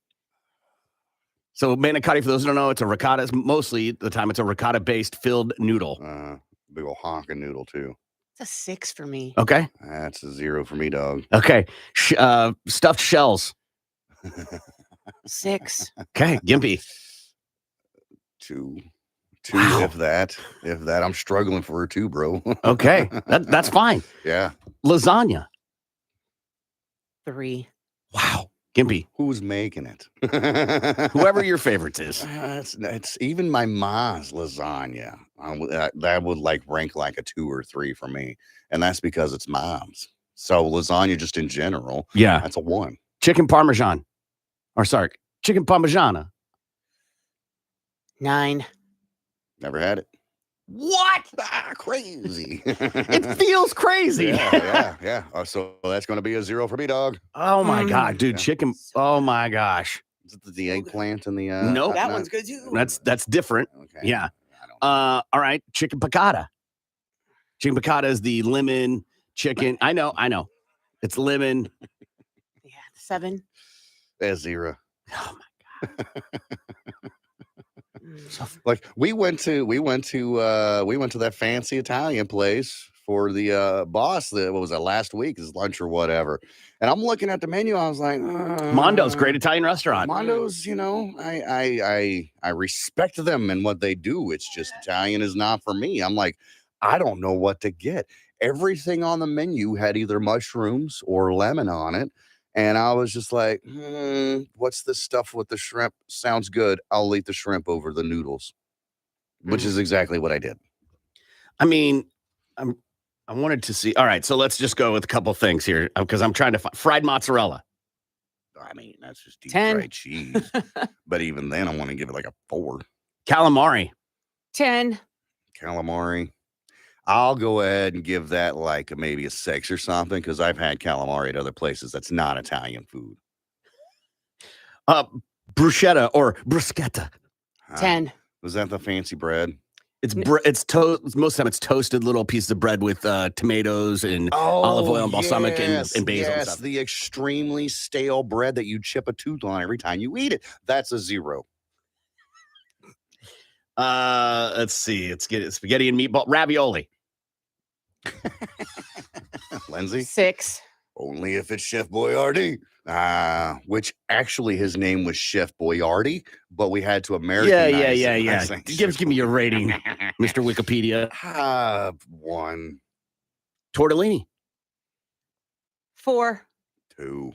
So manicotti, for those who don't know, it's a ricotta. Mostly the time it's a ricotta-based filled noodle. Big ol' honking noodle too. It's a 6 for me. Okay. That's a 0 for me, dog. Okay. Stuffed shells. 6. Okay. Gimpy. 2. 2, Wow. if that. I'm struggling for a 2, bro. Okay. That's fine. Yeah. Lasagna. 3. Wow. Gimpy. Who's making it? Whoever your favorites is. It's even my mom's lasagna. That would like rank like a 2 or 3 for me, and that's because it's mom's. So lasagna, just in general, Yeah. that's a 1. Chicken Parmesan. Chicken Parmigiana. 9. Never had it. What? Crazy. It feels crazy. Yeah. So that's going to be a 0 for me, dog. Oh my God, dude. Yeah. Chicken. Oh my gosh. Is it the eggplant and the? Nope. That one's good too. That's different. Okay. Yeah. I don't All right. Chicken piccata. Chicken piccata is the lemon chicken. I know. It's lemon. Yeah, 7. That's 0. Oh my Like we went to that fancy Italian place for the boss that what was it last week, his lunch or whatever. And I'm looking at the menu, I was like, Mondo's great Italian restaurant. Mondo's, I respect them and what they do. It's just Italian is not for me. I'm like, I don't know what to get. Everything on the menu had either mushrooms or lemon on it. And I was just like, what's this stuff with the shrimp? Sounds good. I'll eat the shrimp over the noodles, which is exactly what I did. I mean, I wanted to see. All right, so let's just go with a couple things here because I'm trying to find fried mozzarella. I mean, that's just deep 10. fried cheese. But even then, I want to give it like a 4. Calamari. 10. Calamari. I'll go ahead and give that like maybe a 6 or something because I've had calamari at other places that's not Italian food. Bruschetta or bruschetta. 10. Was that the fancy bread? It's most of the time it's toasted little pieces of bread with tomatoes and olive oil and balsamic and basil and Yes, stuff. the extremely stale bread that you chip a tooth on every time you eat it. That's a 0. Let's see. Let's get it. Spaghetti and meatball ravioli. Lindsay? 6. Only if it's Chef Boyardee. Which actually his name was Chef Boyardee, but we had to Americanize Yeah. it. Give me your rating, Mr. Wikipedia. 1. Tortellini. 4. 2.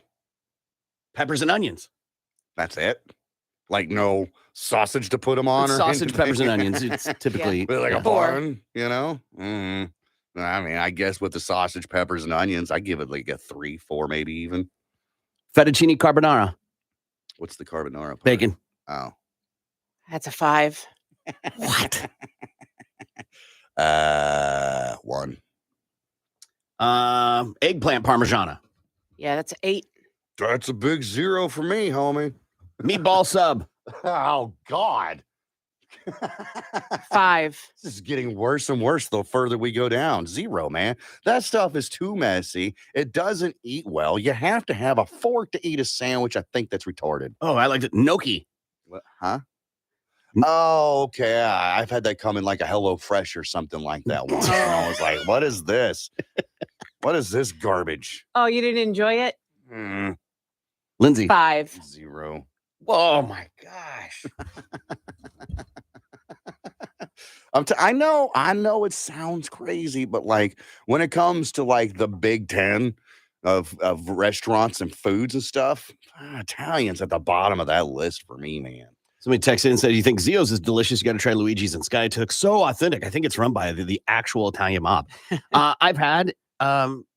Peppers and onions. That's it. Like no sausage to put them on, It's or sausage, anything? peppers, and onions. It's typically Like a 4. bun, you know? I mean, I guess with the sausage, peppers, and onions, I give it like a 3, 4, maybe even. fettuccine carbonara. What's the carbonara part? Bacon. Oh. That's a 5. What? 1. Eggplant parmigiana. Yeah, that's 8. That's a big 0 for me, homie. Meatball sub. Oh, God. 5. This is getting worse and worse the further we go down. 0, man. That stuff is too messy. It doesn't eat well. You have to have a fork to eat a sandwich. I think that's retarded. Oh, I like it. Gnocchi. What? Huh? Oh, okay. I've had that come in like a Hello Fresh or something like that once. And I was like, what is this? What is this garbage? Oh, you didn't enjoy it? Lindsay. 5. 0. Oh my gosh. I know it sounds crazy, but like when it comes to like the Big 10 of restaurants and foods and stuff, Italian's at the bottom of that list for me, man. Somebody texted in and said, you think Zio's is delicious? You got to try Luigi's and Sky Took. So authentic. I think it's run by the actual Italian mob. I've had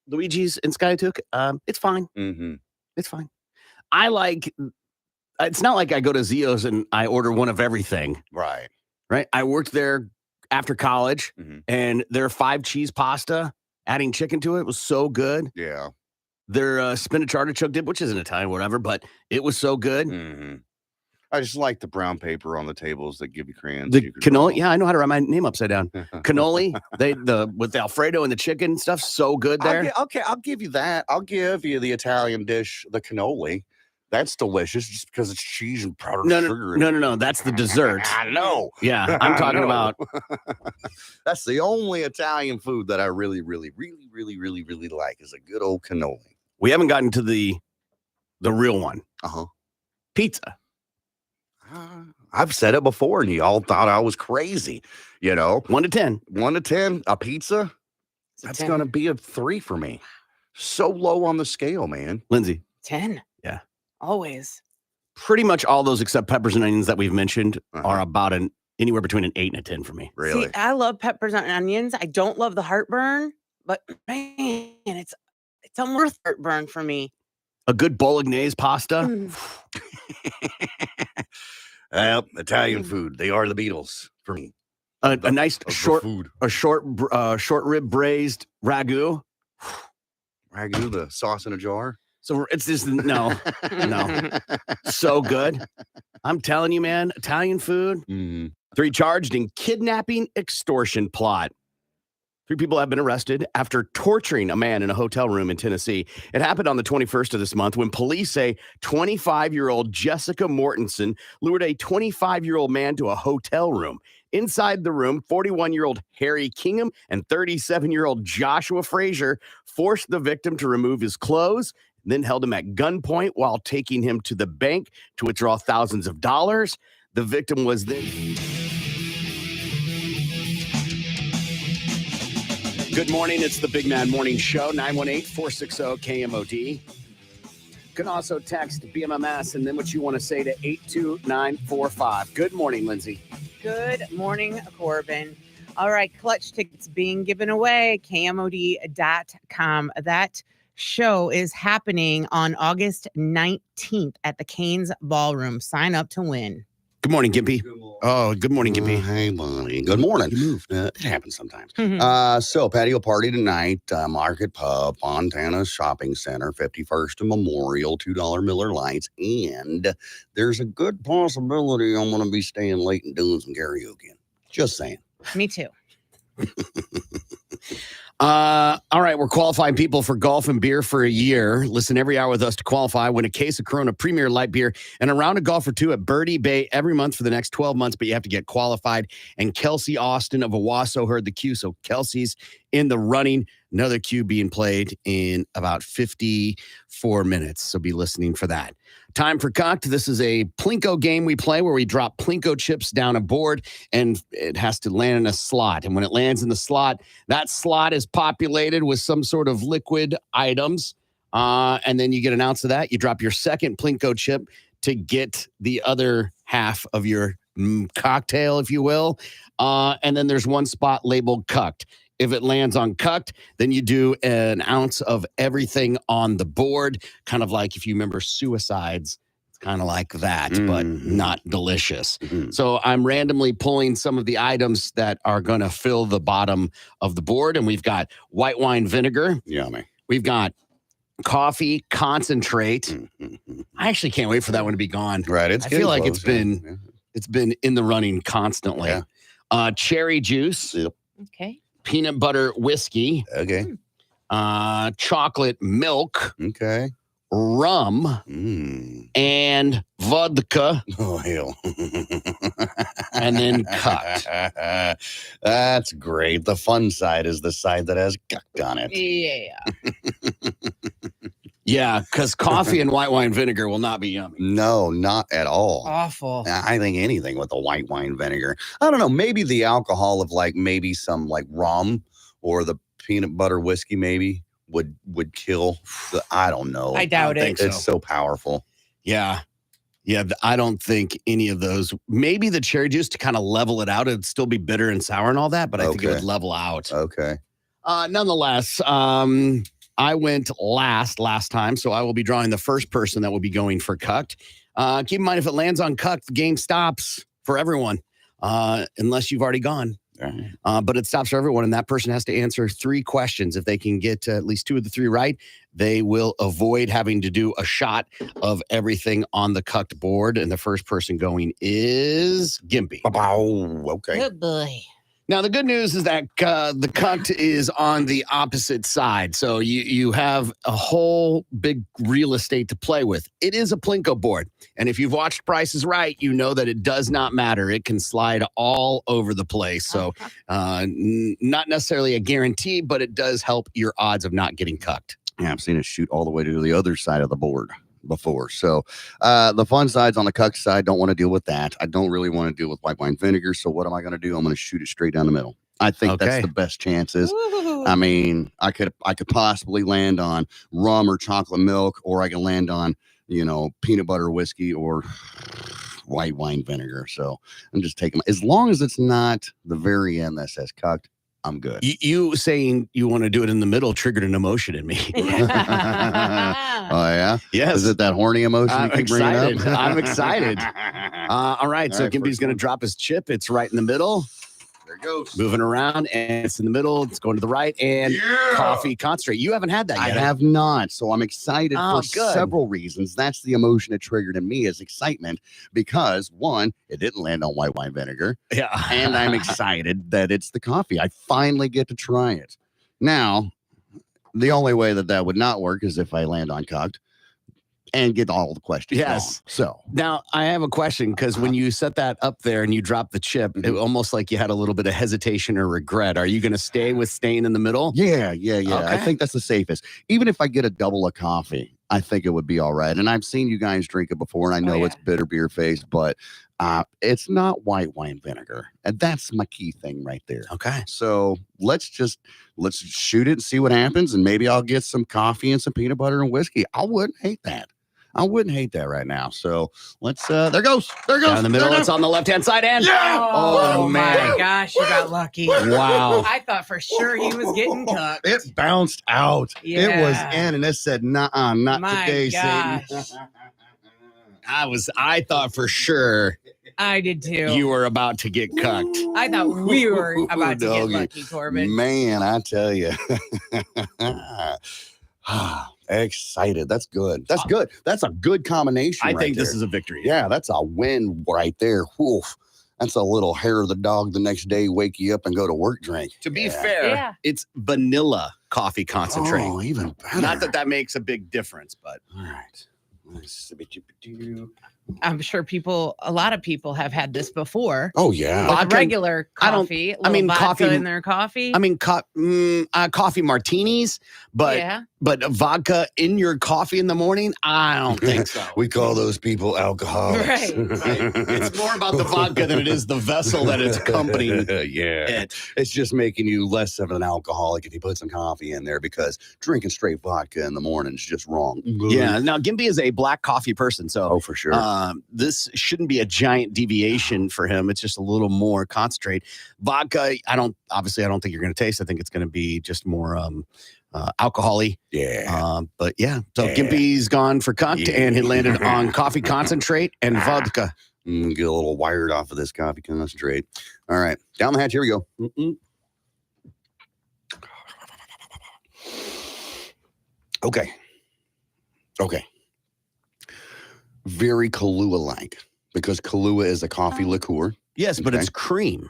Luigi's and Sky Took. It's fine. Mm-hmm. It's fine. I like, it's not like I go to Zio's and I order one of everything. Right. Right. I worked there after college and their 5 cheese pasta, adding chicken to it was so good. Yeah. Their spinach artichoke dip, which isn't Italian, whatever, but it was so good. Mm-hmm. I just like the brown paper on the tables that give you crayons. The cannoli, yeah, I know how to write my name upside down. Cannoli, with the Alfredo and the chicken stuff, so good there. I'll give you that. I'll give you the Italian dish, the cannoli. That's delicious, just because it's cheese and powdered sugar. No. That's the dessert. I know. Yeah, I'm talking about. That's the only Italian food that I really, really, really, really, really, really like is a good old cannoli. We haven't gotten to the real one. Pizza. I've said it before, and you all thought I was crazy. 1 to 10. 1 to 10, a pizza. That's going to be a 3 for me. So low on the scale, man. Lindsay. 10. Yeah. Always. Pretty much all those except peppers and onions that we've mentioned are about anywhere between an 8 and a 10 for me. Really? See, I love peppers and onions. I don't love the heartburn, but man, it's almost heartburn for me. A good bolognese pasta. Well, Italian food. They are the Beatles for me. A nice short food. short rib braised ragu. Ragu, the sauce in a jar. So it's just no. So good. I'm telling you, man, Italian food. 3 charged in kidnapping extortion plot. 3 people have been arrested after torturing a man in a hotel room in Tennessee. It happened on the 21st of this month when police say 25-year-old Jessica Mortensen lured a 25-year-old man to a hotel room. Inside the room, 41-year-old Harry Kingham and 37-year-old Joshua Frazier forced the victim to remove his clothes, then held him at gunpoint while taking him to the bank to withdraw thousands of dollars. The victim was then... Good morning. It's the Big Man Morning Show, 918-460-KMOD. You can also text BMMS and then what you want to say to 82945. Good morning, Lindsay. Good morning, Corbin. All right, clutch tickets being given away, KMOD.com. That show is happening on August 19th at the Canes Ballroom. Sign up to win. Good morning, Gimpy. Oh, good morning, Gimpy. Hey, buddy. Good morning. You moved. It happens sometimes. So, patio party tonight, Market Pub, Fontana Shopping Center, 51st and Memorial, $2 Miller Lights. And there's a good possibility I'm going to be staying late and doing some karaoke. Just saying. Me too. All right, we're qualifying people for golf and beer for a year. Listen every hour with us to qualify. Win a case of Corona Premier Light Beer and a round of golf or 2 at Birdie Bay every month for the next 12 months, but you have to get qualified. And Kelsey Austin of Owasso heard the cue, so Kelsey's in the running. Another cue being played in about 54 minutes, so be listening for that. Time for Cocked. This is a Plinko game we play where we drop Plinko chips down a board, and it has to land in a slot. And when it lands in the slot, that slot is populated with some sort of liquid items. And then you get an ounce of that. You drop your second Plinko chip to get the other half of your cocktail, if you will. And then there's one spot labeled cucked. If it lands on cucked, then you do an ounce of everything on the board, kind of like if you remember Suicides. It's kind of like that, but not delicious. So I'm randomly pulling some of the items that are going to fill the bottom of the board. And we've got white wine vinegar. Yummy. We've got coffee concentrate. I actually can't wait for that one to be gone. Right. I feel like it's been in the running constantly. Yeah. Cherry juice. Yep. Okay. Peanut butter whiskey. Okay. Chocolate milk. Okay. Rum. And vodka. Oh, hell. And then cut. That's great. The fun side is the side that has gucked on it. Yeah. Yeah, because coffee and white wine vinegar will not be yummy. No, not at all. Awful. I think anything with the white wine vinegar. I don't know. Maybe the alcohol of like maybe some like rum or the peanut butter whiskey maybe would kill. I don't know. I doubt it. It's so powerful. Yeah. Yeah, I don't think any of those. Maybe the cherry juice to kind of level it out. It'd still be bitter and sour and all that, but I think it would level out. Okay. Nonetheless, I went last time, so I will be drawing the first person that will be going for cucked. Keep in mind, if it lands on cucked, the game stops for everyone, unless you've already gone. But it stops for everyone, and that person has to answer 3 questions. If they can get at least 2 of the 3 right, they will avoid having to do a shot of everything on the cucked board. And the first person going is Gimpy. Oh, okay. Good boy. Now, the good news is that the cucked is on the opposite side. So you have a whole big real estate to play with. It is a Plinko board. And if you've watched Price is Right, you know that it does not matter. It can slide all over the place. So not necessarily a guarantee, but it does help your odds of not getting cucked. Yeah, I've seen it shoot all the way to the other side of the board before. So the fun side's on the cuck side. Don't want to deal with that. I don't really want to deal with white wine vinegar. So what am I going to do? I'm going to shoot it straight down the middle. I think that's the best chances. Ooh. I mean, I could possibly land on rum or chocolate milk, or I can land on, peanut butter whiskey or white wine vinegar. So I'm just taking, as long as it's not the very end that says cucked, I'm good. You saying you want to do it in the middle triggered an emotion in me. Oh, yeah? Yes. Is it that horny emotion you keep bringing up? I'm excited. All right. So Gimpy's going to drop his chip. It's right in the middle. There it goes. Moving around, and it's in the middle. It's going to the right. And coffee concentrate. You haven't had that yet. I have not. So I'm excited for good. several reasons. That's the emotion it triggered in me is excitement because, one, it didn't land on white wine vinegar. Yeah. And I'm excited that it's the coffee. I finally get to try it. Now, the only way that would not work is if I land on cucked and get all the questions wrong. So now I have a question, because when you set that up there and you drop the chip, it almost like you had a little bit of hesitation or regret. Are you going to stay with staying in the middle? Yeah. Okay. I think that's the safest. Even if I get a double of coffee, I think it would be all right. And I've seen you guys drink it before, and I know it's bitter beer face, but it's not white wine vinegar. And that's my key thing right there. Okay. So let's shoot it and see what happens. And maybe I'll get some coffee and some peanut butter and whiskey. I wouldn't hate that. I wouldn't hate that right now. So let's, there goes. Down in the middle. It's on the left-hand side. And Oh, man. my gosh, you got lucky. Wow. I thought for sure he was getting cooked. It bounced out. Yeah. It was in, and it said, "Nuh-uh, not My today, gosh. Satan." I thought for sure I did too. you were about to get cucked. I thought we were about to get Doggy. lucky, Corbin. Man, I tell you. Excited. That's good. That's good. That's a good combination. I right think this there. is a victory. Yeah, that's a win right there. Woof. That's a little hair of the dog the next day, wake you up and go to work drink. To be fair, it's vanilla coffee concentrate. Oh, even better. Not that makes a big difference, but all right. I'm sure a lot of people have had this before. Oh yeah. With Vodka- regular coffee. I mean, vodka coffee- in their coffee. I mean, coffee martinis, but yeah. but vodka in your coffee in the morning, I don't think so. We call those people alcoholics. Right. It's more about the vodka than it is the vessel that it's accompanying yeah. it. It's just making you less of an alcoholic if you put some coffee in there, because drinking straight vodka in the morning is just wrong. Yeah. Now, Gimpy is a black coffee person, so Oh, for sure. this shouldn't be a giant deviation for him. It's just a little more concentrate. Vodka, I don't think you're going to taste. I think it's going to be just more alcohol-y. Yeah. But yeah, so Yeah. Gimpy's gone for cucked, Yeah. and he landed on coffee concentrate and vodka. Get a little wired off of this coffee concentrate. All right. Down the hatch. Here we go. Okay. Very Kahlua-like, because Kahlua is a coffee liqueur. Yes, but Okay. it's cream.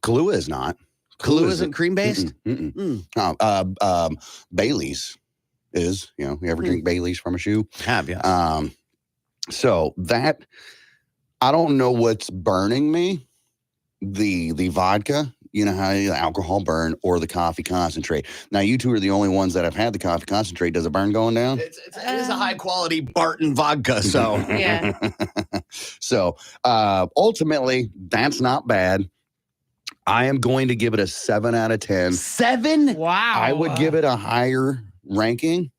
Kahlua is not. Kahlua isn't cream-based? Bailey's is. You ever drink Bailey's from a shoe? Have, yeah. So that, I don't know what's burning me. The vodka, how the alcohol burn, or the coffee concentrate. Now, you two are the only ones that have had the coffee concentrate. Does it burn going down? It is a high-quality Barton vodka, so. Yeah. So, ultimately, that's not bad. I am going to give it a 7 out of 10. 7? Wow. I would give it a higher ranking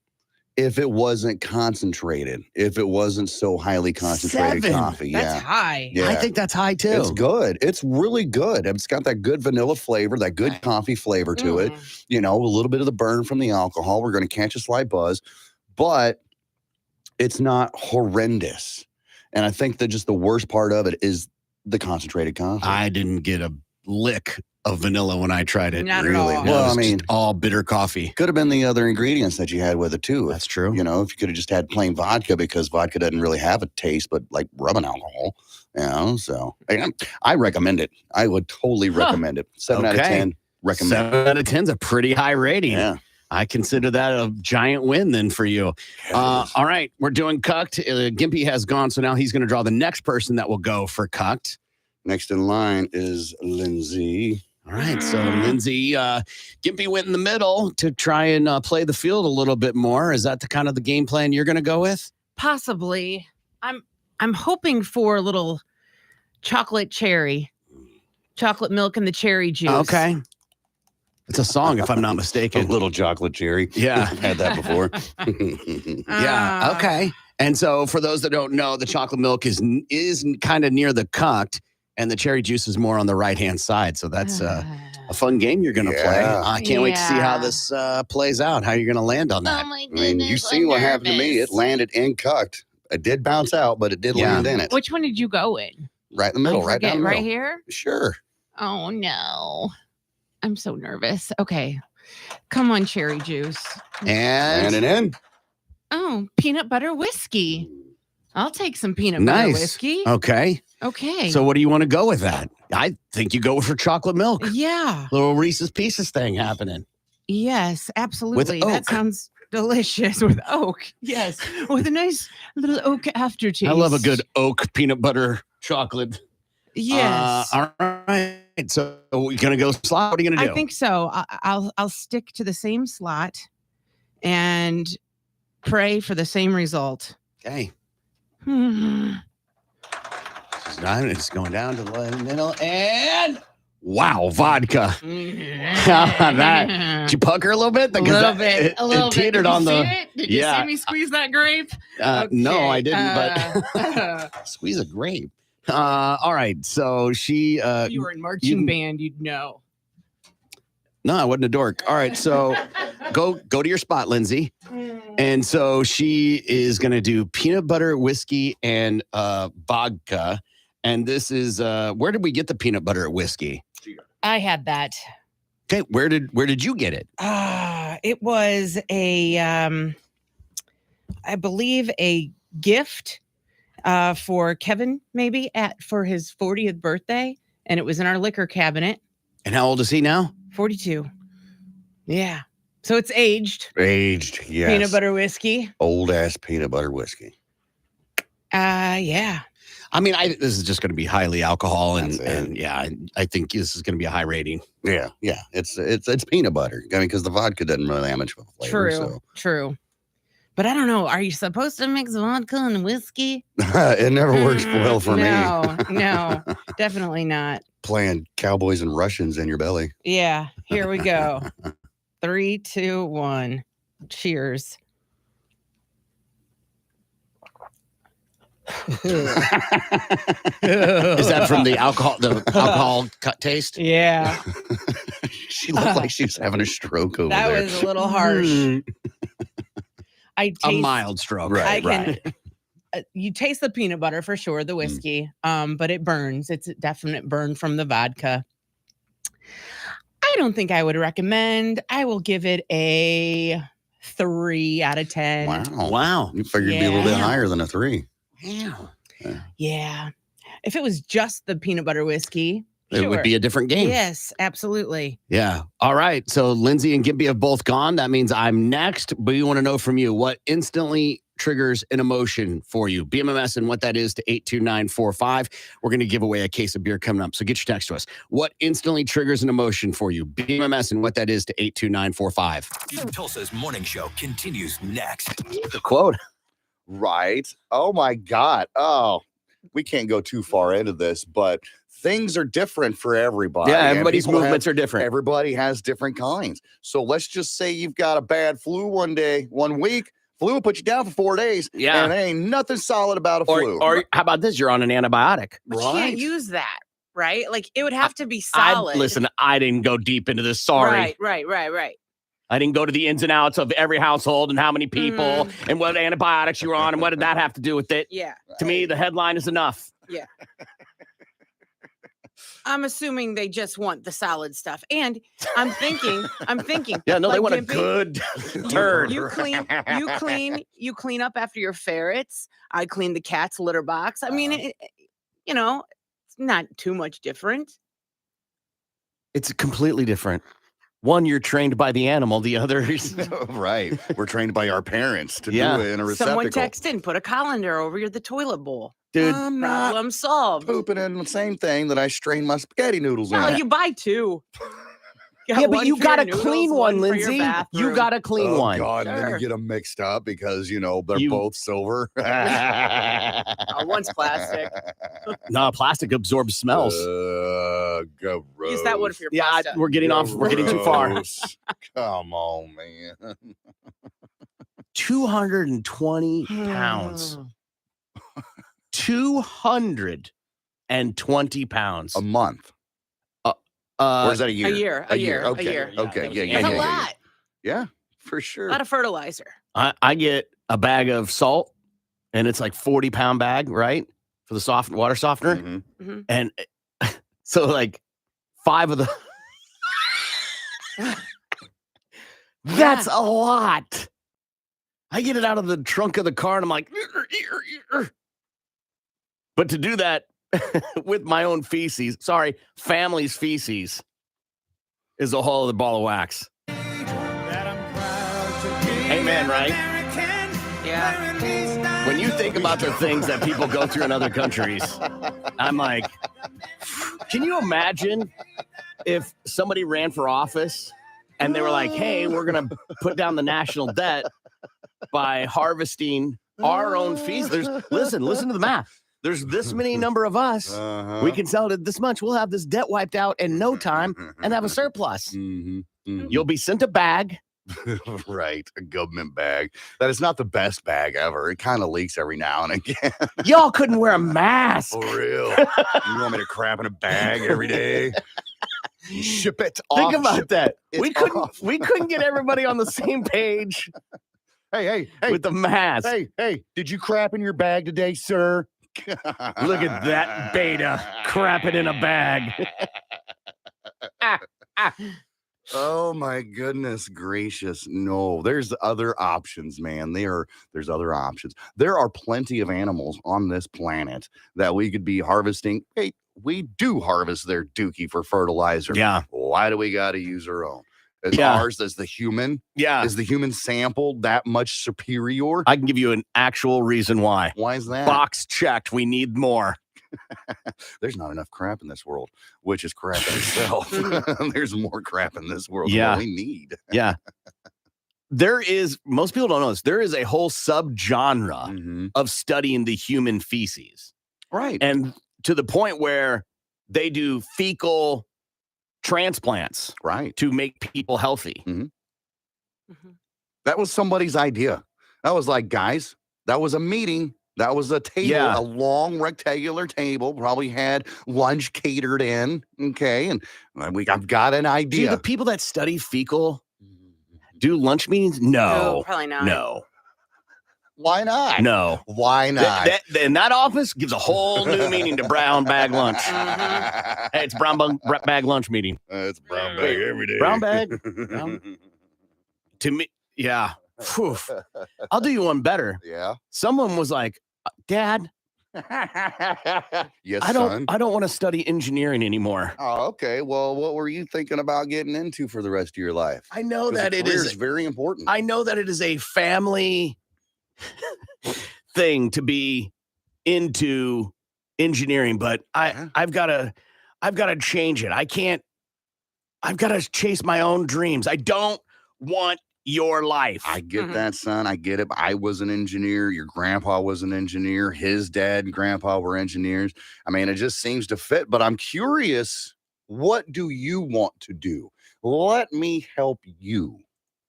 if it wasn't concentrated, if it wasn't so highly concentrated 7? coffee. That's high. Yeah. I think that's high, too. It's good. It's really good. It's got that good vanilla flavor, that good coffee flavor to it. A little bit of the burn from the alcohol. We're going to catch a slight buzz, but it's not horrendous. And I think that just the worst part of it is the concentrated coffee. I didn't get a lick of vanilla when I tried it. Not at Really? all. No, Well, it was I mean- just all bitter coffee. Could have been the other ingredients that you had with it too. That's true. If you could have just had plain vodka, because vodka doesn't really have a taste, but like rubbing alcohol. So I recommend it. I would totally recommend it. 7 out of Okay. 10. Recommend. 7 out of 10 is a pretty high rating. Yeah. I consider that a giant win then for you. All right, we're doing cucked. Gimpy has gone, so now he's going to draw the next person that will go for cucked. Next in line is Lindsay. All right, so Lindsay, Gimpy went in the middle to try and play the field a little bit more. Is that the kind of the game plan you're going to go with? Possibly. I'm hoping for a little chocolate milk and the cherry juice. Okay. It's a song, if I'm not A mistaken. little chocolate cherry. Yeah. I've had that before. Yeah. Okay. And so, for those that don't know, the chocolate milk is kind of near the cucked, and the cherry juice is more on the right-hand side. So that's a fun game you're going to play. Yeah. I can't wait to see how this plays out, how you're going to land on that. Oh my I mean, you see what happened to me. It landed in cucked. It did bounce out, but it did land in it. Which one did you go in? Right in the middle, I right down the forget, middle. right here? Sure. Oh no. I'm so nervous. Okay. Come on, cherry juice. And it in. Oh, peanut butter whiskey. I'll take some peanut butter Nice. whiskey. Okay. Okay. So, what do you want to go with that? I think you go for chocolate milk. yeah. Little Reese's Pieces thing happening. Yes, absolutely. oak. That sounds delicious with oak. Yes. With a nice little oak aftertaste. I love a good oak peanut butter chocolate. Yes. All right. So, we're going to go slot. What are you going to do? I think so. I'll stick to the same slot and pray for the same result. Okay. Hmm. It's going down to the middle. And wow, vodka. Did you pucker a little bit? A little bit. It teetered on the. Did you see me squeeze that grape? No, I Okay, didn't, but squeeze a grape. All right. So she. if you were in marching band, you'd know. No, I wasn't a dork. All right. So go to your spot, Lindsay. And so she is going to do peanut butter whiskey and vodka. And this is where did we get the peanut butter whiskey? I had that. Okay, where did you get it? It was I believe a gift for Kevin, maybe for his 40th birthday, and it was in our liquor cabinet. And how old is he now? 42. Yeah. So it's aged. Aged, yes. Peanut butter whiskey. Old ass peanut butter whiskey. Yeah. I mean, this is just going to be highly alcohol, and yeah, I think this is going to be a high rating. Yeah. It's peanut butter. I mean, because the vodka doesn't really have much of a flavor. True. But I don't know. Are you supposed to mix vodka and whiskey? It never works well for me. No, definitely not. Playing cowboys and Russians in your belly. Yeah, here we go. 3, 2, 1. Cheers. Is that from the alcohol cut taste? Yeah. She looked like she was having a stroke over That there. was a little harsh. A mild stroke. Right. You taste the peanut butter for sure, the whiskey, but it burns. It's a definite burn from the vodka. I don't think I would recommend. I will give it a 3 out of 10. Wow. You figured it'd be a little bit higher than a 3. Yeah. If it was just the peanut butter whiskey, it would be a different game. Yes, absolutely. Yeah. All right. So Lindsay and Gibby have both gone. That means I'm next. But we want to know from you what instantly triggers an emotion for you. BMMS and what that is to 82945. We're going to give away a case of beer coming up. So get your text to us. What instantly triggers an emotion for you? BMMS and what that is to 82945. Tulsa's morning show continues next. The quote. Right. Oh, my God. Oh, we can't go too far into this, but things are different for everybody. Yeah, everybody's movements are different. Everybody has different kinds. So let's just say you've got a bad flu one week. Flu will put you down for 4 days. Yeah. And there ain't nothing solid about a flu. Or how about this? You're on an antibiotic. But you can't use that, right? Like it would have to be solid. Listen, I didn't go deep into this. Sorry. Right. I didn't go to the ins and outs of every household and how many people and what antibiotics you were on and what did that have to do with it. Yeah. To me, the headline is enough. Yeah. I'm assuming they just want the solid stuff. And I'm thinking. Yeah, no, like, they want a Gimpy, good turd. You clean up after your ferrets. I clean the cat's litter box. I mean, it's not too much different. It's completely different. One, you're trained by the animal. The other is right. We're trained by our parents to do it in a receptacle. Someone text in, put a colander over the toilet bowl. Dude, problem solved. Pooping in the same thing that I strain my spaghetti noodles in. No, you buy 2. Yeah, but you got a clean one, Lindsay. You got a clean one. Oh, God, and then you get them mixed up because, they're both silver. One's plastic. No, plastic absorbs smells. Gross. Use that one for your pasta. We're getting off. We're getting too far. Come on, man. 220 pounds. 220 pounds. A month. Or is that a year? A year. Okay. Okay. Yeah. That's a lot. Yeah, for sure. A lot of fertilizer. I get a bag of salt, and it's like 40-pound bag, right? For the soft water softener. Mm-hmm. And so like 5 of the that's a lot. I get it out of the trunk of the car and I'm like, but to do that with my own feces, family's feces is a whole other ball of wax. Amen, right? Yeah. When you think about the things that people go through in other countries, I'm like, can you imagine if somebody ran for office and they were like, hey, we're going to put down the national debt by harvesting our own fees. Listen to the math. There's this many number of us. We can sell it at this much. We'll have this debt wiped out in no time and have a surplus. You'll be sent a bag. Right, a government bag. That is not the best bag ever. It kind of leaks every now and again. Y'all couldn't wear a mask. For real. You want me to crap in a bag every day? Ship it off. Think about that. We couldn't get everybody on the same page. Hey, with the mask. Hey, did you crap in your bag today, sir? Look at that beta crapping in a bag. Oh my goodness gracious. No, there's other options, man. There's other options. There are plenty of animals on this planet that we could be harvesting. Hey, we do harvest their dookie for fertilizer. Yeah. Why do we got to use our own? Is ours as the human? Yeah. Is the human sample that much superior? I can give you an actual reason why. Why is that? Box checked. We need more. There's not enough crap in this world, which is crap in itself. There's more crap in this world than what we need. Yeah. Most people don't know this. There is a whole subgenre of studying the human feces. Right. And to the point where they do fecal transplants. Right. To make people healthy. That was somebody's idea. That was like, guys, that was a meeting. That was a table, a long rectangular table, probably had lunch catered in. Okay. And I've got an idea. Do the people that study fecal do lunch meetings? No. Probably not. No. Why not? No. Why not? And that office gives a whole new meaning to brown bag lunch. Hey, it's brown bag lunch meeting. It's brown bag every day. Brown bag. To me, yeah. Whew. I'll do you one better. Yeah. Someone was like, Dad, yes, I son. don't want to study engineering anymore. Oh, okay. Well, what were you thinking about getting into for the rest of your life? I know that it is very important. I know that it is a family thing to be into engineering, but I've got to change it. I've got to chase my own dreams. I don't want your life. I get that, son. I get it. I was an engineer. Your grandpa was an engineer. His dad and grandpa were engineers. I mean, it just seems to fit, but I'm curious, what do you want to do? Let me help you.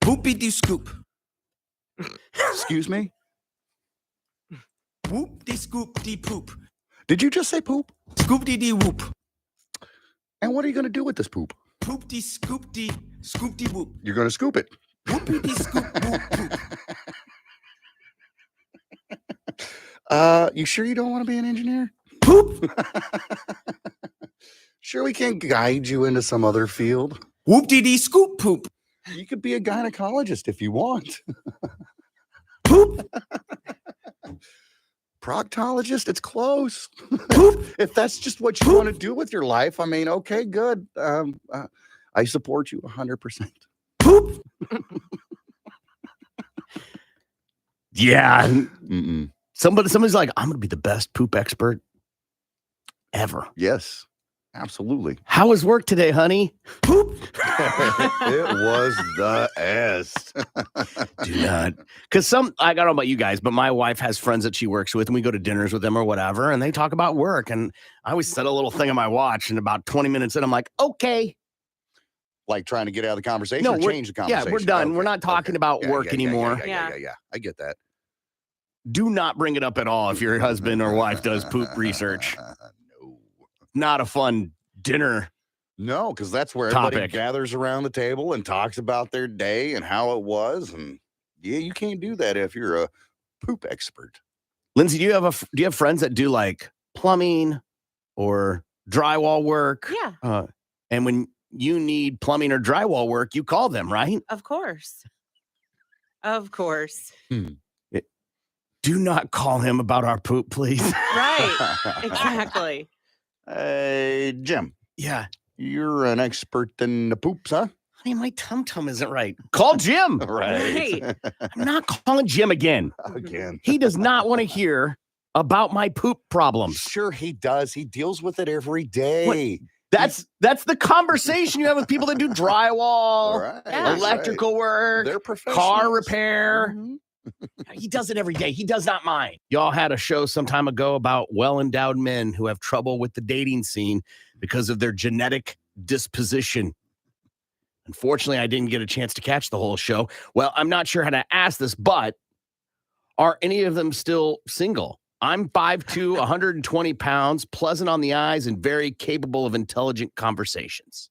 Poopy scoop. Excuse me? Whoop de scoop de poop. Did you just say poop? Scoop de whoop. And what are you going to do with this poop? Poop de scoop de whoop. You're going to scoop it. Whoopy de scoop whoop poop. You sure you don't want to be an engineer? Poop. Sure we can't guide you into some other field? Whoop de scoop poop. You could be a gynecologist if you want. Poop. Proctologist, it's close. If that's just what you want to do with your life, I mean, okay, good. I support you 100%. Poop. Yeah. Mm-mm. Somebody's like, I'm going to be the best poop expert ever. Yes, absolutely. How was work today, honey? Poop. It was the S. Do not. Because I don't know about you guys, but my wife has friends that she works with, and we go to dinners with them or whatever, and they talk about work. And I always set a little thing on my watch, and about 20 minutes in, I'm like, okay. Like trying to get out of the conversation No, or change the conversation? Yeah, we're done. Okay. We're not talking about work anymore. Yeah. I get that. Do not bring it up at all if your husband or wife does poop research. No. Not a fun dinner. No, because that's where everybody Topic. gathers around the table and talks about their day and how it was. And yeah, you can't do that if you're a poop expert. Lindsay, do you have friends that do like plumbing or drywall work? Yeah. And when you need plumbing or drywall work, you call them, right? Of course. Of course. Do not call him about our poop, please. Right. Exactly. Hey, Jim. Yeah. You're an expert in the poops, huh? Honey, my tum-tum isn't right. Call Jim. Right. I'm not calling Jim again. Again. He does not want to hear about my poop problems. Sure he does. He deals with it every day. That's the conversation you have with people that do drywall, electrical work, They're professionals. car repair. He does it every day. He does not mind. Y'all had a show some time ago about well-endowed men who have trouble with the dating scene because of their genetic disposition. Unfortunately, I didn't get a chance to catch the whole show. Well, I'm not sure how to ask this, but are any of them still single? I'm 5'2", 120 pounds, pleasant on the eyes, and very capable of intelligent conversations.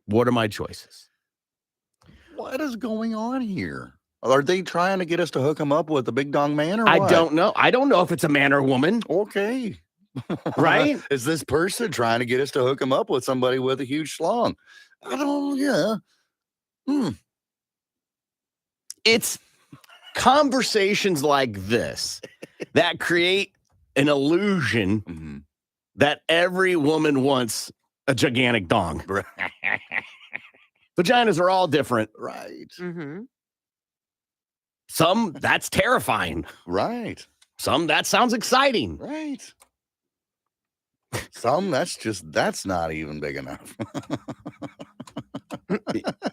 What are my choices? What is going on here? Are they trying to get us to hook them up with the big dong man or what? I don't know. I don't know if it's a man or woman. Okay. Right? Is this person trying to get us to hook them up with somebody with a huge schlong? I don't, It's conversations like this that create an illusion that every woman wants a gigantic dong. Vaginas are all different. Right. Mm-hmm. Some, that's terrifying. Right. Some, that sounds exciting. Right. Some, that's not even big enough.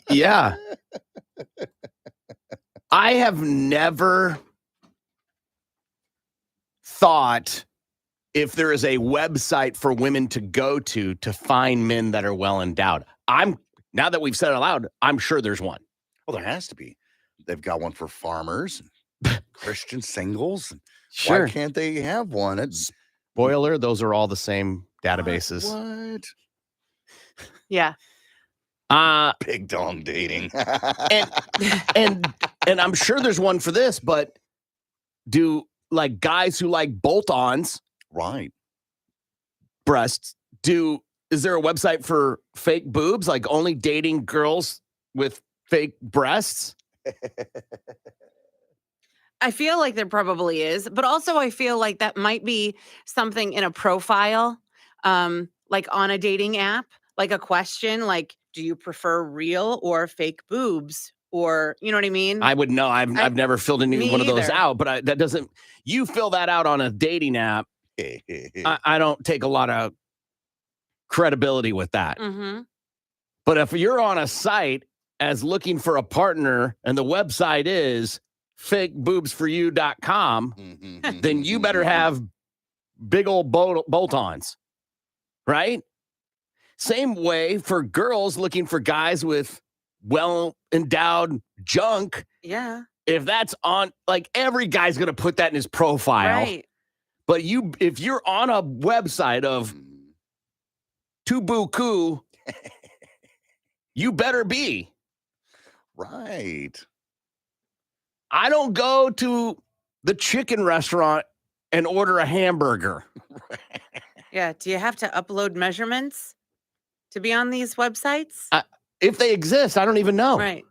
Yeah. I have never thought if there is a website for women to go to find men that are well endowed. Now that we've said it aloud, I'm sure there's one. Well, there has to be. They've got one for farmers, Christian singles. Sure. Why can't they have one? Spoiler, those are all the same databases. What? Yeah. Big dong dating. and I'm sure there's one for this, but do like guys who like bolt-ons, right? Breasts, is there a website for fake boobs, like only dating girls with fake breasts? I feel like there probably is, but also I feel like that might be something in a profile, like on a dating app, like a question, like, do you prefer real or fake boobs? Or, you know what I mean? I would know. I've never filled any one of those either. out, but that doesn't, you fill that out on a dating app. I don't take a lot of credibility with that. Mm-hmm. But if you're on a site as looking for a partner and the website is fakeboobsforyou.com, then you better have big old bolt-ons, right? Same way for girls looking for guys with well-endowed junk. Yeah. If that's on, like, every guy's going to put that in his profile. Right. But if you're on a website of Tubuku, you better be. Right. I don't go to the chicken restaurant and order a hamburger. Yeah. Do you have to upload measurements to be on these websites? If they exist, I don't even know. Right.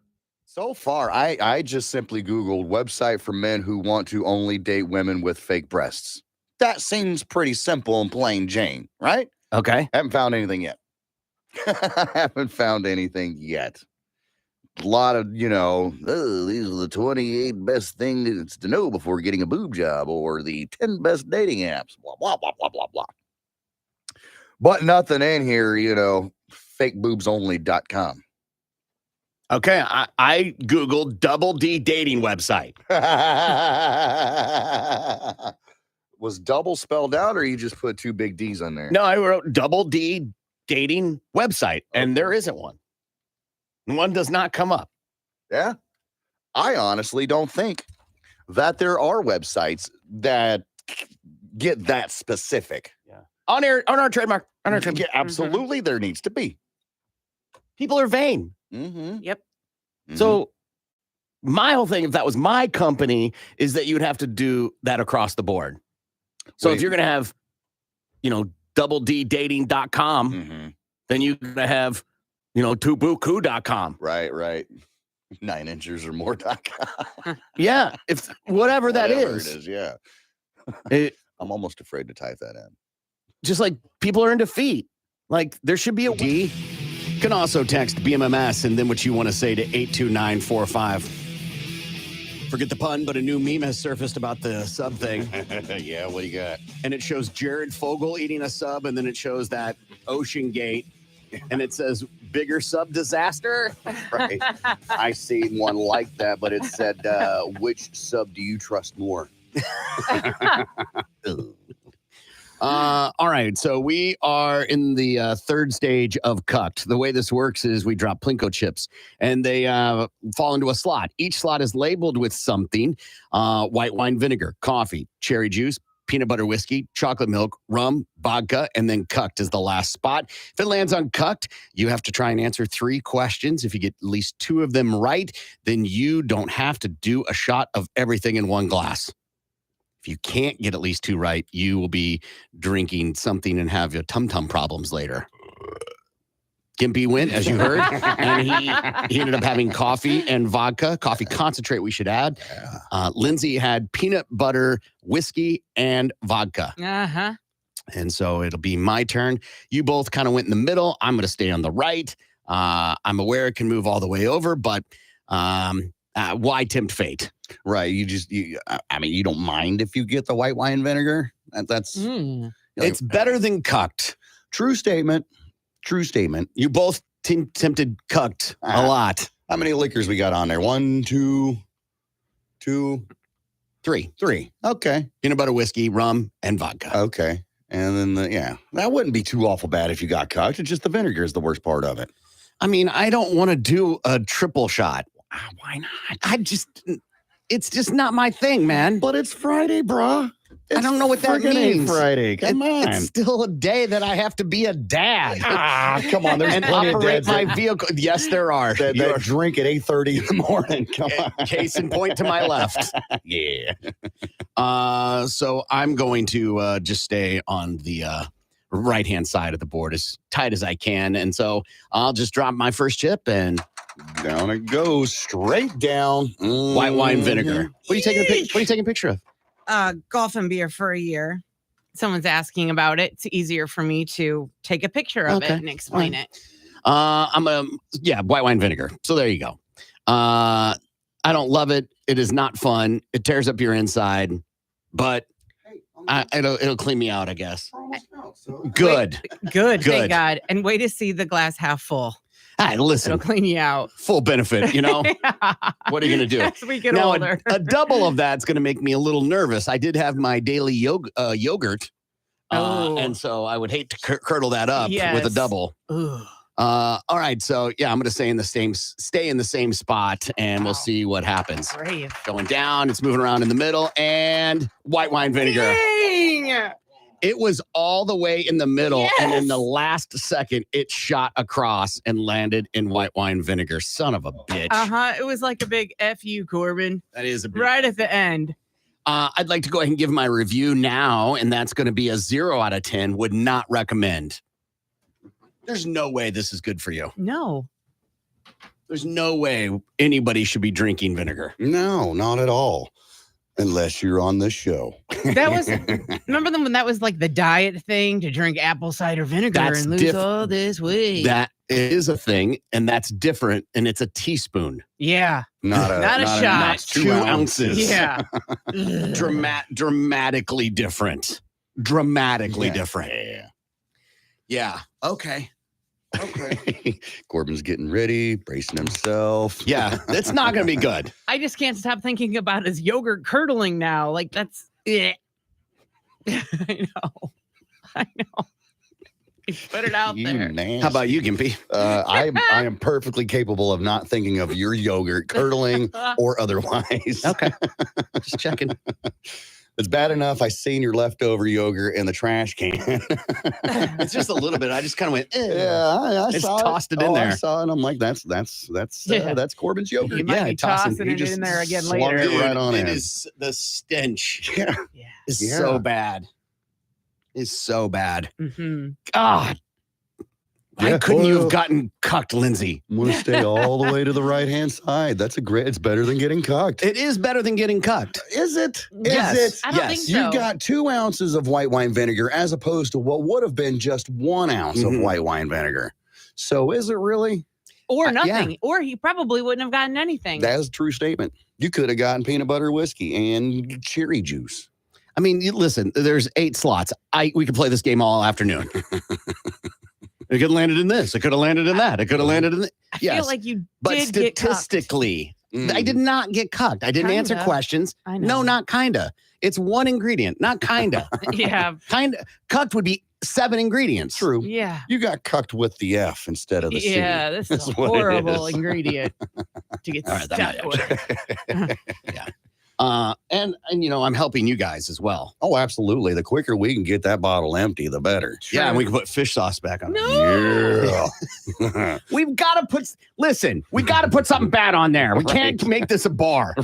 So far, I just simply Googled website for men who want to only date women with fake breasts. That seems pretty simple and plain Jane, right? Okay. Haven't found anything yet. Haven't found anything yet. A lot of, these are the 28 best things to know before getting a boob job, or the 10 best dating apps, blah, blah, blah, blah, blah, blah. But nothing in here, fakeboobsonly.com. Okay, I Googled double D dating website. Was double spelled out, or you just put two big D's on there? No, I wrote double D dating website, and there isn't one. One does not come up. Yeah. I honestly don't think that there are websites that get that specific. Yeah. On our trademark. On our trademark. Yeah, absolutely. There needs to be. People are vain. Mm-hmm. Yep. So my whole thing, if that was my company, is that you'd have to do that across the board. So if you're going to have, doubleddating.com, then you're going to have, tubuku.com. Right. 9 inches or more.com. Yeah. If whatever that is. It is, yeah. I'm almost afraid to type that in. Just like people are into feet. Like there should be a D. You can also text BMMS and then what you want to say to 82945. Forget the pun, but a new meme has surfaced about the sub thing. Yeah, what do you got? And it shows Jared Fogle eating a sub, and then it shows that Ocean Gate, and it says bigger sub disaster. Right. I seen one like that, but it said, which sub do you trust more? All right, so we are in the third stage of cucked. The way this works is we drop Plinko chips, and they fall into a slot. Each slot is labeled with something: white wine vinegar, coffee, cherry juice, peanut butter whiskey, chocolate milk, rum, vodka, and then cucked is the last spot. If it lands on cucked, you have to try and answer 3 questions. If you get at least 2 of them right, then you don't have to do a shot of everything in one glass. If you can't get at least 2 right, you will be drinking something and have your tum-tum problems later. Gimpy went, as you heard, and he ended up having coffee and vodka, coffee concentrate, we should add. Lindsay had peanut butter, whiskey, and vodka. Uh-huh. And so it'll be my turn. You both kind of went in the middle. I'm going to stay on the right. I'm aware it can move all the way over, but why tempt fate? Right. I mean, you don't mind if you get the white wine vinegar. That's It's better than cucked. True statement. True statement. You both tempted cucked a lot. How many liquors we got on there? 1, 2, 3. Okay. Peanut butter whiskey, rum, and vodka. Okay. And then, that wouldn't be too awful bad if you got cucked. It's just the vinegar is the worst part of it. I mean, I don't want to do a triple shot. Why not? It's just not my thing, man. But it's Friday, brah. I don't know what that means. Friday. Come on. It's still a day that I have to be a dad. Come on. There's and plenty of operate dads my vehicle. Yes, there are. that drink at 8:30 in the morning. Come on. Case in point to my left. Yeah. So I'm going to just stay on the right-hand side of the board as tight as I can. And so I'll just drop my first chip and down it goes. Straight down. White wine vinegar. What are you taking a picture of? Golf and beer for a year. Someone's asking about it. It's easier for me to take a picture of it and explain it. White wine vinegar. So there you go. I don't love it. It is not fun. It tears up your inside, but it'll clean me out, I guess. Good. Good. Thank God. And way to see the glass half full. Listen. It'll clean you out. Full benefit, you know? What are you going to do? As we get now, older. a double of that's going to make me a little nervous. I did have my daily yogurt. And so I would hate to curdle that up with a double. All right. So, I'm going to stay in the same spot, and we'll see what happens. Brave. Going down. It's moving around in the middle, and white wine vinegar. Dang! It was all the way in the middle, and in the last second, it shot across and landed in white wine vinegar. Son of a bitch. It was like a big F you, Corbin. That is a big right at the end. I'd like to go ahead and give my review now, and that's going to be a 0 out of 10. Would not recommend. There's no way this is good for you. No. There's no way anybody should be drinking vinegar. No, not at all. Unless you're on the show. That was, remember when that was like the diet thing to drink apple cider vinegar and lose all this weight? That is a thing, and that's different, and it's a teaspoon. Yeah. Not a shot. Not 2 ounces. Yeah. Dramatically different. Dramatically different. Yeah. Okay. Corbin's getting ready, bracing himself. Yeah, it's not going to be good. I just can't stop thinking about his yogurt curdling now. Like that's I know. You put it out there. Nasty. How about you, Gimpy? I am perfectly capable of not thinking of your yogurt curdling or otherwise. Okay. Just checking. It's bad enough I seen your leftover yogurt in the trash can. It's just a little bit. I just kind of went, I just saw tossed it in there. I saw it. I'm like, that's Corbin's yogurt. You might be tossing it in there again later. It right on it in. is the stench. Yeah. Is so bad. It's so bad. Mm-hmm. God. Why couldn't you have gotten cucked, Lindsay? I'm going to stay all the way to the right-hand side. It's better than getting cucked. It is better than getting cucked. Is it? Yes. Is it? I don't think so. You got 2 ounces of white wine vinegar as opposed to what would have been just 1 ounce of white wine vinegar. So is it really? Or nothing. Or he probably wouldn't have gotten anything. That is a true statement. You could have gotten peanut butter whiskey and cherry juice. I mean, listen, there's 8 slots. We could play this game all afternoon. It could have landed in this. It could have landed in that. It could have landed in that. I feel like you but did get statistically, I did not get cucked. I didn't answer questions. I know. No, not kinda. It's 1 ingredient, not kinda. Yeah. Kinda. Cucked would be 7 ingredients. True. Yeah. You got cucked with the F instead of the C. Yeah, this is a what it horrible is. ingredient to get stuck with. Yeah. And I'm helping you guys as well. Oh, absolutely. The quicker we can get that bottle empty, the better. Yeah, and we can put fish sauce back on. No. Yeah. We've got to put something bad on there. We can't make this a bar.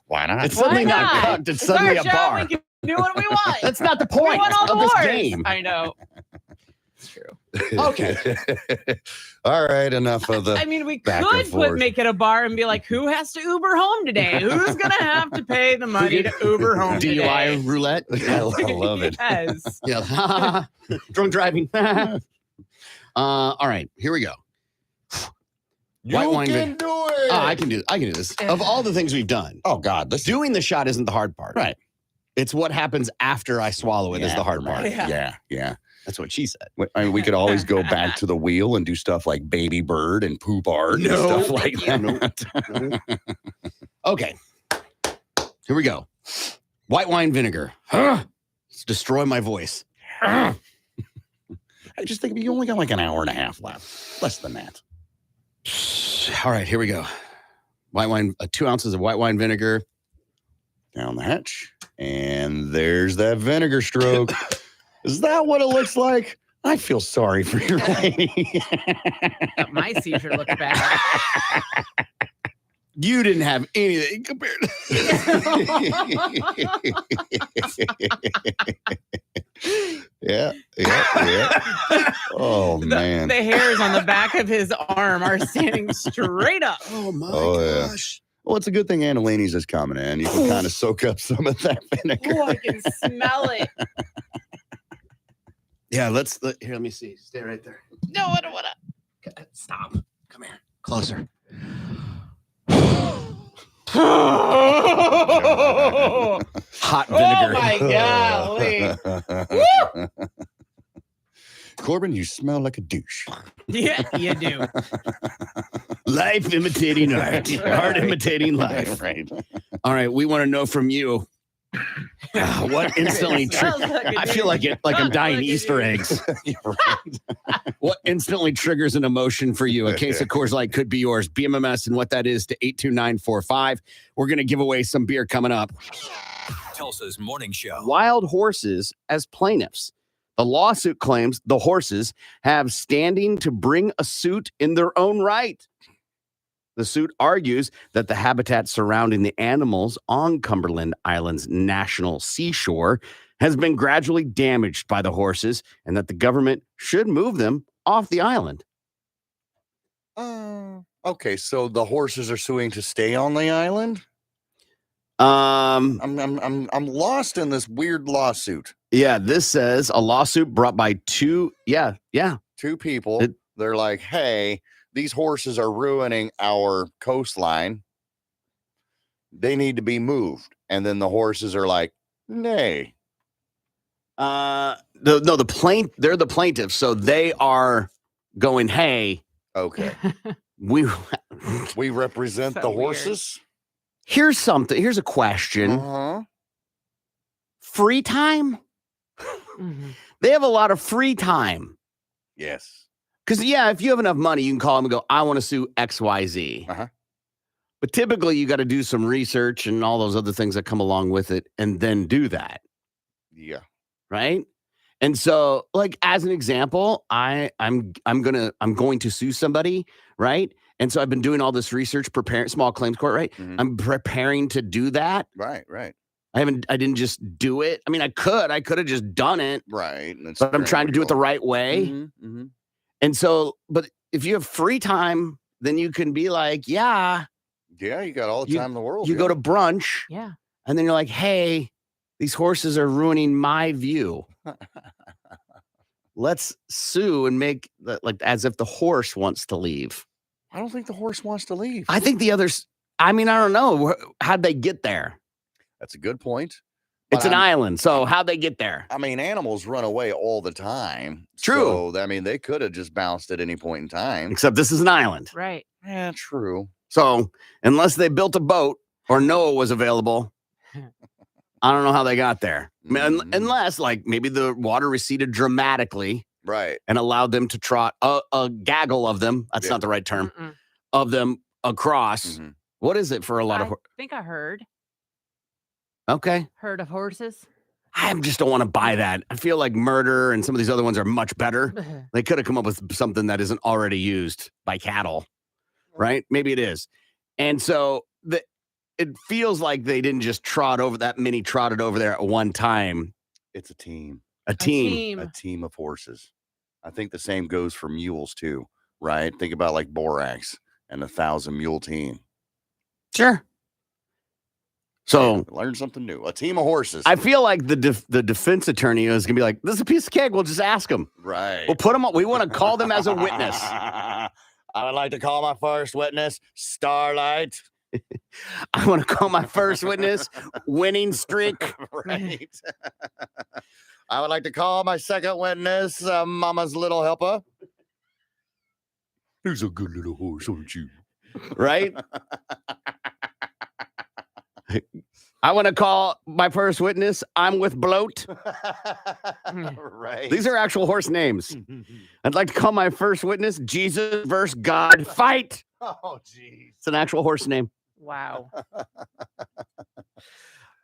Why not? It's suddenly not cooked. It's suddenly a bar. We can do what we want. That's not the point We want all the of this wars. game. I know. It's true. Okay. All right, enough of the. I mean, we back could and forth. make it a bar and be like, who has to Uber home today? Who's going to have to pay the money to Uber home today? DUI roulette. I love it. Yes. Yeah. Drunk driving. All right, here we go. You can do it. Oh, I can do this. Of all the things we've done, Oh God, doing the shot isn't the hard part. Right. It's what happens after I swallow it is the hard part. Yeah. That's what she said. I mean, we could always go back to the wheel and do stuff like baby bird and poop art and stuff like that. Okay. Here we go. White wine vinegar. Let's destroy my voice. I just think you only got like an hour and a half left. Less than that. All right, here we go. White wine, 2 ounces of white wine vinegar. Down the hatch. And there's that vinegar stroke. Is that what it looks like? I feel sorry for your lady. My seizure looked bad. You didn't have anything compared Yeah. Oh, man. The hairs on the back of his arm are standing straight up. Oh, my gosh. Well, it's a good thing Annalini's is coming in. You can kind of soak up some of that vinegar. Oh, I can smell it. Yeah, here, let me see. Stay right there. No, I don't want to. Stop. Come here. Closer. Hot vinegar. Oh, my golly. Corbin, you smell like a douche. Yeah, you do. Life imitating art. Art imitating life. Right. All right, we want to know from you. What instantly I feel like I'm dying Easter eggs. What instantly triggers an emotion for you? A case of Coors Light could be yours. BMMS and what that is to 82945. We're going to give away some beer coming up. Tulsa's morning show. Wild horses as plaintiffs. The lawsuit claims the horses have standing to bring a suit in their own right. The suit argues that the habitat surrounding the animals on Cumberland Island's national seashore has been gradually damaged by the horses and that the government should move them off the island. Okay, so the horses are suing to stay on the island? I'm lost in this weird lawsuit. Yeah, this says a lawsuit brought by two people. They're like, hey, these horses are ruining our coastline. They need to be moved. And then the horses are like, nay. They're the plaintiffs, so they are going, hey. Okay. we represent the horses. Here's a question. Free time? They have a lot of free time. Yes. Because, if you have enough money, you can call them and go, I want to sue XYZ. But typically, you got to do some research and all those other things that come along with it and then do that. Yeah. Right? And so, like, as an example, I'm going to sue somebody, right? And so I've been doing all this research, preparing small claims court, right? I'm preparing to do that. Right. I didn't just do it. I mean, I could have just done it. Right. But I'm trying to do it the right way. And so, but if you have free time, then you can be like, you got all the time in the world. You go to brunch. Yeah. And then you're like, hey, these horses are ruining my view. Let's sue and make like as if the horse wants to leave. I don't think the horse wants to leave. I think the others, I don't know. How'd they get there? That's a good point. It's an island. So how'd they get there? I mean, animals run away all the time. True. So, I mean, they could have just bounced at any point in time. Except this is an island. Right. Yeah, true. So unless they built a boat or Noah was available, I don't know how they got there. Unless, like, maybe the water receded dramatically. Right. And allowed them to trot a gaggle of them. That's not the right term. Of them across. What is it for a lot of horses? I think I heard. Okay. Herd of horses. I just don't want to buy that. I feel like murder and some of these other ones are much better. They could have come up with something that isn't already used by cattle, right? Maybe it is. And so it feels like they didn't just trotted over there at one time. It's a team. A team of horses. I think the same goes for mules too, right? Think about like Borax and the 1,000 Mule team. Sure. So learn something new. A team of horses. I feel like the defense attorney is going to be like, this is a piece of cake. We'll just ask them. Right. We'll put them on. We want to call them as a witness. I would like to call my first witness, Starlight. I want to call my first witness, Winning Streak. Right. I would like to call my second witness, Mama's Little Helper. Who's a good little horse, aren't you? Right? I want to call my first witness, I'm with Bloat. Right. These are actual horse names. I'd like to call my first witness, Jesus versus God Fight. Oh, geez. It's an actual horse name. Wow.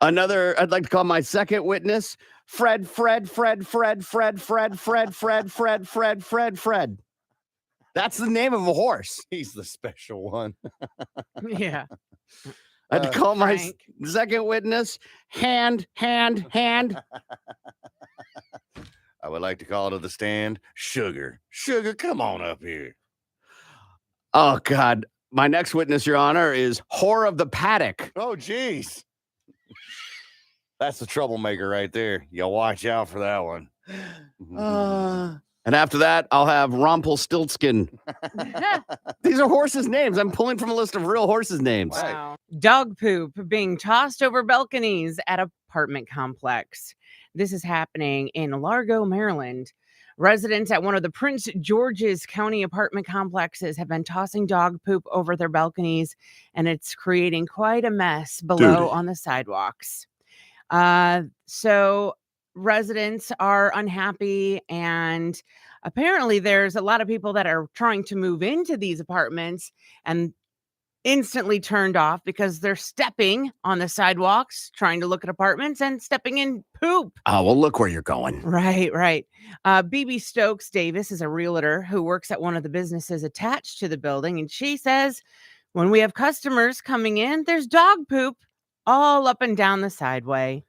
I'd like to call my second witness, Fred. That's the name of a horse. He's the special one. Yeah. I had to call my Frank. second witness, hand. I would like to call to the stand, Sugar. Sugar, come on up here. Oh, God. My next witness, Your Honor, is Whore of the Paddock. Oh, geez. That's the troublemaker right there. You watch out for that one. And after that, I'll have Rumpelstiltskin. These are horses' names. I'm pulling from a list of real horses' names. Wow. Dog poop being tossed over balconies at apartment complex. This is happening in Largo, Maryland. Residents at one of the Prince George's County apartment complexes have been tossing dog poop over their balconies, and it's creating quite a mess below on the sidewalks. So residents are unhappy, and apparently there's a lot of people that are trying to move into these apartments and instantly turned off because they're stepping on the sidewalks trying to look at apartments and stepping in poop. Oh, well, look where you're going. Right. BB Stokes Davis is a realtor who works at one of the businesses attached to the building, and she says when we have customers coming in, there's dog poop all up and down the sideway.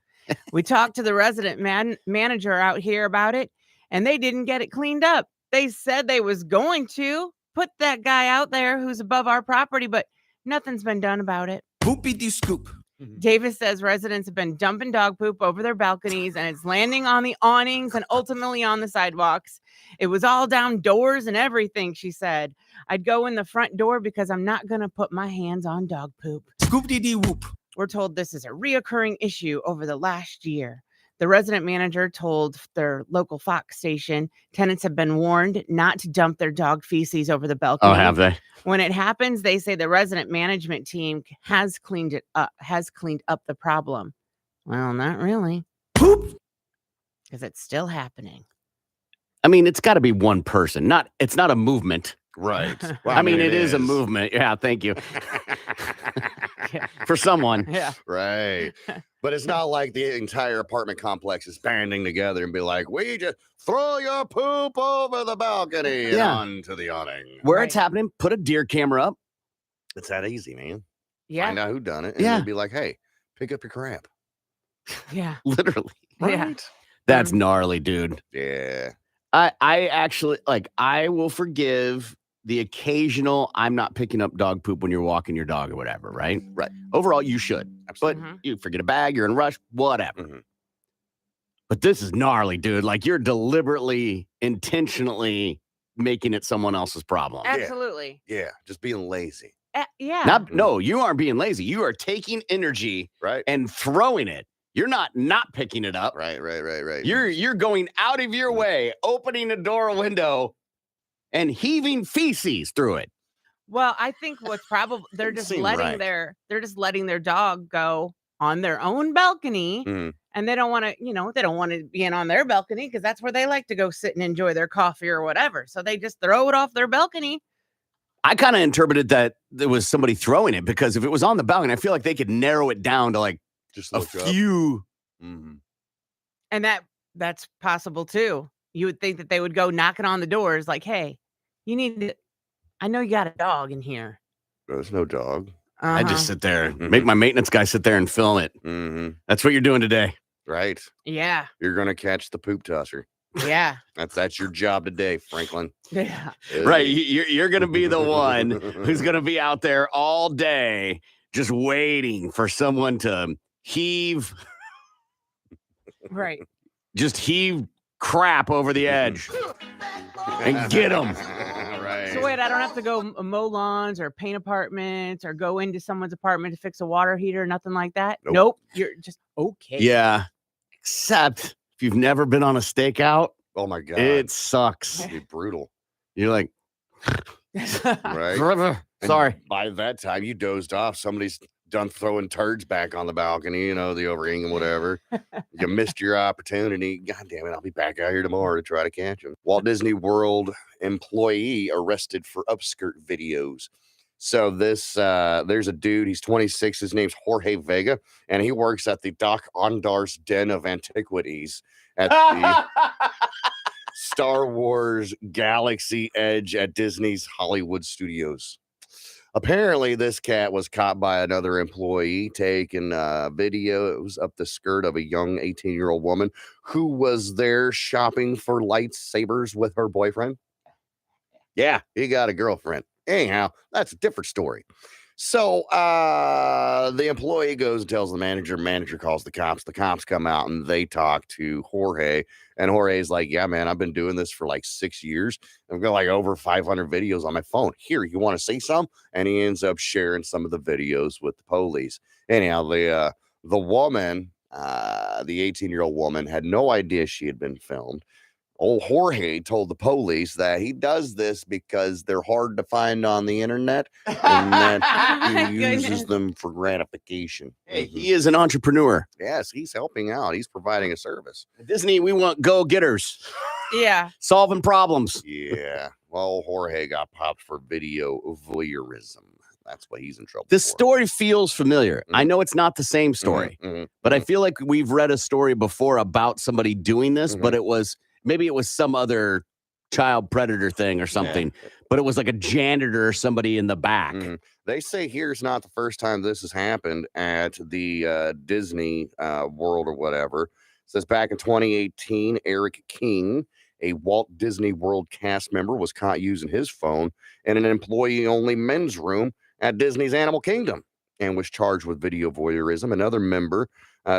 We talked to the resident manager out here about it, and they didn't get it cleaned up. They said they was going to put that guy out there who's above our property, but nothing's been done about it. Poopy de scoop. Davis says residents have been dumping dog poop over their balconies, and it's landing on the awnings and ultimately on the sidewalks. It was all down doors and everything, she said. I'd go in the front door because I'm not going to put my hands on dog poop. Scoop dee dee whoop. We're told this is a reoccurring issue over the last year. The resident manager told their local Fox station tenants have been warned not to dump their dog feces over the balcony. Oh, have they? When it happens, they say the resident management team has cleaned up the problem. Well, not really. Poop. Because it's still happening. I mean, it's got to be one person. It's not a movement. Right. Well, I mean, it is a movement. Yeah, thank you. For someone. Yeah. Right. But it's not like the entire apartment complex is banding together and be like, we just throw your poop over the balcony and onto the awning. Where it's happening, put a deer camera up. It's that easy, man. Yeah. Find out who done it. And then be like, hey, pick up your crap. Yeah. Literally. Yeah. That's gnarly, dude. Yeah. I actually, I will forgive the occasional I'm not picking up dog poop when you're walking your dog or whatever, right? Right. Overall, you should. Absolutely. But you forget a bag, you're in a rush, whatever. Mm-hmm. But this is gnarly, dude. Like, you're deliberately, intentionally making it someone else's problem. Absolutely. Yeah. Just being lazy. Yeah. No, you aren't being lazy. You are taking energy and throwing it. You're not picking it up. Right. You're going out of your way, opening a door or window, and heaving feces through it. Well, I think what's probably they're just Seem letting right. their dog go on their own balcony, Mhm. and they don't want to be in on their balcony because that's where they like to go sit and enjoy their coffee or whatever. So they just throw it off their balcony. I kind of interpreted that there was somebody throwing it, because if it was on the balcony, I feel like they could narrow it down to like just a few. Mm-hmm. And that's possible too. You would think that they would go knocking on the doors like, hey, I know you got a dog in here. There's no dog. I just sit there, make my maintenance guy sit there and film it. Mm-hmm. That's what you're doing today. Right. Yeah. You're going to catch the poop tosser. Yeah. That's your job today, Franklin. Yeah. Right. You're going to be the one who's going to be out there all day just waiting for someone to heave. Right. Just heave crap over the edge and get them. Right. So wait, I don't have to go mow lawns or paint apartments or go into someone's apartment to fix a water heater, nothing like that? Nope. You're just okay. Yeah. Except if you've never been on a stakeout, oh my God, it sucks. It'd be brutal. You're like, right? Sorry. And by that time, you dozed off. Somebody's done throwing turds back on the balcony, the overhang and whatever. You missed your opportunity. God damn it, I'll be back out here tomorrow to try to catch him. Walt Disney World employee arrested for upskirt videos. So there's a dude, he's 26, his name's Jorge Vega, and he works at the Doc Ondar's Den of Antiquities at the Star Wars Galaxy Edge at Disney's Hollywood Studios. Apparently, this cat was caught by another employee taking a video. It was up the skirt of a young 18-year-old woman who was there shopping for lightsabers with her boyfriend. Yeah, he got a girlfriend. Anyhow, that's a different story. So the employee goes and tells the manager. Manager calls the cops. The cops come out and they talk to Jorge. And Jorge's like, yeah, man, I've been doing this for like 6 years. I've got like over 500 videos on my phone. Here, you want to see some? And he ends up sharing some of the videos with the police. Anyhow, the woman, the 18-year-old woman, had no idea she had been filmed. Old Jorge told the police that he does this because they're hard to find on the internet and that he uses them for gratification. Hey, he is an entrepreneur. Yes, he's helping out. He's providing a service. At Disney, we want go-getters. Yeah. Solving problems. Yeah. Well, Jorge got popped for video voyeurism. That's what he's in trouble This for. story feels familiar. I know it's not the same story, but I feel like we've read a story before about somebody doing this, but it was... Maybe it was some other child predator thing or something, but it was like a janitor or somebody in the back. They say here's not the first time this has happened at the Disney World or whatever. It says back in 2018, Eric King, a Walt Disney World cast member, was caught using his phone in an employee-only men's room at Disney's Animal Kingdom and was charged with video voyeurism. Another member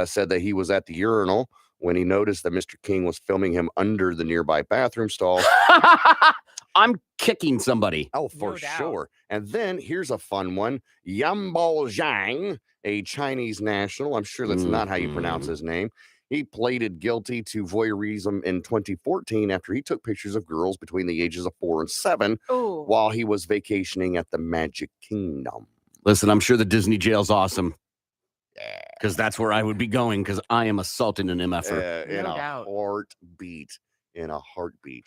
said that he was at the urinal when he noticed that Mr. King was filming him under the nearby bathroom stall. I'm kicking somebody. Oh, for sure. And then here's a fun one. Yambao Zhang, a Chinese national. I'm sure that's not how you pronounce his name. He pleaded guilty to voyeurism in 2014 after he took pictures of girls between the ages of 4 and 7 while he was vacationing at the Magic Kingdom. Listen, I'm sure the Disney jail's awesome. Because that's where I would be going because I am assaulting an MFer. In a heartbeat. In a heartbeat.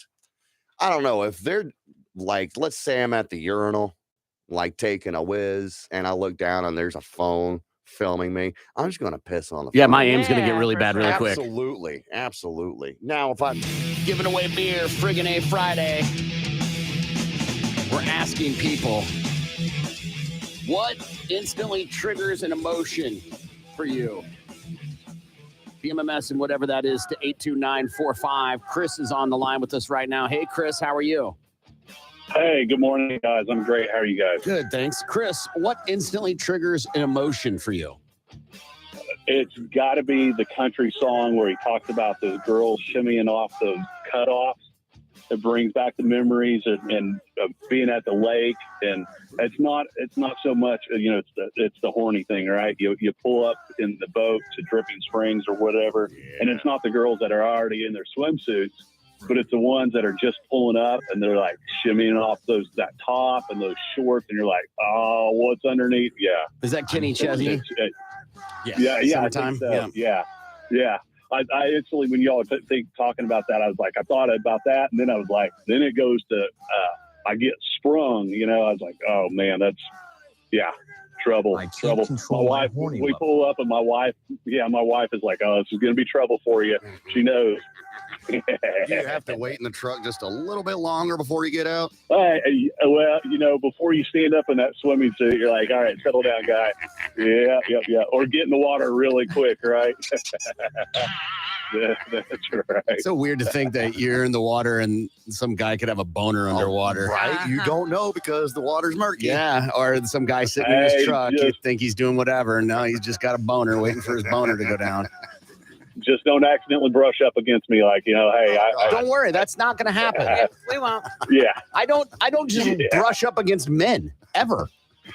I don't know if they're like, let's say I'm at the urinal, like taking a whiz, and I look down and there's a phone filming me. I'm just going to piss on the phone. Yeah, my aim's going to get really bad really quick. Absolutely. Absolutely. Now, if I'm giving away beer, friggin' A Friday, we're asking people, what instantly triggers an emotion for you? Bmms and whatever that is to 82945. Chris is on the line with us right now. Hey, Chris, how are you? Hey, good morning, guys. I'm great. How are you guys? Good, thanks. Chris, what instantly triggers an emotion for you? It's got to be the country song where he talks about those girls shimmying off those cutoffs. It brings back the memories and being at the lake, and it's not so much it's the horny thing, right? You pull up in the boat to Dripping Springs or whatever, and it's not the girls that are already in their swimsuits, but it's the ones that are just pulling up and they're like shimmying off that top and those shorts, and you're like, oh, what's underneath? Yeah, is that Kenny Chesney? Yeah. Summertime. So. Yeah. I instantly, when y'all talking about that, I was like, I thought about that, and then I was like, then it goes to, I get sprung, I was like, oh man, that's, trouble. My wife, we pull up, and my wife is like, oh, this is going to be trouble for you. She knows. You have to wait in the truck just a little bit longer before you get out? Well, before you stand up in that swimming suit, you're like, all right, settle down, guy. Yeah. Or get in the water really quick, right? That's right. It's so weird to think that you're in the water and some guy could have a boner underwater. Right? You don't know because the water's murky. Yeah, or some guy sitting in his Hey, truck, you just- think he's doing whatever, and no, he's just got a boner waiting for his boner to go down. Just don't accidentally brush up against me, like, you know, hey, Don't worry, that's not going to happen. We won't. yeah. I don't just Yeah. brush up against men ever,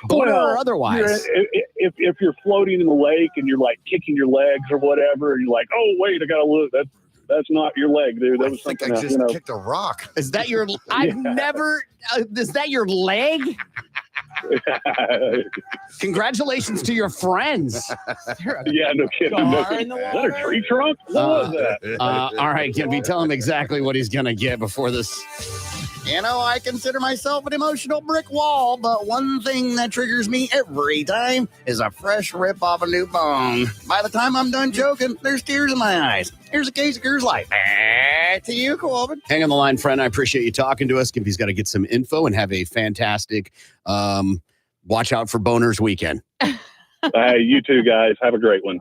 boner Well, or otherwise. If you're floating in the lake and you're like kicking your legs or whatever, and you're like, oh wait, I gotta look. That's not your leg, dude. That I was think something I else. just You know. kicked a rock. Is that your? I've never. Is that your leg? Congratulations to your friends. Yeah, no kidding. No Car in kidding. the Is that a tree trunk? What was that? All right, Gibby, tell him exactly what he's gonna get before this. You know, I consider myself an emotional brick wall, but one thing that triggers me every time is a fresh rip off a new bone. By the time I'm done joking, there's tears in my eyes. Here's a case of Coors Light. Back to you, Corbin. Hang on the line, friend. I appreciate you talking to us. Gibby's got to get some info and have a fantastic watch out for boners weekend. Hey, you two guys, have a great one.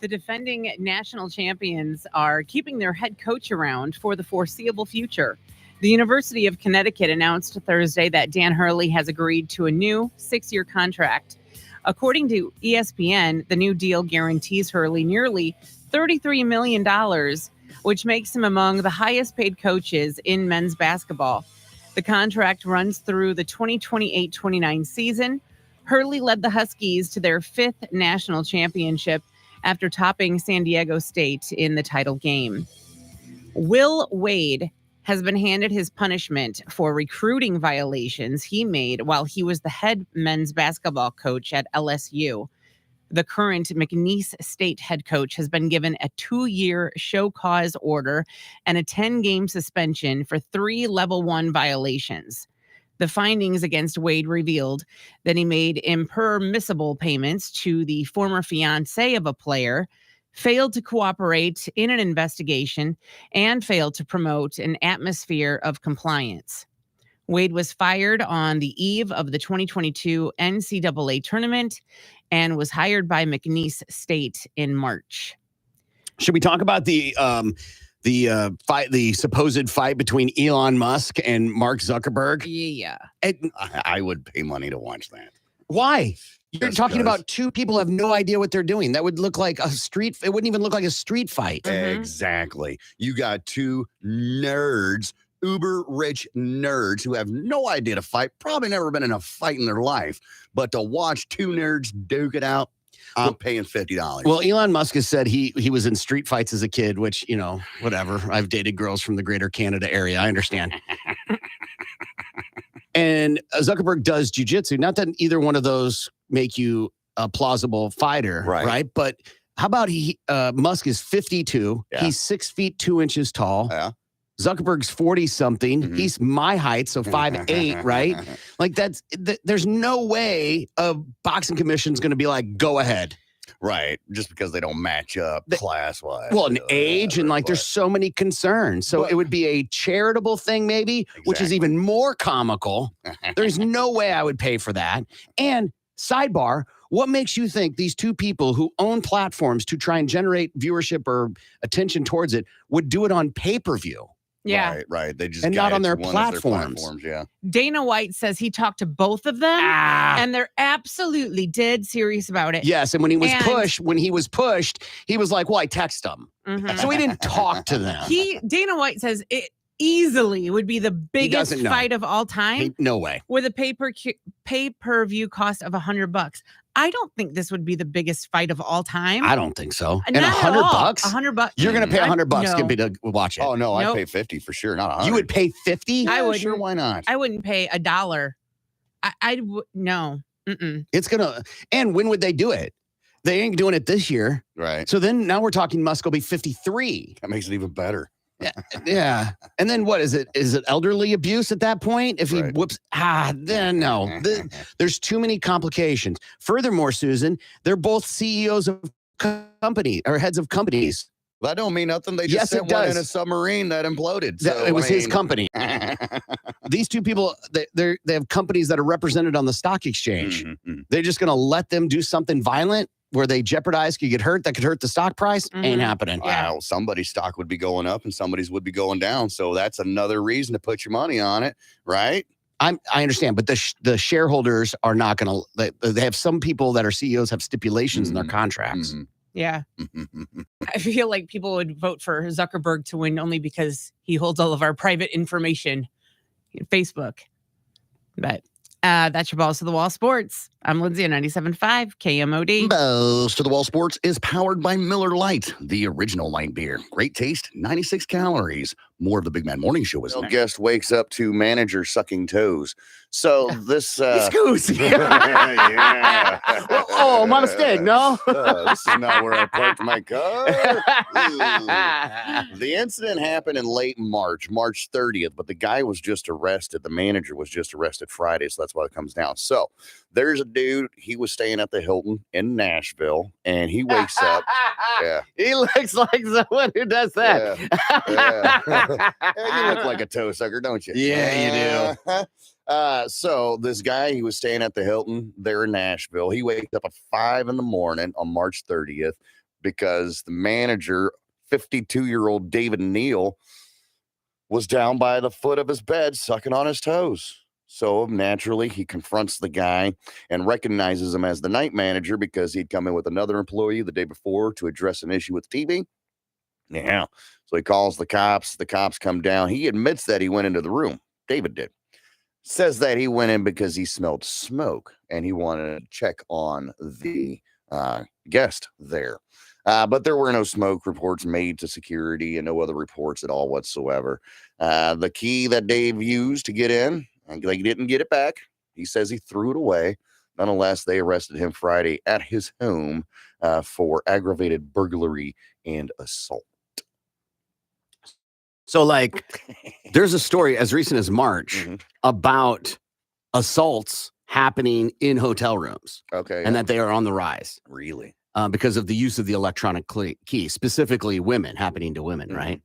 The defending national champions are keeping their head coach around for the foreseeable future. The University of Connecticut announced Thursday that Dan Hurley has agreed to a new 6-year contract. According to ESPN, the new deal guarantees Hurley nearly $33 million, which makes him among the highest paid coaches in men's basketball. The contract runs through the 2028-29 season. Hurley led the Huskies to their 5th national championship after topping San Diego State in the title game. Will Wade has been handed his punishment for recruiting violations he made while he was the head men's basketball coach at LSU. The current McNeese State head coach has been given a 2-year show cause order and a 10-game suspension for 3 level 1 violations. The findings against Wade revealed that he made impermissible payments to the former fiancé of a player, failed to cooperate in an investigation, and failed to promote an atmosphere of compliance. Wade was fired on the eve of the 2022 NCAA tournament and was hired by McNeese State in March. Should we talk about the fight, the supposed fight between Elon Musk and Mark Zuckerberg? Yeah. I would pay money to watch that. Why? You're Just talking 'cause. about two people who have no idea what they're doing. That would look like a street. It wouldn't even look like a street fight. Exactly. You got two nerds, uber rich nerds who have no idea to fight, probably never been in a fight in their life, but to watch two nerds duke it out, I'm paying $50. Well, Elon Musk has said he was in street fights as a kid, which, you know, whatever. I've dated girls from the greater Canada area. I understand. And Zuckerberg does jujitsu. Not that either one of those make you a plausible fighter, right? But how about Musk is 52. Yeah. He's 6 feet 2 inches tall. Yeah. Zuckerberg's 40 something. Mhm. He's my height, so 5'8", right? Like there's no way a boxing commission's going to be like, go ahead. Right. Just because they don't match up class-wise. Well, an age and like there's so many concerns. So it would be a charitable thing maybe, which is even more comical. There's no way I would pay for that. And sidebar, what makes you think these two people who own platforms to try and generate viewership or attention towards it would do it on pay-per-view? Yeah. Right. They just And not on their one of their platforms. Yeah. Dana White says he talked to both of them and they're absolutely dead serious about it. Yes, and when he was pushed, he was like, well, I text him. Mhm. So he didn't talk to them. Dana White says it easily would be the biggest doesn't know. fight of all time No way. with a pay-per-view cost of $100. I don't think this would be the biggest fight of all time. I don't think so. And Not at all. $100? $100. You're going to pay $100 No. Gibby, to watch it. Oh, no, Nope. I'd pay 50 for sure, not 100. You would pay 50? I would. Sure, why not? I wouldn't pay $1. No. Mm-mm. It's going to, and when would they do it? They ain't doing it this year. Right. So then now we're talking Musk will be 53. That makes it even better. Yeah. And then what is it? Is it elderly abuse at that point? If he whoops, then no. There's too many complications. Furthermore, Susan, they're both CEOs of company or heads of companies. That don't mean nothing. They just Yes, sent it one in does. a submarine that imploded. So, It was his I mean- company. These two people, they have companies that are represented on the stock exchange. They're just going to let them do something violent where they jeopardize, could get hurt, that could hurt the stock price. Ain't happening. Wow, somebody's stock would be going up and somebody's would be going down. So that's another reason to put your money on it, right? I understand, but the shareholders are not going to. They have some people that are CEOs have stipulations in their contracts. Yeah. I feel like people would vote for Zuckerberg to win only because he holds all of our private information. Facebook. But that's your Balls to the Wall Sports. I'm Lindsay on 97.5 KMOD. Balls to the Wall Sports is powered by Miller Lite, the original light beer. Great taste, 96 calories. More of the Big Man Morning Show is next. Guest wakes up to manager sucking toes. So this... Excuse me. Yeah. Oh, my mistake, no? This is not where I parked my car. Ooh. The incident happened in late March 30th, but the guy was just arrested. The manager was just arrested Friday, so that's why it comes down. So there's a dude, he was staying at the Hilton in Nashville, and he wakes up. Yeah. He looks like someone who does that. Yeah, you look like a toe sucker, don't you? Yeah, you do. So this guy, he was staying at the Hilton there in Nashville. He wakes up at 5 a.m. on March 30th because the manager, 52-year-old David Neal, was down by the foot of his bed sucking on his toes. So naturally, he confronts the guy and recognizes him as the night manager because he'd come in with another employee the day before to address an issue with TV. Yeah. So he calls the cops. The cops come down. He admits that he went into the room. David did. Says that he went in because he smelled smoke and he wanted to check on the guest there. But there were no smoke reports made to security and no other reports at all whatsoever. The key that Dave used to get in, and they didn't get it back. He says he threw it away. Nonetheless, they arrested him Friday at his home for aggravated burglary and assault. So, like, there's a story as recent as March about assaults happening in hotel rooms. Okay. And that they are on the rise. Really? Because of the use of the electronic key, specifically women, happening to women, right?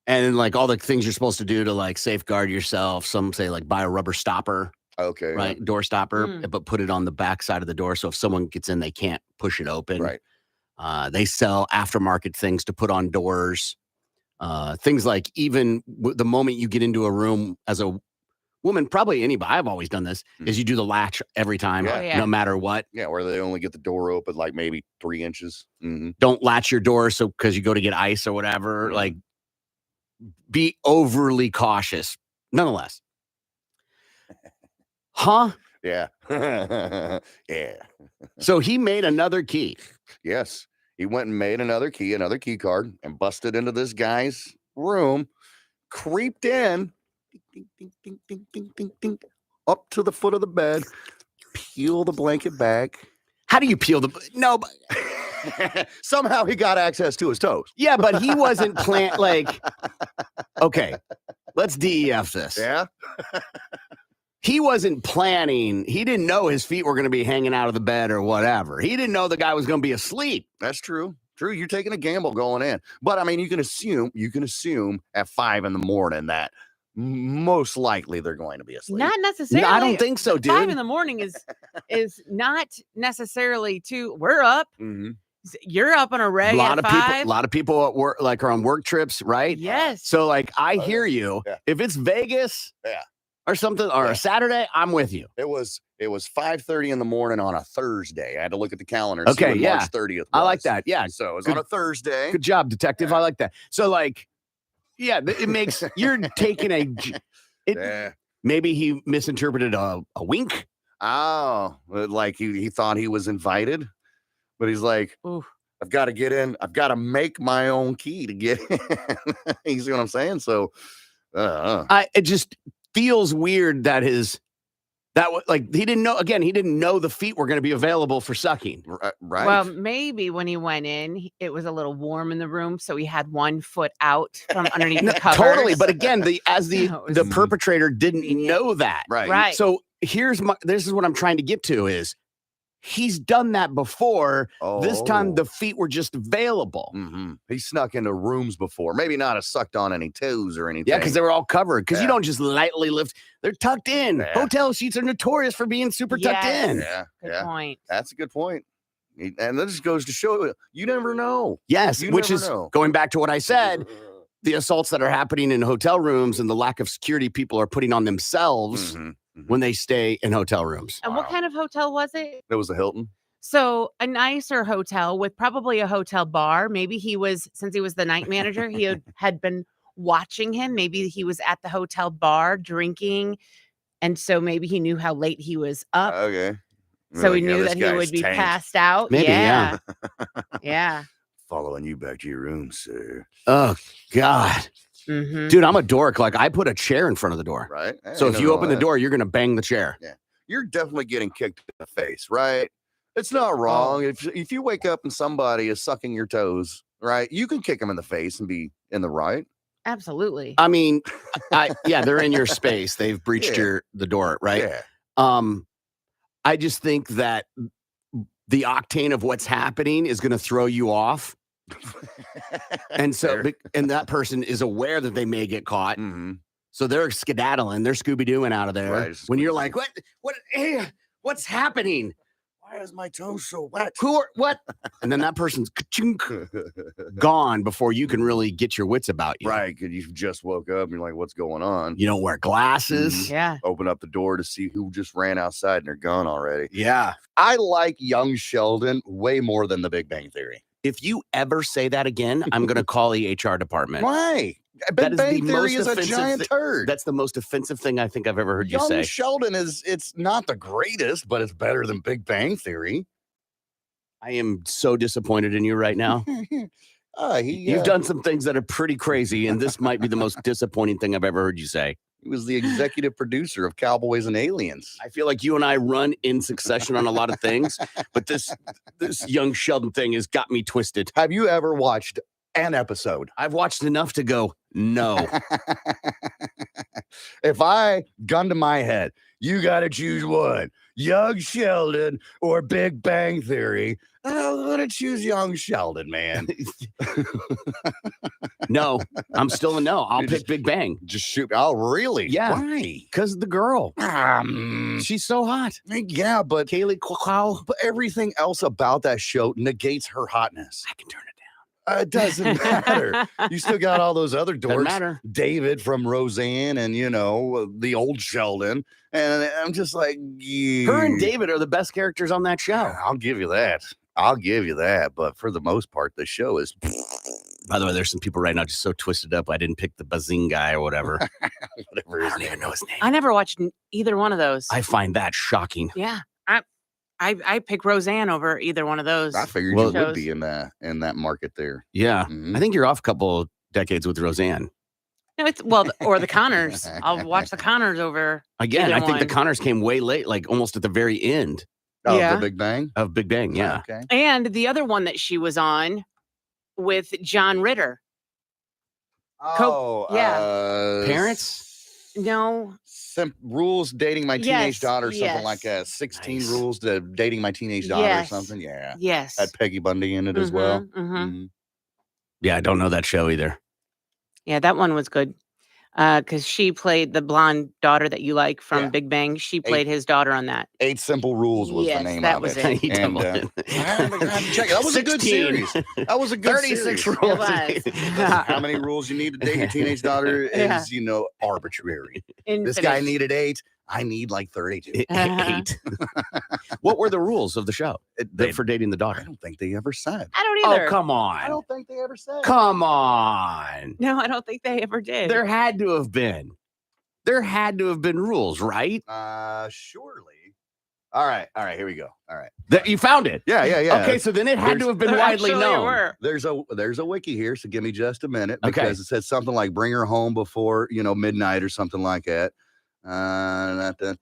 And like all the things you're supposed to do to like safeguard yourself. Some say like buy a rubber stopper. Okay. Right. Yeah. Door stopper, but put it on the back side of the door. So if someone gets in, they can't push it open. Right. They sell aftermarket things to put on doors. Things like even the moment you get into a room as a woman, probably anybody, I've always done this, is you do the latch every time, no matter what. Yeah, where they only get the door open like maybe 3 inches. Don't latch your door because you go to get ice or whatever. Like, be overly cautious. Nonetheless. Huh? Yeah. Yeah. So he made another key. Yes. He went and made another key card, and busted into this guy's room, creeped in, ding, ding, ding, ding, ding, ding, ding, up to the foot of the bed, peel the blanket back. How do you peel the... No, but... Somehow he got access to his toes. Yeah, but he wasn't like... Okay, let's DEF this. Yeah? He wasn't planning. He didn't know his feet were going to be hanging out of the bed or whatever. He didn't know the guy was going to be asleep. That's true. True. You're taking a gamble going in. But I mean, you can assume at 5 a.m. that most likely they're going to be asleep. Not necessarily. No, I don't think so, dude. 5 a.m. is not necessarily too. We're up. You're up on a reg. A lot at of 5. people, a lot of people at work, like are on work trips, right? Yes. So like, I hear you. Yeah. If it's Vegas, yeah, or something, or a Saturday, I'm with you. It was 5:30 in the morning on a Thursday. I had to look at the calendar. And see Okay, when yeah. March 30th. I like was. that. Yeah. So it was Good- on a Thursday. Good job, detective. I like that. So like, yeah, it makes you're taking Yeah. Maybe he misinterpreted a wink. Oh, like he thought he was invited, but he's like, I've got to get in. I've got to make my own key to get in. You see what I'm saying? So, it just feels weird that he didn't know. Again, he didn't know the feet were going to be available for sucking. Right. Well, maybe when he went in, it was a little warm in the room, so he had one foot out from underneath the covers. Totally, but again, the perpetrator didn't know that. Right. Right. So this is what I'm trying to get to is he's done that before. This time, Oh. the feet were just available. Mm-hmm. He snuck into rooms before. Maybe not a sucked on any toes or anything. Yeah, because they were all covered. Because you Yeah. don't just lightly lift. They're tucked in. Yeah. Hotel sheets are notorious for being super tucked Yes. in. Yeah, Good yeah. point. That's a good point. And that just goes to show you never know. Yes, You which never is know. going back to what I said. The assaults that are happening in hotel rooms and the lack of security people are putting on themselves Mhm, mhm. when they stay in hotel rooms. And what kind of hotel was it? It was a Hilton. So a nicer hotel with probably a hotel bar. Maybe since he was the night manager, he had been watching him. Maybe he was at the hotel bar drinking. And so maybe he knew how late he was up. Okay. So he Like, yeah, knew this that he guy's would be tanked. passed out. Maybe, yeah. Yeah. Following you back to your room, sir. Oh, God. Mhm. Dude, I'm a dork. Like, I put a chair in front of the door. Right? So Ain't if you nothing open wrong the with door, you're going to bang the chair. that. Yeah. You're definitely getting kicked in the face, right? It's not wrong. If you wake up and somebody is sucking your toes, right? You can kick them in the face and be in the right. Absolutely. I mean, yeah, they're in your space. They've breached Yeah. the door, right? Yeah. I just think that the octane of what's happening is going to throw you off. And so, Fair. and that person is aware that they may get caught. Mm-hmm. So they're skedaddling, they're Scooby-Dooing out of there. Right, When you're like, hey, what's happening? Why is my toe so wet? What? And then that person's gone before you can really get your wits about you. Right, because you just woke up and you're like, what's going on? You don't wear glasses. Yeah. Open up the door to see who just ran outside and they're gone already. Yeah. I like Young Sheldon way more than The Big Bang Theory. If you ever say that again, I'm going to call the HR department. Why? That Big is Bang the Theory most is a offensive giant turd. That's the most offensive thing I think I've ever heard you Young say. Sheldon it's not the greatest, but it's better than Big Bang Theory. I am so disappointed in you right now. You've done some things that are pretty crazy, and this might be the most disappointing thing I've ever heard you say. He was the executive producer of Cowboys and Aliens. I feel like you and I run in succession on a lot of things, but this Young Sheldon thing has got me twisted. Have you ever watched an episode? I've watched enough to go, no. If I gun to my head, you got to choose one, Young Sheldon or Big Bang Theory. I'm going to choose Young Sheldon, man. No, I'm still a no. I'll pick Big Bang. Just shoot. Oh, really? Yeah. Why? Because the girl. She's so hot. Yeah, but Kaylee Cuoco. But everything else about that show negates her hotness. I can turn it down. It doesn't matter. You still got all those other Doesn't dorks. matter. David from Roseanne and, the old Sheldon. And I'm just like, Her and David are the best characters on that show. I'll give you that. But for the most part, the show is. By the way, there's some people right now just so twisted up. I didn't pick the Bazing guy or whatever. Whatever. I don't even know his name. I never watched either one of those. I find that shocking. Yeah. I pick Roseanne over either one of those. I figured Well, you would shows. be in that market there. Yeah. Mhm. I think you're off a couple decades with Roseanne. No, or the Connors. I'll watch the Connors over. Again, either I think the one. Connors came way late, like almost at the very end Oh, Yeah. The Big Bang? of Big Bang. Yeah. Okay. And the other one that she was on with John Ritter. yeah. Parents? No. Rules dating my teenage Yes, daughter, something yes. like that. 16 Nice. rules to dating my teenage daughter Yes. or something. Yeah. Yes. Had Peggy Bundy in it as well. Mhm. Mhm. Yeah, I don't know that show either. Yeah, that one was good. Because she played the blonde daughter that you like from Yeah. Big Bang. She played his daughter on that. 8 Simple Rules was the Yes, name that of was it. it. He And, doubled I it. had to check it. That was a good 16. series. That was a good 36 series. rules. It was. How many rules you need to date your teenage daughter Yeah. is, arbitrary. This Infinite. guy needed 8. I need like 32. 8. What were the rules of the show for dating the I daughter? don't think they ever said. I don't either. Oh, come I on. don't think they ever said. Come on. No, I don't think they ever did. There had to have been. There had to have been rules, right? Surely. All right. Here we go. All right. You found it. Yeah. Okay, so then it had to have been There widely actually known. were. There's a wiki here, so give me just a minute Okay. because it says something like bring her home before midnight or something like that. To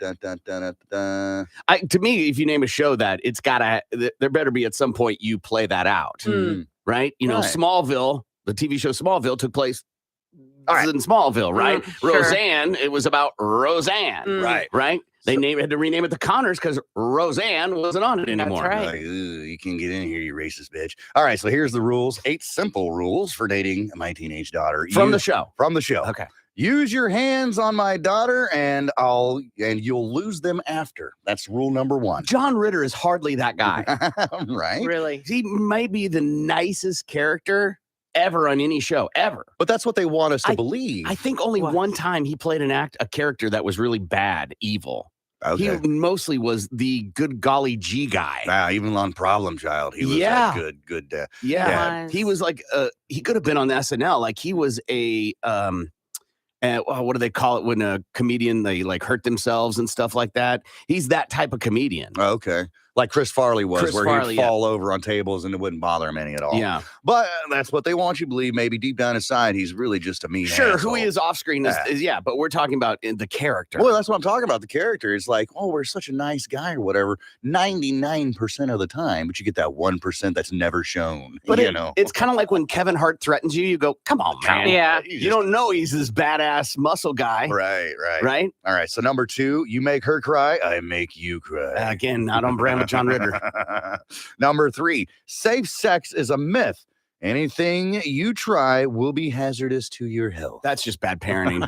me, if you name a show that, it's gotta. There better be at some point you play that out, Mm. right? Right. Smallville, the TV show Smallville took place. All right. In Smallville, right? Sure. Roseanne, it was about Roseanne, Mm. Right. right? They had to rename it the Connors because Roseanne wasn't on it anymore. That's right. Like, you can't get in here, you racist bitch. All right, so here's the rules. 8 simple rules for dating my teenage daughter. From the show. From the show. Okay. Use your hands on my daughter, and you'll lose them after. That's rule number 1. John Ritter is hardly that guy. Right? Really? He might be the nicest character ever on any show, ever. But that's what they want us to believe. I think only one time he played a character that was really bad, evil. Okay. He mostly was the good golly G guy. Wow, even on Problem Child, he was a good dad. Yeah. He was like, he could have been on the SNL. Like he was a, what do they call it when a comedian, they like hurt themselves and stuff like that? He's that type of comedian. Okay. Like Chris Farley was, Chris where Farley, he'd fall over on tables and it wouldn't bother him any at all. Yeah. But that's what they want you to believe. Maybe deep down inside, he's really just a mean Sure, asshole. who he is off screen is, but we're talking about in the character. Well, that's what I'm talking about. The character is like, oh, we're such a nice guy or whatever, 99% of the time, but you get that 1% that's never shown. But you know, it's kind of like when Kevin Hart threatens you, you go, come on, man. Yeah. You don't know he's this badass muscle guy. Right. Right? All right. So number 2, you make her cry, I make you cry. Again, not on brand with John Ritter. Number 3, safe sex is a myth. Anything you try will be hazardous to your health. That's just bad parenting.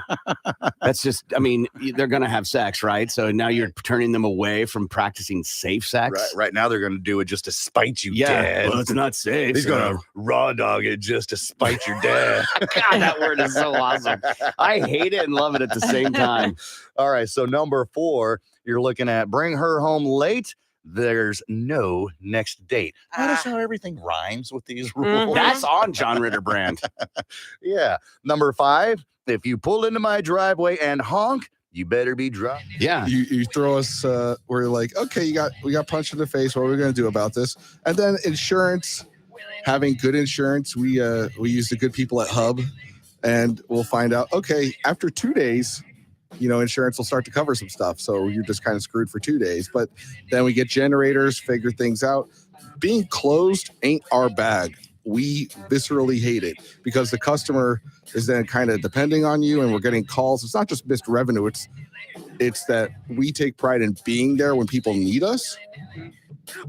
That's just, I mean, they're going to have sex, right? So now you're turning them away from practicing safe sex. Right now they're going to do it just to spite you, Dad. Well, it's not safe. He's going to raw dog it just to spite your dad. God, that word is so awesome. I hate it and love it at the same time. All right, so number 4, you're looking at bring her home late. There's no next date. Notice how everything rhymes with these rules. That's on John Ritter brand. Yeah. Number 5, if you pull into my driveway and honk, you better be drunk. Yeah. You throw us, we're like, okay, we got punched in the face. What are we going to do about this? And then insurance, having good insurance, we use the good people at Hub, and we'll find out, okay, after 2 days, insurance will start to cover some stuff. So you're just kind of screwed for 2 days. But then we get generators, figure things out. Being closed ain't our bag. We viscerally hate it because the customer is then kind of depending on you, and we're getting calls. It's not just missed revenue. It's that we take pride in being there when people need us.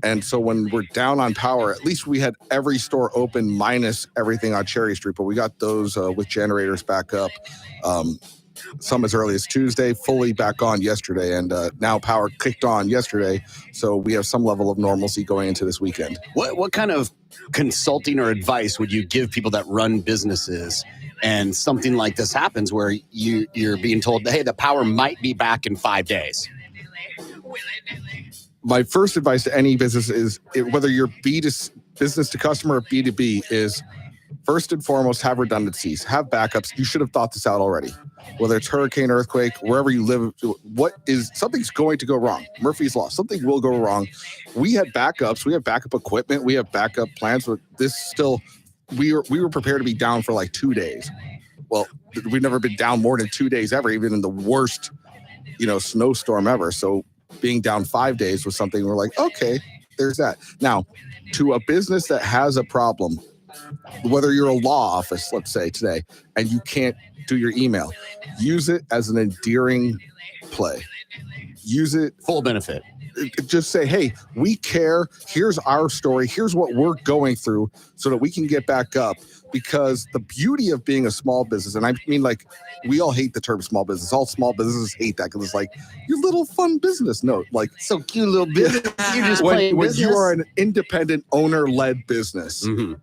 And so when we're down on power, at least we had every store open minus everything on Cherry Street, but we got those with generators back up. Some as early as Tuesday, fully back on yesterday, and now power kicked on yesterday. So we have some level of normalcy going into this weekend. What kind of consulting or advice would you give people that run businesses and something like this happens where you're being told, hey, the power might be back in 5 days? My first advice to any business is, whether you're business to customer or B2B, is first and foremost, have redundancies, have backups. You should have thought this out already. Whether it's hurricane, earthquake, wherever you live, something's going to go wrong. Murphy's Law, something will go wrong. We had backups, we have backup equipment, we have backup plans. But we were prepared to be down for like 2 days. Well, we've never been down more than 2 days ever, even in the worst, snowstorm ever. So being down 5 days was something we're like, okay, there's that. Now, to a business that has a problem, whether you're a law office, let's say today, and you can't do your email, use it as an endearing play. Use it full benefit. Just say, hey, we care. Here's our story. Here's what we're going through so that we can get back up. Because the beauty of being a small business, and I mean, like, we all hate the term small business. All small businesses hate that because it's like your little fun business. No, like, so cute little business. You're just when business. You are an independent owner-led business. Mm-hmm.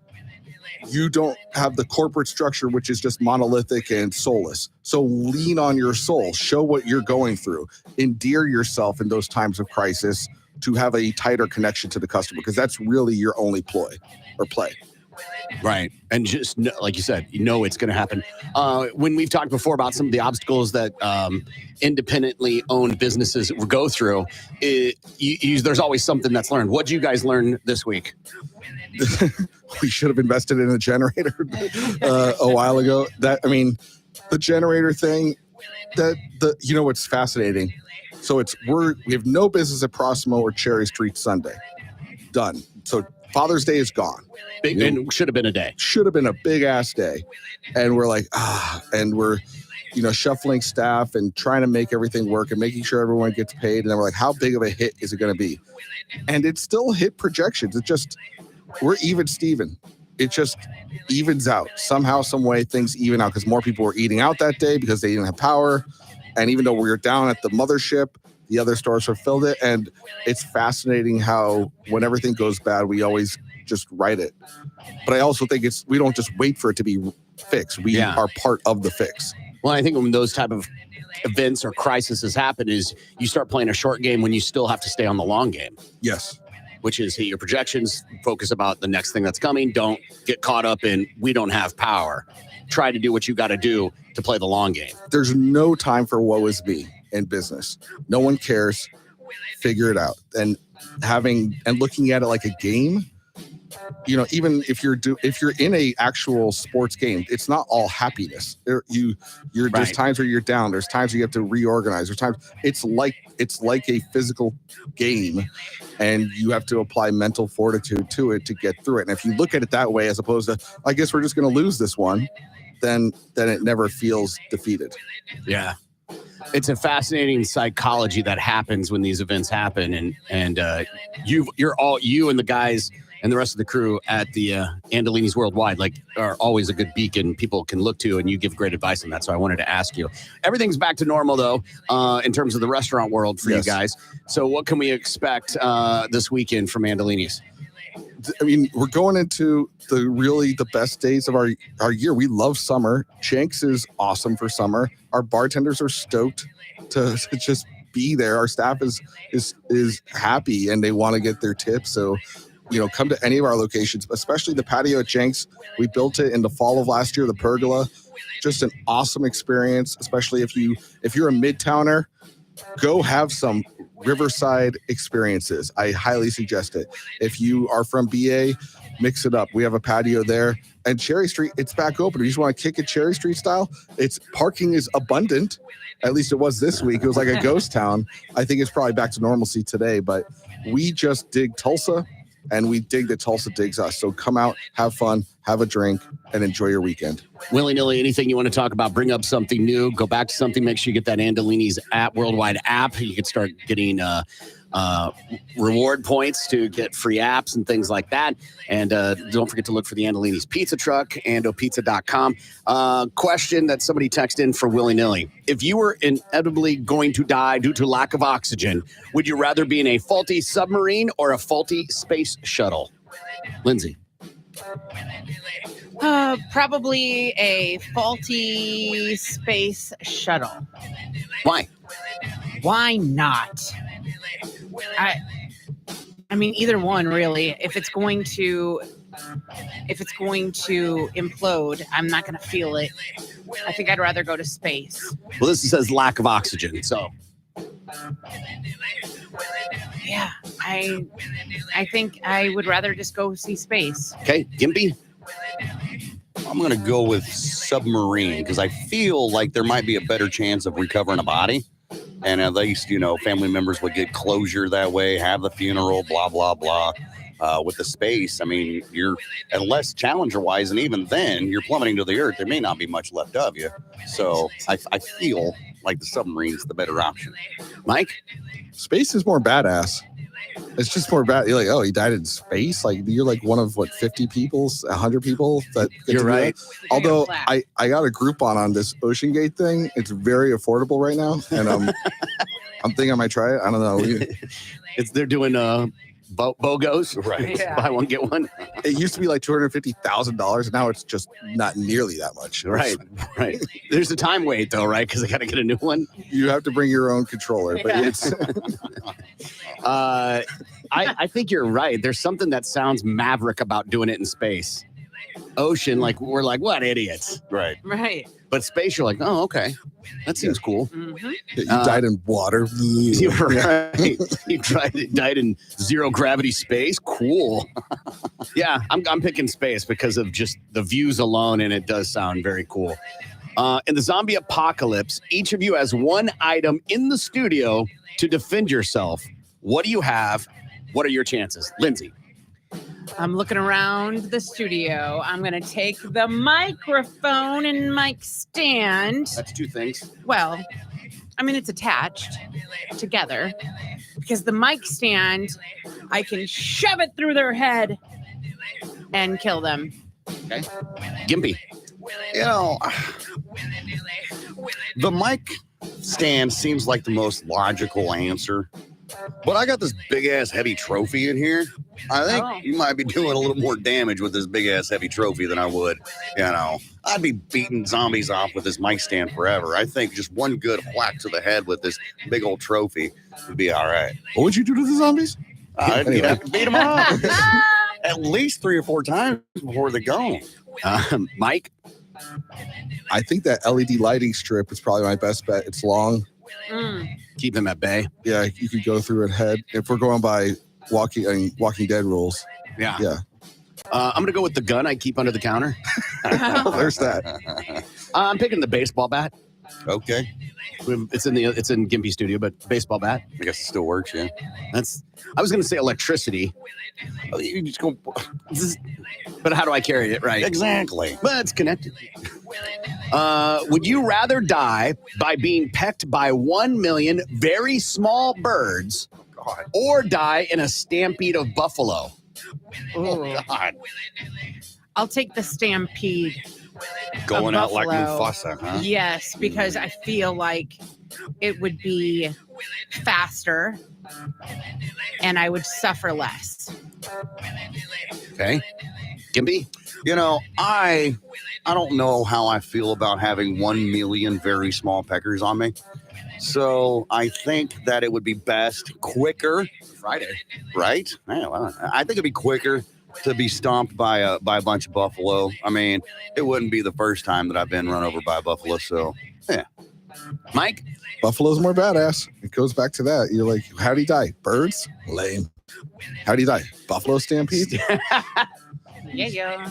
You don't have the corporate structure, which is just monolithic and soulless. So lean on your soul. Show what you're going through. Endear yourself in those times of crisis to have a tighter connection to the customer, because that's really your only ploy or play. Right. And just like you said, it's going to happen. When we've talked before about some of the obstacles that independently owned businesses go through, there's always something that's learned. What did you guys learn this week? We should have invested in a generator a while ago. The generator thing, what's fascinating. So we have no business at Proximo or Cherry Street Sunday. Done. So Father's Day is gone. And should have been a day. Should have been a big ass day. And we're like, and we're shuffling staff and trying to make everything work and making sure everyone gets paid. And then we're like, how big of a hit is it going to be? And it's still hit projections. We're even Steven. It just evens out. Somehow, some way, things even out because more people were eating out that day because they didn't have power. And even though we were down at the mothership, the other stores fulfilled it. And it's fascinating how when everything goes bad, we always just write it. But I also think we don't just wait for it to be fixed. We are part of the fix. Well, I think when those type of events or crises happen is you start playing a short game when you still have to stay on the long game. Yes. Which is hit your projections, focus about the next thing that's coming. Don't get caught up in we don't have power. Try to do what you got to do to play the long game. There's no time for woe is me in business. No one cares. Figure it out. And looking at it like a game, even if you're in a actual sports game, it's not all happiness. There's times where you're down. There's times where you have to reorganize. There's times it's like a physical game, and you have to apply mental fortitude to it to get through it. And if you look at it that way, as opposed to, I guess we're just going to lose this one, then it never feels defeated. Yeah. It's a fascinating psychology that happens when these events happen. And you and the guys and the rest of the crew at the Andolini's Worldwide are always a good beacon people can look to, and you give great advice on that. So I wanted to ask you. Everything's back to normal, though, in terms of the restaurant world for you guys. So what can we expect this weekend from Andolini's? I mean, we're going into the best days of our year. We love summer. Shanks is awesome for summer. Our bartenders are stoked to just be there. Our staff is happy and they want to get their tips. So, come to any of our locations, especially the patio at Jenks. We built it in the fall of last year, the pergola. Just an awesome experience, especially if you're a Midtowner, go have some Riverside experiences. I highly suggest it. If you are from BA, mix it up. We have a patio there. And Cherry Street, it's back open. If you just want to kick it Cherry Street style, parking is abundant. At least it was this week. It was like a ghost town. I think it's probably back to normalcy today, but we just dig Tulsa and we dig that Tulsa digs us. So come out, have fun, have a drink, and enjoy your weekend. Willy-nilly, anything you want to talk about, bring up something new, go back to something, make sure you get that Andolini's Worldwide app. You can start getting reward points to get free apps and things like that. And don't forget to look for the Andolini's Pizza Truck, andopizza.com. Question that somebody texted in for Willy-nilly. If you were inevitably going to die due to lack of oxygen, would you rather be in a faulty submarine or a faulty space shuttle? Lindsay. Probably a faulty space shuttle. Why? Why not? I mean, either one, really. If it's going to implode, I'm not going to feel it. I think I'd rather go to space. Well, this says lack of oxygen, so. Yeah, I think I would rather just go see space. Okay, Gimpy? I'm going to go with submarine because I feel like there might be a better chance of recovering a body. And at least, family members would get closure that way, have the funeral, blah, blah, blah. With the space, I mean, you're unless challenger-wise, and even then, you're plummeting to the earth. There may not be much left of you. So I feel like the submarine's the better option. Mike? Space is more badass. It's just more bad. You're like, oh, he died in space. Like you're like one of 50 people, 100 people that. You're right. Although I got a Groupon on this Ocean Gate thing. It's very affordable right now, and I'm thinking I might try it. I don't know. They're doing BOGOs, right? Yeah. Buy one get one. It used to be like $250,000, and now it's just not nearly that much. Right. There's a time wait though, right? Because I got to get a new one. You have to bring your own controller, but it's. I think you're right. There's something that sounds maverick about doing it in space. Ocean, we're like, what idiots, right? Right. But space, you're like, oh, okay, that seems cool. Mm-hmm. You died in water. You're right. You died in zero gravity space. Cool. Yeah, I'm picking space because of just the views alone, and it does sound very cool. In the zombie apocalypse, each of you has one item in the studio to defend yourself. What do you have? What are your chances? Lindsay. I'm looking around the studio. I'm going to take the microphone and mic stand. That's two things. Well, I mean, it's attached together because the mic stand, I can shove it through their head and kill them. Okay. Gimpy. You know, the mic stand seems like the most logical answer. But I got this big ass heavy trophy in here. I think you might be doing a little more damage with this big ass heavy trophy than I would. You know, I'd be beating zombies off with this mic stand forever. I think just one good whack to the head with this big old trophy would be all right. What would you do to the zombies? You'd have to beat them up at least 3 or 4 times before they go. Mike? I think that LED lighting strip is probably my best bet. It's long. Keep them at bay. Yeah, you could go through it head. If we're going by Walking Dead rules. Yeah. Yeah. I'm going to go with the gun I keep under the counter. There's that. I'm picking the baseball bat. Okay. It's in Gimpy studio, but baseball bat. I guess it still works, yeah. I was going to say electricity. You just go. But how do I carry it, right? Exactly. But it's connected. Would you rather die by being pecked by 1 million very small birds or die in a stampede of buffalo? Oh, God. I'll take the stampede. Going out like buffalo. Mufasa, huh? Yes, because I feel like it would be faster and I would suffer less. Okay. Gimpy? You know, I don't know how I feel about having 1 million very small peckers on me. So I think that it would be best quicker. Friday. Right? Yeah, well, I think it'd be quicker to be stomped by a bunch of buffalo. I mean, it wouldn't be the first time that I've been run over by a buffalo. So, yeah. Mike? Buffalo's more badass. It goes back to that. You're like, how'd he die? Birds? Lame. How'd he die? Buffalo stampede? Yeah.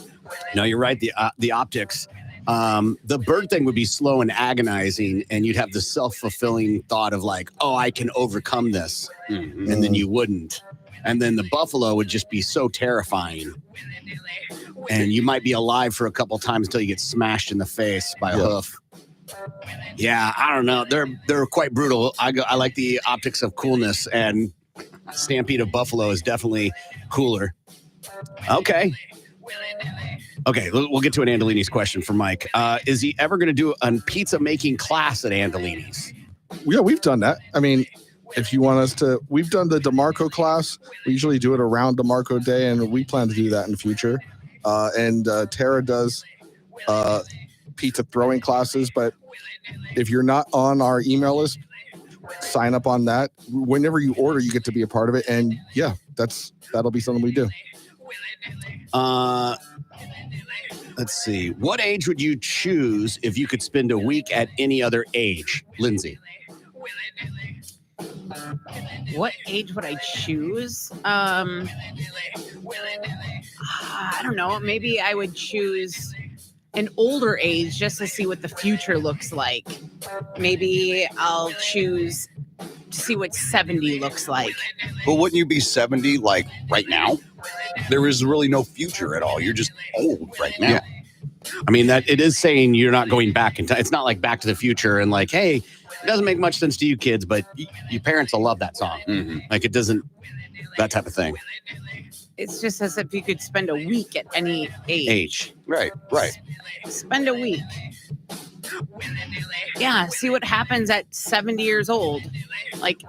No, you're right. The optics. The bird thing would be slow and agonizing, and you'd have the self-fulfilling thought of like, oh, I can overcome this. Mm-hmm. And then you wouldn't. And then the buffalo would just be so terrifying. And you might be alive for a couple times until you get smashed in the face by a hoof. Yeah, I don't know. They're quite brutal. I like the optics of coolness, and stampede of buffalo is definitely cooler. Okay, we'll get to an Andolini's question for Mike. Is he ever going to do a pizza making class at Andolini's? Yeah, we've done that. I mean, if you want us to, we've done the DeMarco class. We usually do it around DeMarco Day, and we plan to do that in the future. And Tara does pizza throwing classes, but if you're not on our email list, sign up on that. Whenever you order, you get to be a part of it. And yeah, that'll be something we do. Let's see. What age would you choose if you could spend a week at any other age? Lindsay. What age would I choose? I don't know. Maybe I would choose an older age just to see what the future looks like. Maybe I'll choose to see what 70 looks like. But wouldn't you be 70 like right now? There is really no future at all. You're just old right now. Yeah. I mean, that it is saying you're not going back in time. It's not like Back to the Future and like, hey, it doesn't make much sense to you kids, but your parents will love that song. Mm-hmm. Like it doesn't, that type of thing. It's just as if you could spend a week at any age. Right. Spend a week. Yeah, see what happens at 70 years old. Like,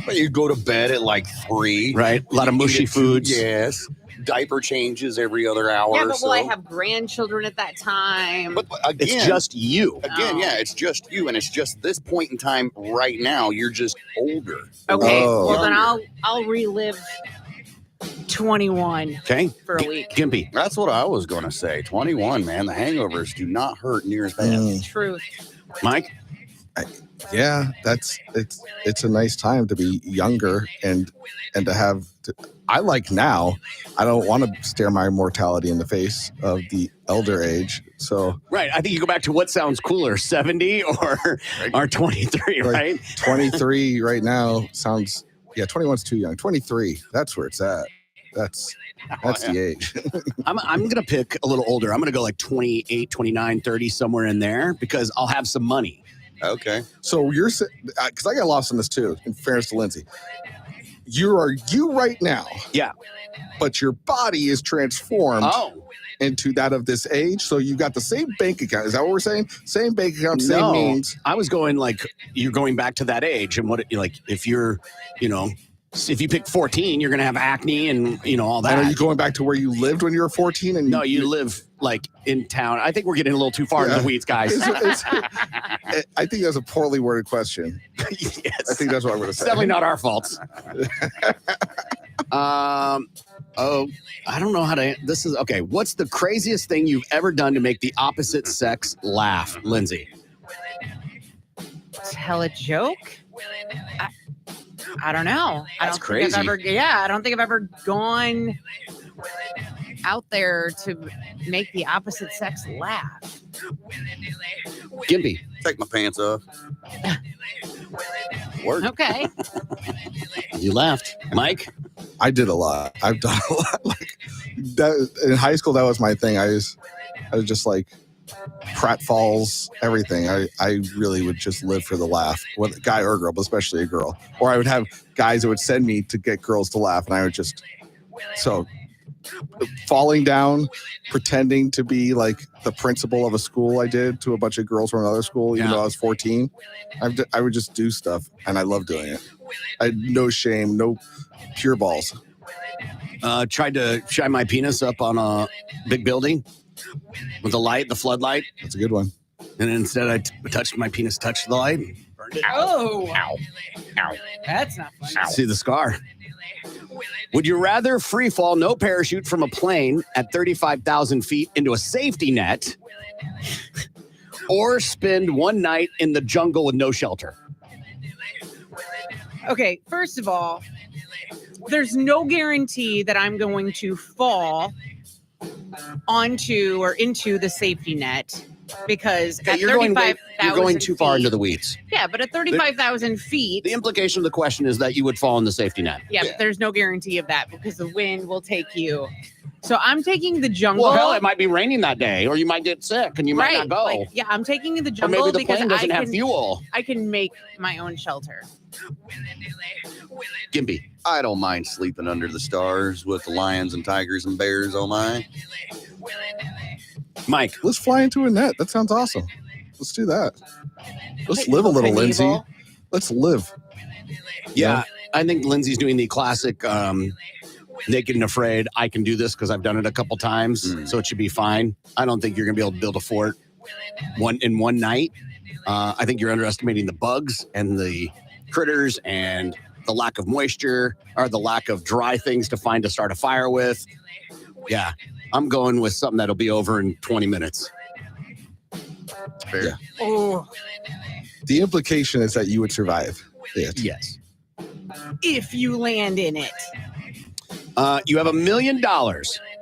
but you go to bed at like 3. Right. A lot of mushy foods. Yes. Diaper changes every other hour. yeah, but so. will I have grandchildren at that time? But again, it's just you. Again, yeah, it's just you, and it's just this point in time right now. You're just older. Okay, well then I'll relive 21. Okay, for a week. Gimpy. That's what I was going to say. 21, man. The hangovers do not hurt near as bad. Truth. Mike. Yeah, it's a nice time to be younger and to have. I like now. I don't want to stare my mortality in the face of the elder age. So right, I think you go back to what sounds cooler, 70 or 23, like right? 23 right now sounds. Yeah, 21's too young. 23, that's where it's at. That's the age. I'm going to pick a little older. I'm going to go like 28, 29, 30, somewhere in there because I'll have some money. Okay. So you're because I got lost in this too. In fairness to Lindsay, you right now. Yeah. But your body is transformed into that of this age. So you got the same bank account. Is that what we're saying? Same bank account, same means. I was going like you're going back to that age, and what like if you're, if you pick 14, you're going to have acne and all that. And are you going back to where you lived when you were 14? And no, you live like in town. I think we're getting a little too far into the weeds, guys. I think that's a poorly worded question. Yes. I think that's what I'm going to say. It's definitely not our fault. I don't know how to. This is okay. What's the craziest thing you've ever done to make the opposite sex laugh, Lindsay? Tell a joke? I don't know. That's crazy. I don't think I've ever gone out there to make the opposite sex laugh. Gimpy. Take my pants off. Work. Okay. You laughed. Mike? I did a lot. I've done a lot. Like that in high school, that was my thing. I was just like pratfalls, everything. I really would just live for the laugh, whether guy or girl, but especially a girl. Or I would have guys that would send me to get girls to laugh, and I would just falling down, pretending to be like the principal of a school I did to a bunch of girls from another school, even though I was 14. I would just do stuff, and I love doing it. I had no shame, no pure balls. Tried to shine my penis up on a big building with the floodlight. That's a good one. And instead I touched my penis, touched the light. Burned it. Oh. Ow. Ow. That's not funny. See the scar. Would you rather free fall, no parachute from a plane at 35,000 feet into a safety net or spend one night in the jungle with no shelter? Okay, first of all, there's no guarantee that I'm going to fall onto or into the safety net because at you're 35,000 going too far into the weeds. Yeah, but at 35,000 feet. The implication of the question is that you would fall in the safety net. Yeah, but there's no guarantee of that because the wind will take you. So I'm taking the jungle. Well, hell, it might be raining that day, or you might get sick and you might not go. I'm taking the Or jungle maybe the because plane doesn't have fuel. I can make my own shelter. Gimpy. I don't mind sleeping under the stars with the lions and tigers and bears. Oh my. Mike, let's fly into a net. That sounds awesome. Let's do that. Let's live a little, Lindsay. Let's live. Yeah, I think Lindsay's doing the classic naked and afraid. I can do this because I've done it a couple times, so it should be fine. I don't think you're going to be able to build a fort in one night. I think you're underestimating the bugs and the critters and the lack of moisture or the lack of dry things to find to start a fire with. Yeah, I'm going with something that'll be over in 20 minutes. Fair. Yeah. Oh. The implication is that you would survive it. Yes. If you land in it. You have $1 million,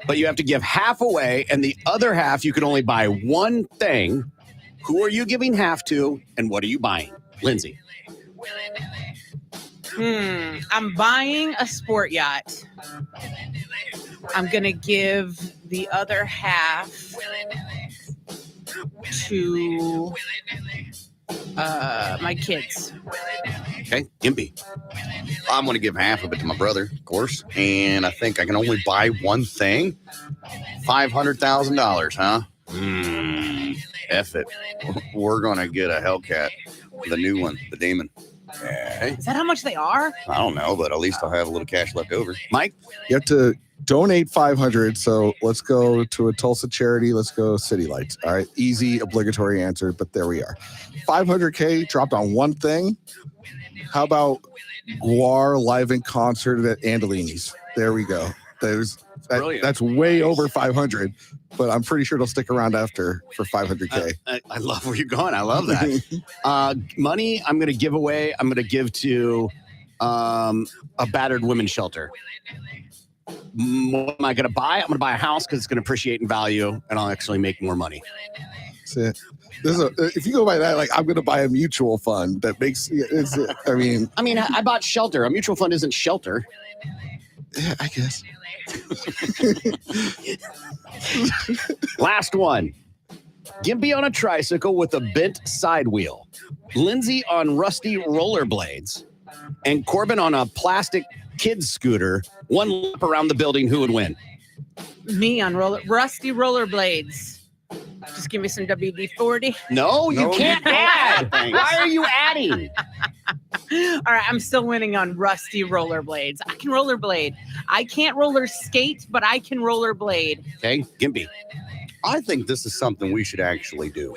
but you have to give half away, and the other half you can only buy one thing. Who are you giving half to, and what are you buying? Lindsay. I'm buying a sport yacht. I'm going to give the other half to my kids. Okay, Gimpy. I'm going to give half of it to my brother, of course. And I think I can only buy one thing. $500,000, huh? F it. We're going to get a Hellcat, the new one, the Demon. Okay. Is that how much they are? I don't know, but at least I'll have a little cash left over. Mike? You have to donate $500. So let's go to a Tulsa charity. Let's go City Lights. All right. Easy, obligatory answer, but there we are. $500K dropped on one thing. How about Guar live in concert at Andolini's? There we go. That's way over 500, but I'm pretty sure it'll stick around after for 500K. I love where you're going. I love that. Money I'm going to give away. I'm going to give to a battered women's shelter. What am I going to buy? I'm going to buy a house because it's going to appreciate in value, and I'll actually make more money. That's it. If you go by that, like I'm going to buy a mutual fund that makes. I mean, I bought shelter. A mutual fund isn't shelter. Yeah, I guess. Last one. Gimpy on a tricycle with a bent side wheel. Lindsay on rusty rollerblades. And Corbin on a plastic kid scooter. One lap around the building. Who would win? Me on rusty rollerblades. Just give me some WD-40. No, you can't add. Thanks. Why are you adding? All right, I'm still winning on rusty rollerblades. I can rollerblade. I can't roller skate, but I can rollerblade. Okay, Gimpy. I think this is something we should actually do.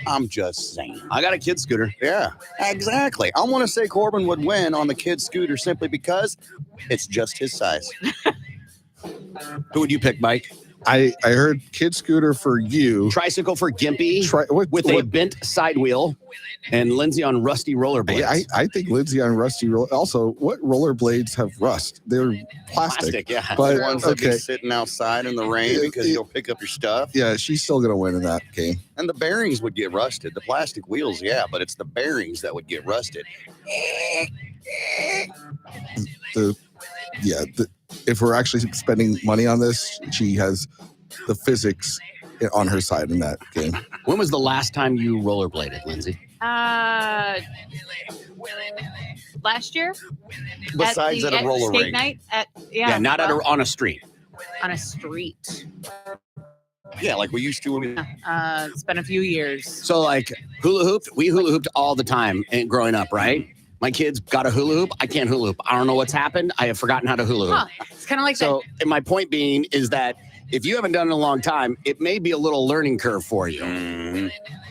I'm just saying. I got a kid scooter. Yeah, exactly. I want to say Corbin would win on the kid scooter simply because it's just his size. Who would you pick, Mike? I heard kid scooter for you. Tricycle for Gimpy with a what- bent side wheel, and Lindsay on rusty rollerblades. I think Lindsay on rusty roll. Also, what rollerblades have rust? They're plastic. yeah. But The ones that be okay, sitting outside in the rain because you'll pick up your stuff. yeah, she's still gonna win in that game. And the bearings would get rusted. The plastic wheels, yeah, but it's the bearings that would get rusted. If we're actually spending money on this, she has the physics on her side in that game. When was the last time you rollerbladed, Lindsay? Last year. Besides at a roller skate rink. night Yeah, not on a street. on a street. Yeah, like we used to when we It's been a few years. So like hula hooped, we hula hooped all the time growing up, right? My kids got a hula hoop. I can't hula hoop. I don't know what's happened. I have forgotten how to hula hoop. Huh. It's kind of like So and my point being is that if you haven't done it in a long time, it may be a little learning curve for you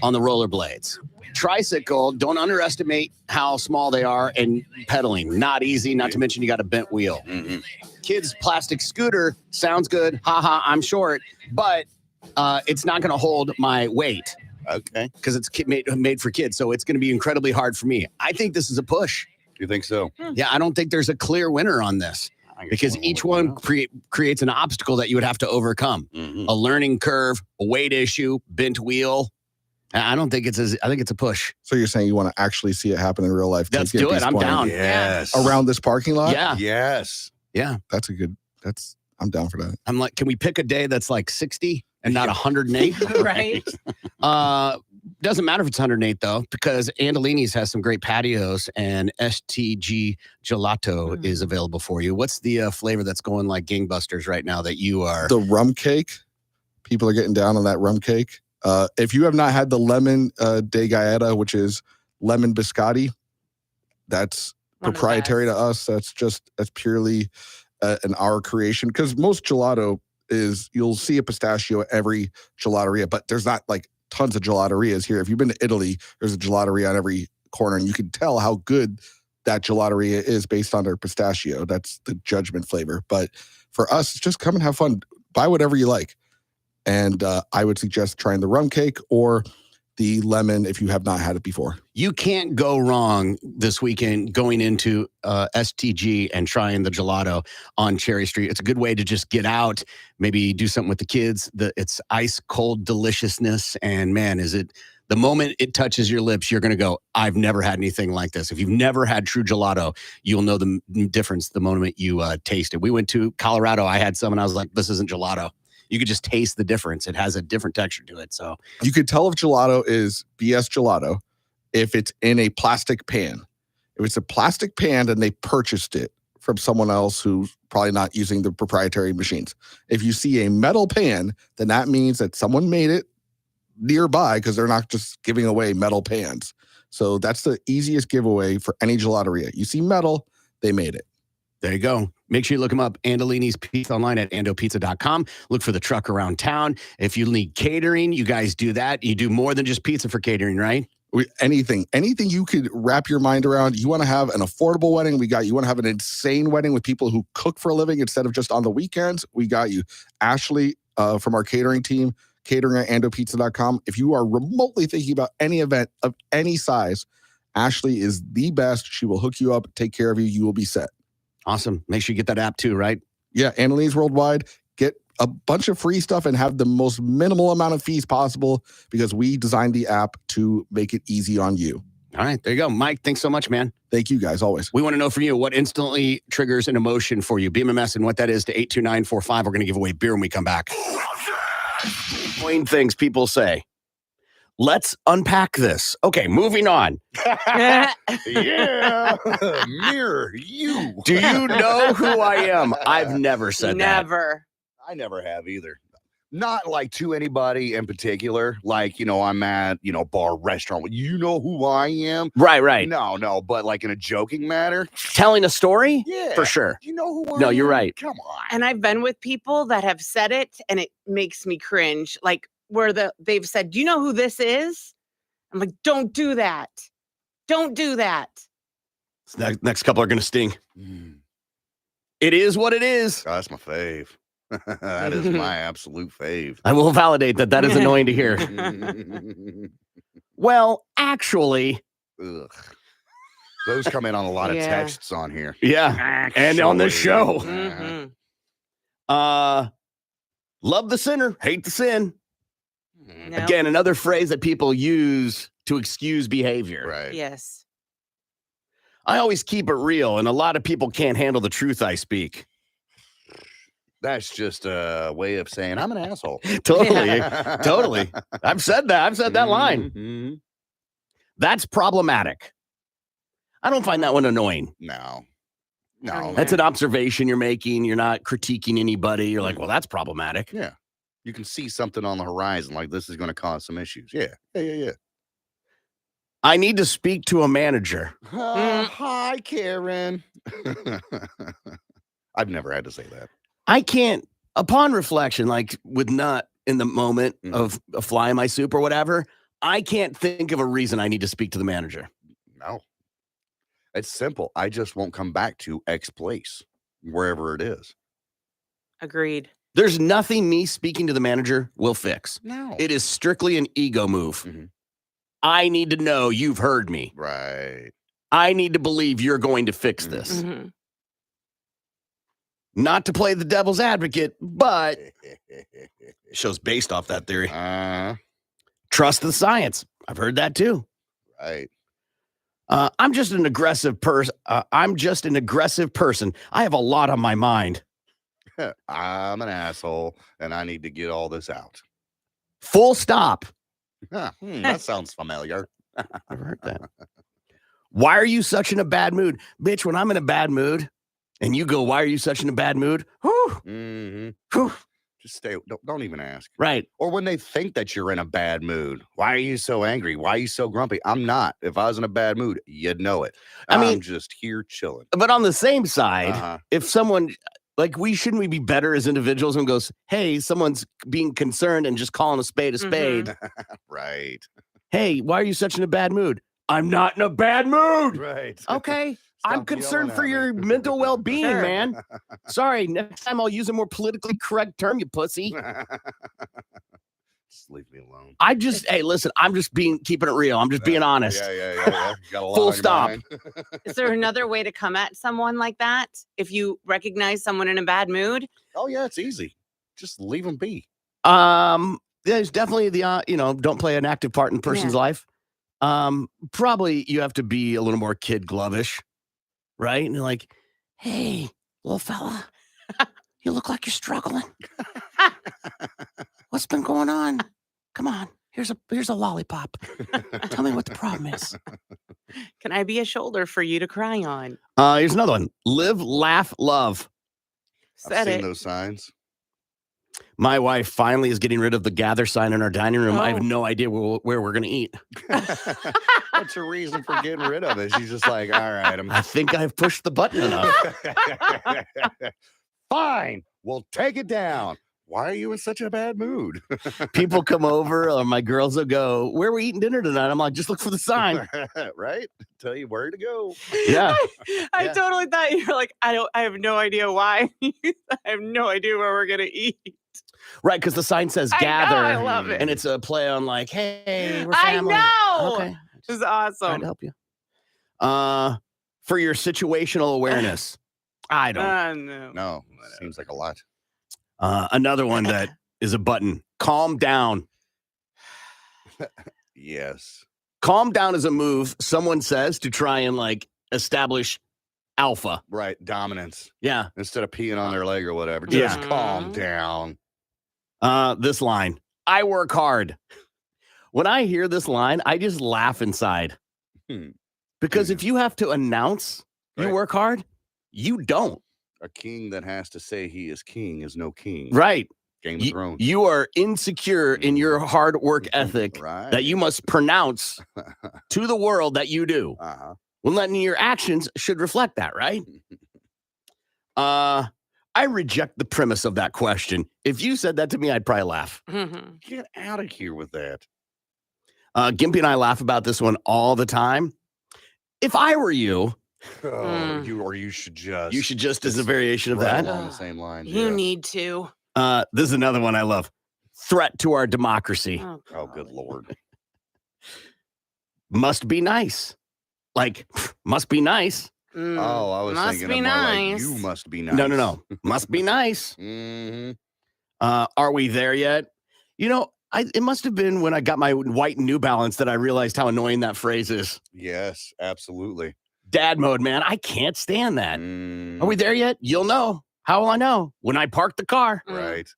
on the rollerblades. Tricycle, don't underestimate how small they are, and pedaling, not easy, not to mention you got a bent wheel. Kids plastic scooter sounds good. Haha, I'm short, but it's not going to hold my weight. Okay. Because it's made for kids. So it's going to be incredibly hard for me. I think this is a push. You think so? Yeah, I don't think there's a clear winner on this because each one creates an obstacle that you would have to overcome. A learning curve, a weight issue, bent wheel. I don't think I think it's a push. So you're saying you want to actually see it happen in real life? Let's do it. I'm down. Yes. Around this parking lot? Yeah. Yes. Yeah. I'm down for that. I'm like, can we pick a day that's like 60 and not 108? Right. Doesn't matter if it's 108 though, because Andolini's has some great patios and STG Gelato is available for you. What's the flavor that's going like gangbusters right now that you are? The rum cake. People are getting down on that rum cake. If you have not had the lemon de galleta, which is lemon biscotti, that's proprietary to us. That's purely an our creation. Because most gelato is, you'll see a pistachio at every gelateria, but there's not like tons of gelaterias here. If you've been to Italy, there's a gelateria on every corner, and you can tell how good that gelateria is based on their pistachio. That's the judgment flavor. But for us, just come and have fun. Buy whatever you like. And I would suggest trying the rum cake or the lemon if you have not had it before. You can't go wrong this weekend going into STG and trying the gelato on Cherry Street. It's a good way to just get out, maybe do something with the kids. It's ice cold deliciousness. And man, is it the moment it touches your lips, you're going to go, I've never had anything like this. If you've never had true gelato, you'll know the difference the moment you taste it. We went to Colorado. I had some and I was like, this isn't gelato. You could just taste the difference. It has a different texture to it. So you could tell if gelato is BS gelato if it's in a plastic pan. If it's a plastic pan and they purchased it from someone else who's probably not using the proprietary machines. If you see a metal pan, then that means that someone made it nearby because they're not just giving away metal pans. So that's the easiest giveaway for any gelateria. You see metal, they made it. There you go. Make sure you look them up. Andolini's Pizza online at andopizza.com. Look for the truck around town. If you need catering, you guys do that. You do more than just pizza for catering, right? Anything you could wrap your mind around. You want to have an affordable wedding, we got you. You want to have an insane wedding with people who cook for a living instead of just on the weekends, we got you. Ashley from our catering team, catering at andopizza.com. If you are remotely thinking about any event of any size, Ashley is the best. She will hook you up, take care of you. You will be set. Awesome. Make sure you get that app too, right? Yeah, Andolini's Worldwide. Get a bunch of free stuff and have the most minimal amount of fees possible because we designed the app to make it easy on you. All right, there you go. Mike, thanks so much, man. Thank you guys, always. We want to know from you what instantly triggers an emotion for you. BMMS and what that is to 82945. We're going to give away beer when we come back. Plain things people say. Let's unpack this. Okay, moving on. Yeah. Mirror you. Do you know who I am? I've never said that. Never. I never have either. Not like to anybody in particular. Like, I'm at, bar, restaurant. You know who I am? Right. No. But like in a joking matter. Telling a story? Yeah. For sure. You know who I am? No, you're right. Come on. And I've been with people that have said it and it makes me cringe. Like where they've said, do you know who this is? I'm like, don't do that. Don't do that. Next couple are going to sting. It is what it is. Oh, that's my fave. That is my absolute fave. I will validate that is annoying to hear. Well, actually. Ugh. Those come in on a lot of texts on here. Yeah. And on the show. Mm-hmm. Love the sinner, hate the sin. No. Again, another phrase that people use to excuse behavior. Right. Yes. I always keep it real, and a lot of people can't handle the truth I speak. That's just a way of saying I'm an asshole. Totally. I've said that line. Mm-hmm. That's problematic. I don't find that one annoying. No. That's an observation you're making. You're not critiquing anybody. You're like, well, that's problematic. Yeah. You can see something on the horizon like this is going to cause some issues. Yeah. I need to speak to a manager. Hi, Karen. I've never had to say that. I can't, upon reflection, like with not in the moment of a fly in my soup or whatever, I can't think of a reason I need to speak to the manager. No. It's simple. I just won't come back to X place, wherever it is. Agreed. There's nothing me speaking to the manager will fix. No. It is strictly an ego move. I need to know you've heard me. Right. I need to believe you're going to fix this. Mm-hmm. Not to play the devil's advocate, but show's based off that theory. Trust the science. I've heard that too. Right. I'm just an aggressive person. I have a lot on my mind. I'm an asshole, and I need to get all this out. Full stop. That sounds familiar. I've heard that. Why are you such in a bad mood? Bitch, when I'm in a bad mood, and you go, why are you such in a bad mood? Whew. Just stay. Don't even ask. Right. Or when they think that you're in a bad mood. Why are you so angry? Why are you so grumpy? I'm not. If I was in a bad mood, you'd know it. I'm just here chilling. But on the same side, if someone, like, shouldn't we be better as individuals and goes, hey, someone's being concerned and just calling a spade a spade. Right. Hey, why are you such in a bad mood? I'm not in a bad mood. Right. Okay. I'm concerned for your mental well-being, man. Sorry. Next time I'll use a more politically correct term, you pussy. Just leave me alone. Hey, listen, I'm just keeping it real. I'm just being honest. Yeah. Got a lot Full on your stop. mind. Is there another way to come at someone like that? If you recognize someone in a bad mood? Oh, yeah, it's easy. Just leave them be. There's definitely don't play an active part in a person's life. Probably you have to be a little more kid glovish, right? And you're like, hey, little fella, you look like you're struggling. What's been going on? Come on, here's a lollipop. Tell me what the problem is. Can I be a shoulder for you to cry on? Here's another one. Live, laugh, love. I've seen those signs. My wife finally is getting rid of the gather sign in our dining room. I have no idea where we're going to eat. What's her reason for getting rid of it? She's just like, all right. I think I've pushed the button enough. Fine. We'll take it down. Why are you in such a bad mood? People come over, or my girls will go, where are we eating dinner tonight? I'm like, just look for the sign. Right? Tell you where to go. Yeah. I totally thought you were like, I have no idea why. I have no idea where we're going to eat. Right, because the sign says gather. I love it. And it's a play on like, hey, we're family. I know. Okay. This is awesome. Trying to help you. For your situational awareness. I don't. No, seems like a lot. Another one that is a button. Calm down. Yes. Calm down is a move someone says to try and like establish alpha. Right. Dominance. Yeah. Instead of peeing on their leg or whatever. Just Yeah. calm down. This line, I work hard. When I hear this line, I just laugh inside. Because if you have to announce you work hard, you don't. A king that has to say he is king is no king. Right. Game of Thrones. You are insecure in your hard work ethic that you must pronounce to the world that you do. Well, then your actions should reflect that, right? I reject the premise of that question. If you said that to me, I'd probably laugh. Get out of here with that. Gimpy and I laugh about this one all the time. If I were you, you should just as a variation of right that. along the same line. You need to. This is another one I love. Threat to our democracy. Oh, good Lord. Must be nice. Like, must be nice. Oh, I was Must thinking be of more like, nice. you must be nice. No. Must be nice. Are we there yet? You know, it must have been when I got my white New Balance that I realized how annoying that phrase is. Yes, absolutely. Dad mode, man. I can't stand that. Are we there yet? You'll know. How will I know? When I park the car. Right.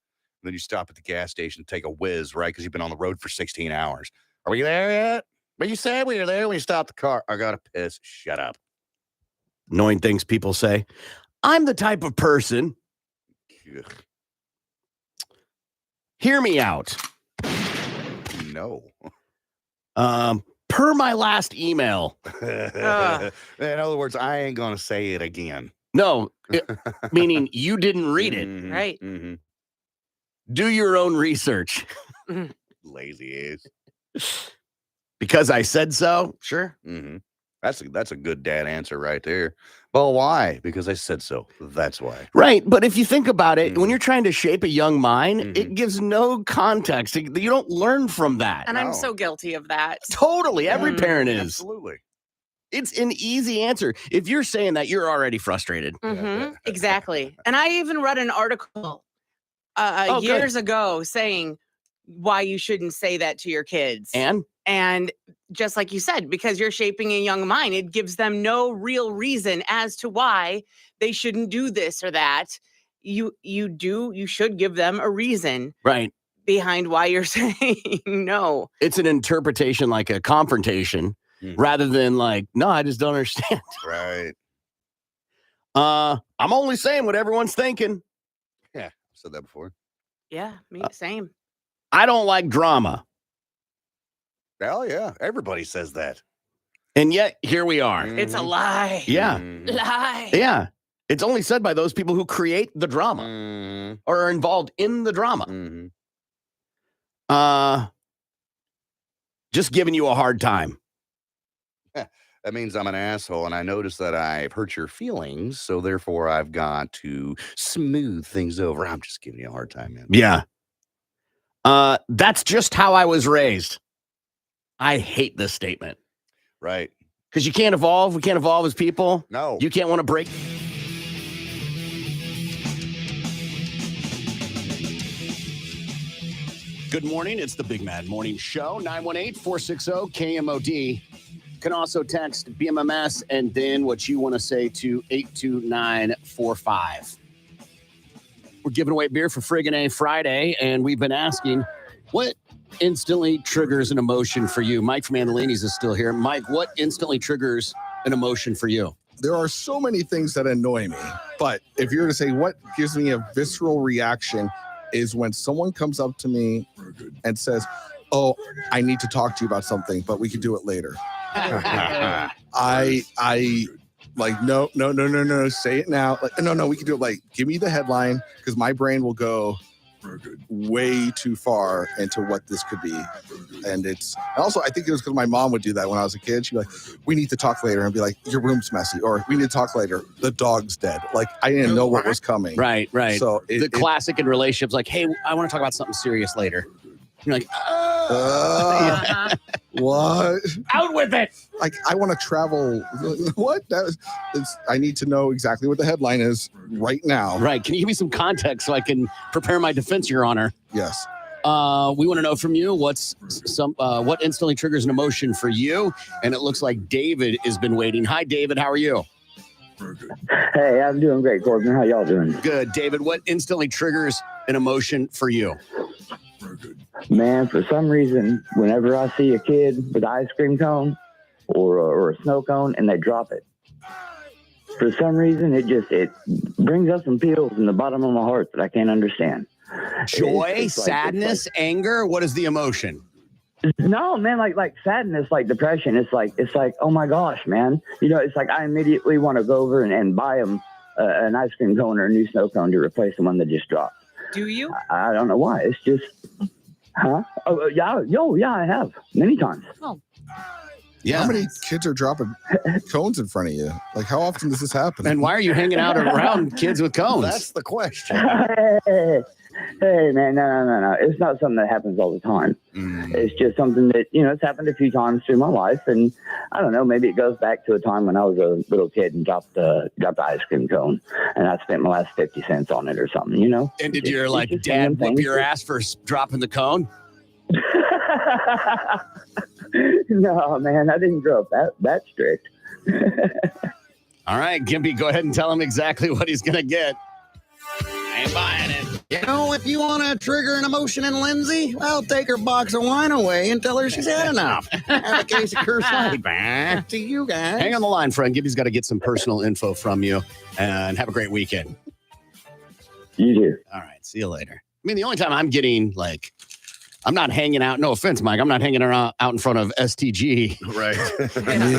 Then you stop at the gas station to take a whiz, right? Because you've been on the road for 16 hours. Are we there yet? But you said we were there when you stopped the car. I got to piss. Shut up. Annoying things people say. I'm the type of person. Hear me out. No. Per my last email. In other words, I ain't going to say it again. No, meaning you didn't read it. Right. Do your own research. Lazy is. Because I said so? Sure. That's a good dad answer right there. Well, why? Because I said so. That's why. Right. But if you think about it, when you're trying to shape a young mind, it gives no context. You don't learn from that. And I'm so guilty of that. Totally. Every parent is. Absolutely. It's an easy answer. If you're saying that, you're already frustrated. Exactly. And I even read an article years ago saying why you shouldn't say that to your kids. And just like you said, because you're shaping a young mind, it gives them no real reason as to why they shouldn't do this or that. You should give them a reason. Right. Behind why you're saying no. It's an interpretation, like a confrontation, rather than like, no, I just don't understand. Right. I'm only saying what everyone's thinking. Yeah, I've said that before. Yeah, me same. I don't like drama. Hell yeah, everybody says that. And yet, here we are. It's a lie. Yeah. Lie. Yeah. It's only said by those people who create the drama or are involved in the drama. Just giving you a hard time. That means I'm an asshole, and I notice that I've hurt your feelings, so therefore I've got to smooth things over. I'm just giving you a hard time, man. Yeah. That's just how I was raised. I hate this statement. Right. Because you can't evolve. We can't evolve as people. No. You can't want to break. Good morning. It's the Big Mad Morning Show. 918-460-KMOD. You can also text BMMS and then what you want to say to 82945. We're giving away beer for Friggin' A Friday, and we've been asking what instantly triggers an emotion for you. Mike from Andolini's is still here. Mike, what instantly triggers an emotion for you? There are so many things that annoy me, but if you were to say what gives me a visceral reaction is when someone comes up to me and says, "Oh, I need to talk to you about something, but we can do it later." I like, no, say it now. Like, no, we can do it. Like, give me the headline, because my brain will go way too far into what this could be. And it's also, I think it was because my mom would do that when I was a kid. She'd be like, "We need to talk later," and be like, "Your room's messy," or "We need to talk later, the dog's dead." Like, I didn't know what was coming. Right. So the classic in relationships, like, "Hey, I want to talk about something serious later." You're like, what? Out with it. Like, I want to travel. What? I need to know exactly what the headline is right now. Right. Can you give me some context so I can prepare my defense, Your Honor? Yes. We want to know from you what instantly triggers an emotion for you. And it looks like David has been waiting. Hi, David. How are you? Hey, I'm doing great, Corbin. How y'all doing? Good. David, what instantly triggers an emotion for you? Man, for some reason, whenever I see a kid with an ice cream cone or a snow cone and they drop it, for some reason, it brings up some feels in the bottom of my heart that I can't understand. Joy, It's sadness, anger. What is the emotion? No, man, like sadness, like depression. It's like, oh my gosh, man. It's like I immediately want to go over and buy them an ice cream cone or a new snow cone to replace the one that just dropped. Do you? I don't know why. It's just, huh? Oh, yeah, I have many times. Oh. Yeah. How many kids are dropping cones in front of you? Like, how often does this happen? And why are you hanging out around kids with cones? That's the question. Hey, man, no. It's not something that happens all the time. It's just something that, it's happened a few times through my life. And I don't know, maybe it goes back to a time when I was a little kid and dropped the ice cream cone. And I spent my last 50 cents on it or something, And did your dad whoop your ass for dropping the cone? No, man, I didn't grow up that strict. All right, Gimpy, go ahead and tell him exactly what he's going to get. I ain't buying it. If you want to trigger an emotion in Lindsay, well, take her box of wine away and tell her she's had enough. Have a case of Curse Light. Back to you guys. Hang on the line, friend. Gimpy's got to get some personal info from you. And have a great weekend. You too. All right, see you later. I mean, the only time I'm getting, I'm not hanging out. No offense, Mike. I'm not hanging out in front of STG. Right.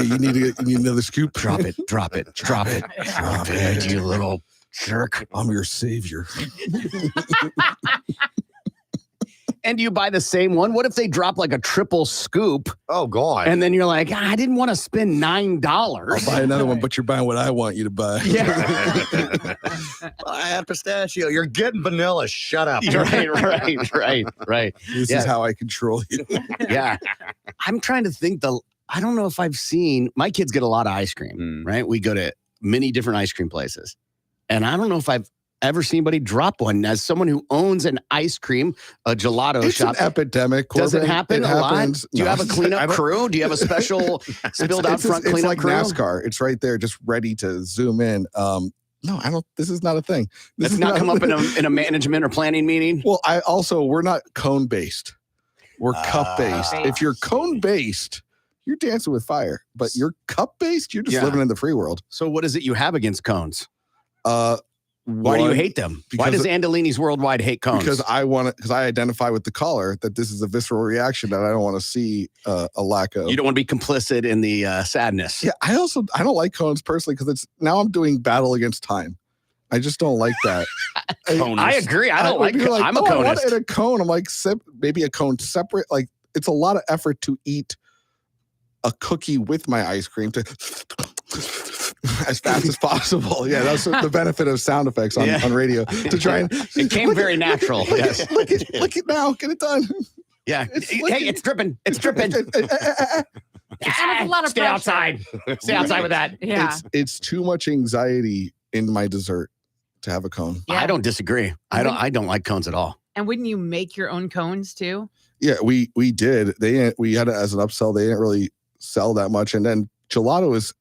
You need another scoop. Drop it. Drop it. You little jerk. I'm your savior. And you buy the same one? What if they drop like a triple scoop? Oh, God. And then you're like, I didn't want to spend $9. I'll buy another one, but you're buying what I want you to buy. Yeah. I had pistachio. You're getting vanilla. Shut up. Right. This is how I control you. Yeah. I'm trying to think I don't know if I've seen, my kids get a lot of ice cream, right? We go to many different ice cream places. And I don't know if I've ever seen anybody drop one. As someone who owns a gelato shop. It's an epidemic. Corbin. Does it happen a lot? Do you have a cleanup crew? Do you have a special spilled out front cleanup It's like crew? NASCAR. It's right there, just ready to zoom in. No, I don't. This is not a thing. This has not come up in a management or planning meeting. Well, we're not cone based. We're cup based. If you're cone based, you're dancing with fire. But you're cup based, you're just living in the free world. So what is it you have against cones? Why do you hate them? Why does Andolini's Worldwide hate cones? Because I identify with the caller that this is a visceral reaction that I don't want to see a lack of. You don't want to be complicit in the sadness. Yeah, I don't like cones personally because now I'm doing battle against time. I just don't like that. I agree. I don't like. I'm a conist. I want it in a cone. I'm like, maybe a cone separate. Like, it's a lot of effort to eat a cookie with my ice cream as fast as possible. Yeah, that's the benefit of sound effects on radio. To try and it came very natural. Yes. Look it now. Get it done. Yeah. It's dripping. It's dripping. a lot of Stay pressure. outside. Stay outside with that. Yeah. It's too much anxiety in my dessert to have a cone. Yeah. I don't disagree. I don't like cones at all. And wouldn't you make your own cones too? Yeah, we did. We had it as an upsell. They didn't really sell that much. And then gelato is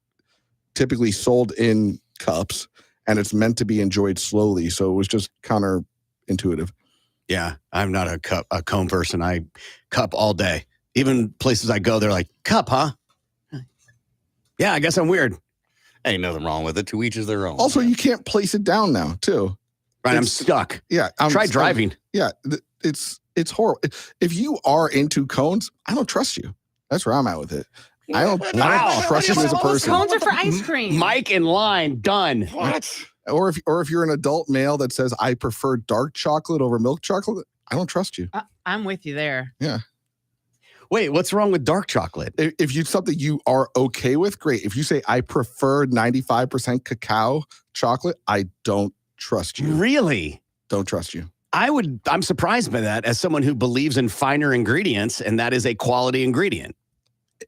typically sold in cups and it's meant to be enjoyed slowly. So it was just counterintuitive. Yeah. I'm not a cone person. I cup all day. Even places I go, they're like, cup, huh? Yeah, I guess I'm weird. Ain't nothing wrong with it. To each is their own. Also, you can't place it down now, too. Right, I'm stuck. Yeah. Try driving. Yeah, it's horrible. If you are into cones, I don't trust you. That's where I'm at with it. I don't trust you as a person. Cones are for ice cream. Mike in line, done. What? Or if you're an adult male that says, I prefer dark chocolate over milk chocolate, I don't trust you. I'm with you there. Yeah. Wait, what's wrong with dark chocolate? If you something you are okay with, great. If you say, I prefer 95% cacao chocolate, I don't trust you. Really? Don't trust you. I'm surprised by that as someone who believes in finer ingredients, and that is a quality ingredient.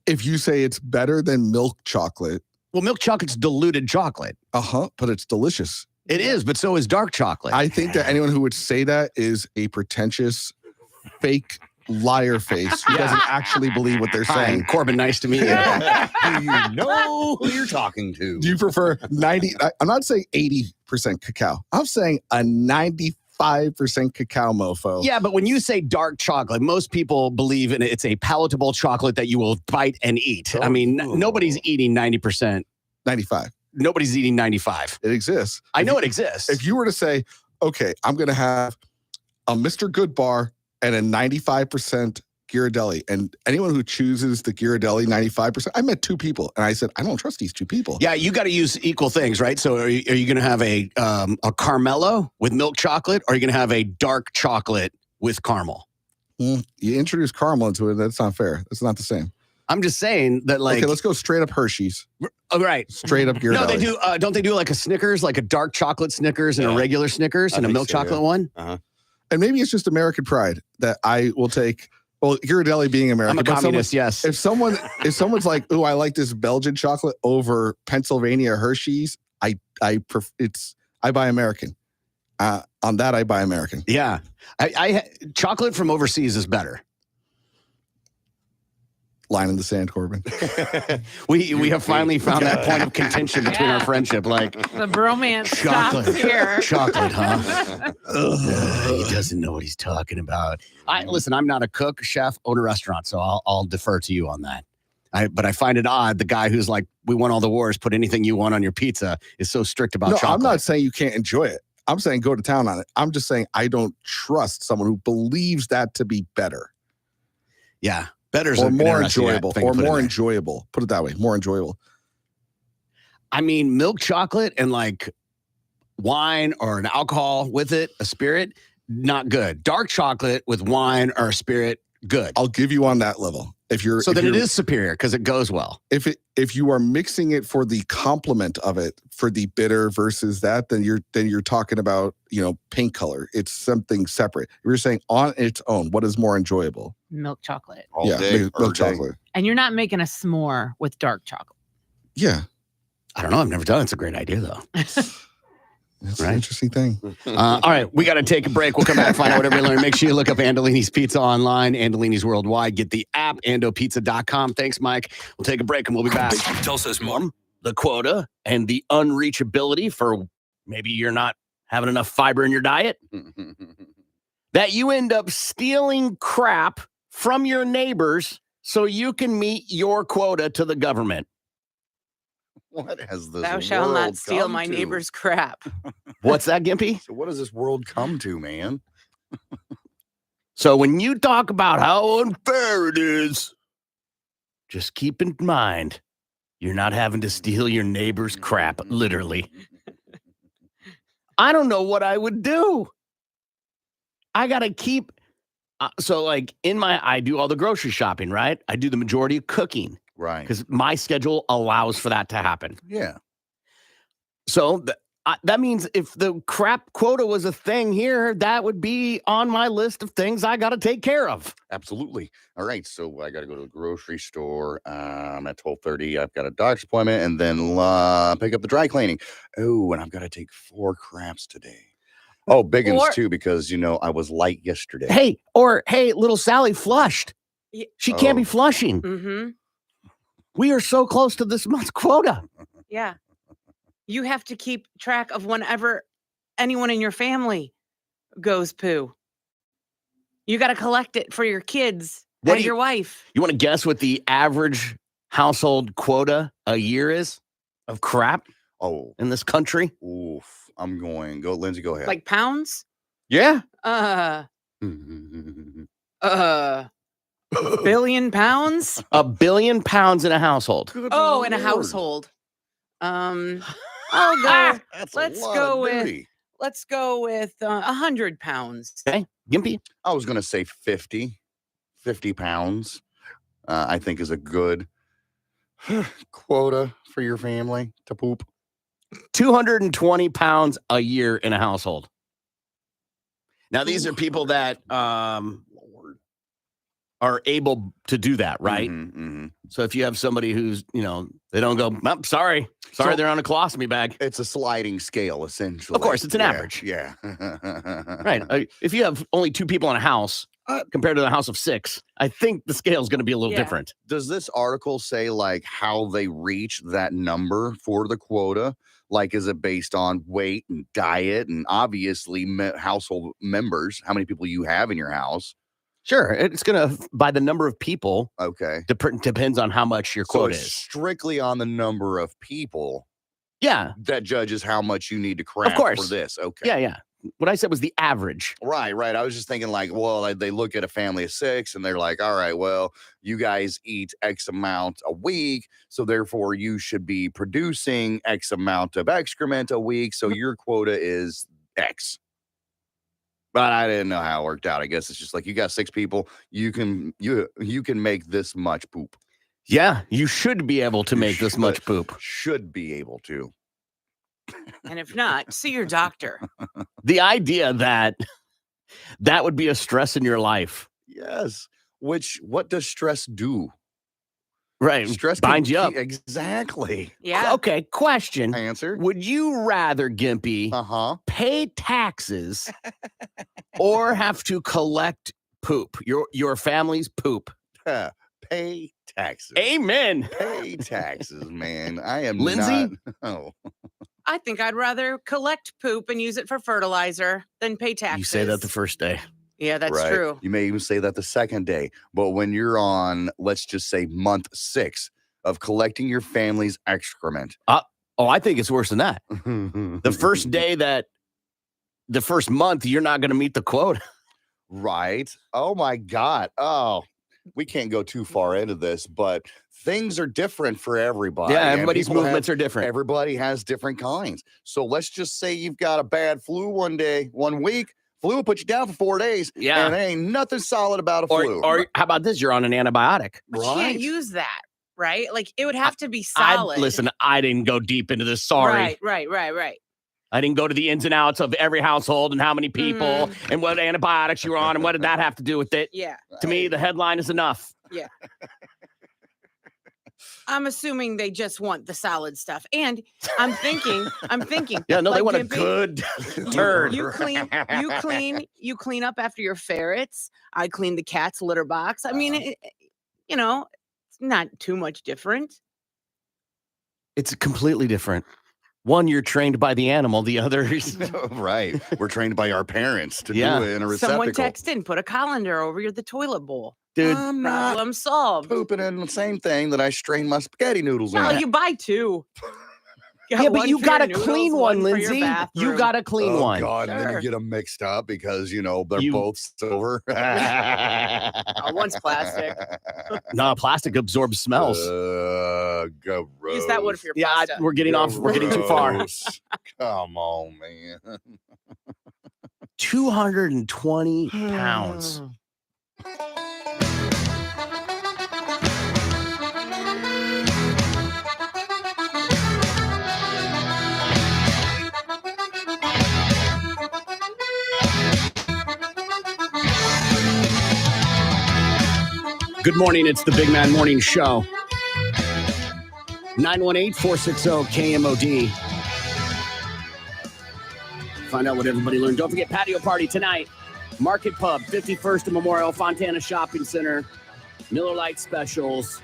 If you say it's better than milk chocolate. Well, milk chocolate's diluted chocolate. But it's delicious. It is, but so is dark chocolate. I think that anyone who would say that is a pretentious fake liar face who doesn't actually believe what they're saying. Corbin, nice to meet you. Do you know who you're talking to? Do you prefer 90? I'm not saying 80% cacao. I'm saying a 95% cacao mofo. Yeah, but when you say dark chocolate, most people believe it's a palatable chocolate that you will bite and eat. I mean, nobody's eating 90%. 95. Nobody's eating 95. It exists. I know it exists. If you were to say, okay, I'm going to have a Mr. Good bar and a 95% Ghirardelli, and anyone who chooses the Ghirardelli 95%, I met two people, and I said, I don't trust these two people. Yeah, you got to use equal things, right? So are you going to have a Carmelo with milk chocolate, or are you going to have a dark chocolate with caramel? You introduce caramel into it. That's not fair. That's not the same. I'm just saying that, like... Okay, let's go straight up Hershey's. Oh, right. Straight up Ghirardelli. No, they do. Don't they do like a Snickers, like a dark chocolate Snickers and a regular Snickers and a milk chocolate one? Uh-huh. And maybe it's just American pride that I will take. Well, Ghirardelli being American. I'm a communist, yes. If someone's like, oh, I like this Belgian chocolate over Pennsylvania Hershey's, I buy American. On that, I buy American. Yeah, chocolate from overseas is better. Line in the sand, Corbin. we have finally found that point of contention between our friendship. Like the bromance chocolate stops here. Chocolate, huh? He doesn't know what he's talking about. Listen, I'm not a cook, chef, own a restaurant, so I'll defer to you on that. But I find it odd the guy who's like, we won all the wars, put anything you want on your pizza is so strict about chocolate. I'm not saying you can't enjoy it. I'm saying go to town on it. I'm just saying I don't trust someone who believes that to be better. Yeah. Better's or more enjoyable. Or more enjoyable. Put it that way. More enjoyable. I mean, milk chocolate and like wine or an alcohol with it, a spirit, not good. Dark chocolate with wine or a spirit, good. I'll give you on that level. It is superior because it goes well. If you are mixing it for the complement of it, for the bitter versus that, then you're talking about, paint color. It's something separate. If you're saying on its own, what is more enjoyable? Milk chocolate. Milk chocolate. And you're not making a s'more with dark chocolate. Yeah. I don't know. I've never done it. It's a great idea, though. That's an interesting thing. All right, we got to take a break. We'll come back and find out whatever you learn. Make sure you look up Andolini's Pizza online, Andolini's Worldwide. Get the app, andopizza.com. Thanks, Mike. We'll take a break and we'll be back. Tulsa's more. The quota and the unreachability for maybe you're not having enough fiber in your diet. That you end up stealing crap from your neighbors so you can meet your quota to the government. What has this Thou shalt not steal my neighbor's crap. What's that, Gimpy? So what does this world come to, man? So when you talk about how unfair it is, just keep in mind, you're not having to steal your neighbor's crap, literally. I don't know what I would do. I got to keep... I do all the grocery shopping, right? I do the majority of cooking. Right. Because my schedule allows for that to happen. Yeah. So that means if the crap quota was a thing here, that would be on my list of things I got to take care of. Absolutely. All right. So I got to go to the grocery store at 12:30. I've got a doctor's appointment and then pick up the dry cleaning. Oh, and I've got to take 4 craps today. Oh, Bmms too, because, I was light yesterday. Hey, little Sally flushed. She can't be flushing. Mm-hmm. We are so close to this month's quota. Yeah. You have to keep track of whenever anyone in your family goes poo. You got to collect it for your kids and your wife. You want to guess what the average household quota a year is of crap? Oh, in this country? Oof. Go, Lindsay, go ahead. Like pounds? Yeah. Billion pounds? 1 billion pounds in a household. Good Lord. In a household. I'll go. Let's go with 100 pounds. Okay, Gimpy. I was going to say 50 pounds. I think is a good quota for your family to poop. 220 pounds a year in a household. Now, these are people that are able to do that, right? Mm-hmm. So if you have somebody who's, they don't go, oh, sorry, they're on a colostomy bag. It's a sliding scale, essentially. Of course, it's an average. Yeah. Right. If you have only 2 people in a house, compared to the house of 6. I think the scale is going to be a little different. Does this article say like how they reach that number for the quota? Like, is it based on weight and diet and obviously household members, how many people you have in your house? Sure. It's going to, by the number of people. Okay. Depends on how much your quota is. Strictly on the number of people. Yeah. That judges how much you need to craft for this. Okay. Yeah. What I said was the average. Right. I was just thinking like, well, they look at a family of 6 and they're like, all right, well, you guys eat X amount a week. So therefore you should be producing X amount of excrement a week. So your quota is X. But I didn't know how it worked out. I guess it's just like you got 6 people. You can make this much poop. Yeah. You should be able to make this much poop. Should be able to. And if not, see your doctor. The idea that would be a stress in your life. Yes. What does stress do? Right. Stress binds you up. Exactly. Yeah. Okay. Question. Answer. Would you rather, Gimpy, pay taxes or have to collect poop? Your family's poop. Pay taxes. Amen. Pay taxes, man. I am Lindsay? not. I think I'd rather collect poop and use it for fertilizer than pay taxes. You say that the first day. Yeah, that's true. You may even say that the second day. But when you're on, let's just say month 6 of collecting your family's excrement. I think it's worse than that. The first day the first month, you're not going to meet the quota. Right. Oh my God. Oh, we can't go too far into this, but things are different for everybody. Yeah, everybody's movements are different. Everybody has different kinds. So let's just say you've got a bad flu one week. Flu will put you down for 4 days. Yeah. And there ain't nothing solid about a flu. Or how about this? You're on an antibiotic. But you can't use that, right? Like it would have to be solid. Listen, I didn't go deep into this. Sorry. Right. I didn't go to the ins and outs of every household and how many people and what antibiotics you were on and what did that have to do with it. Yeah. To me, the headline is enough. Yeah. I'm assuming they just want the solid stuff. And I'm thinking. Yeah, no, like, they want a Gimpy, good turd. You clean up after your ferrets. I clean the cat's litter box. I mean, it's not too much different. It's completely different. One, you're trained by the animal. The other is right. We're trained by our parents to do it in a receptacle. Someone text in, put a colander over the toilet bowl. Dude, problem solved. Pooping in the same thing that I strain my spaghetti noodles No, in. you buy 2. Yeah, but you got to clean one, Lindsay. You got to clean one. Oh, God. And then you get them mixed up because, they're both silver. One's plastic. No, plastic absorbs smells. Gross. Use that one for your pasta. We're getting off. We're getting too far. Come on, man. 220 pounds. Good morning. It's the Big Man Morning Show. 918-460-KMOD. Find out what everybody learned. Don't forget patio party tonight. Market Pub, 51st and Memorial, Fontana Shopping Center. Miller Lite specials.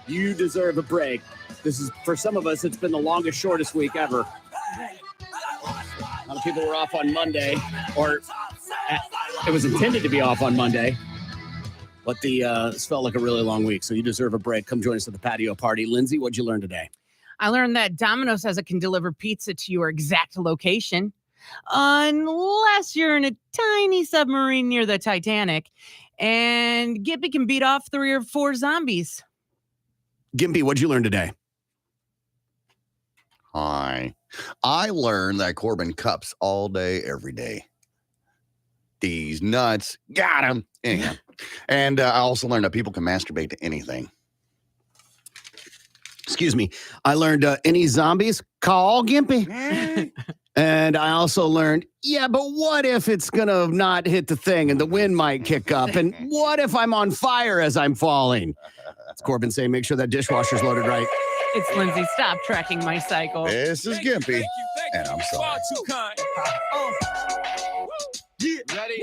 You deserve a break. This is, for some of us, it's been the longest, shortest week ever. A lot of people were off on Monday, or it was intended to be off on Monday. But this felt like a really long week, so you deserve a break. Come join us at the patio party. Lindsay, what'd you learn today? I learned that Domino's says it can deliver pizza to your exact location, unless you're in a tiny submarine near the Titanic, and Gimpy can beat off 3 or 4 zombies. Gimpy, what'd you learn today? Hi. I learned that Corbin cups all day, every day. These nuts. Got him. Anyhow. And I also learned that people can masturbate to anything. Excuse me. I learned any zombies, call Gimpy. And I also learned, but what if it's going to not hit the thing and the wind might kick up? And what if I'm on fire as I'm falling? It's Corbin saying, make sure that dishwasher's loaded right. It's Lindsay. Stop tracking my cycle. This is Gimpy. And I'm sorry. Yeah. Ready?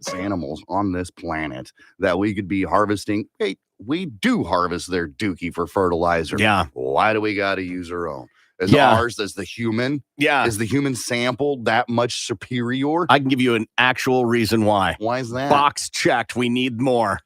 Santa animals on this planet that we could be harvesting. Hey, we do harvest their dookie for fertilizer. Yeah. Why do we got to use our own? Is Yeah. ours, as the human? Yeah. Is the human sample that much superior? I can give you an actual reason why. Why is that? Box checked. We need more.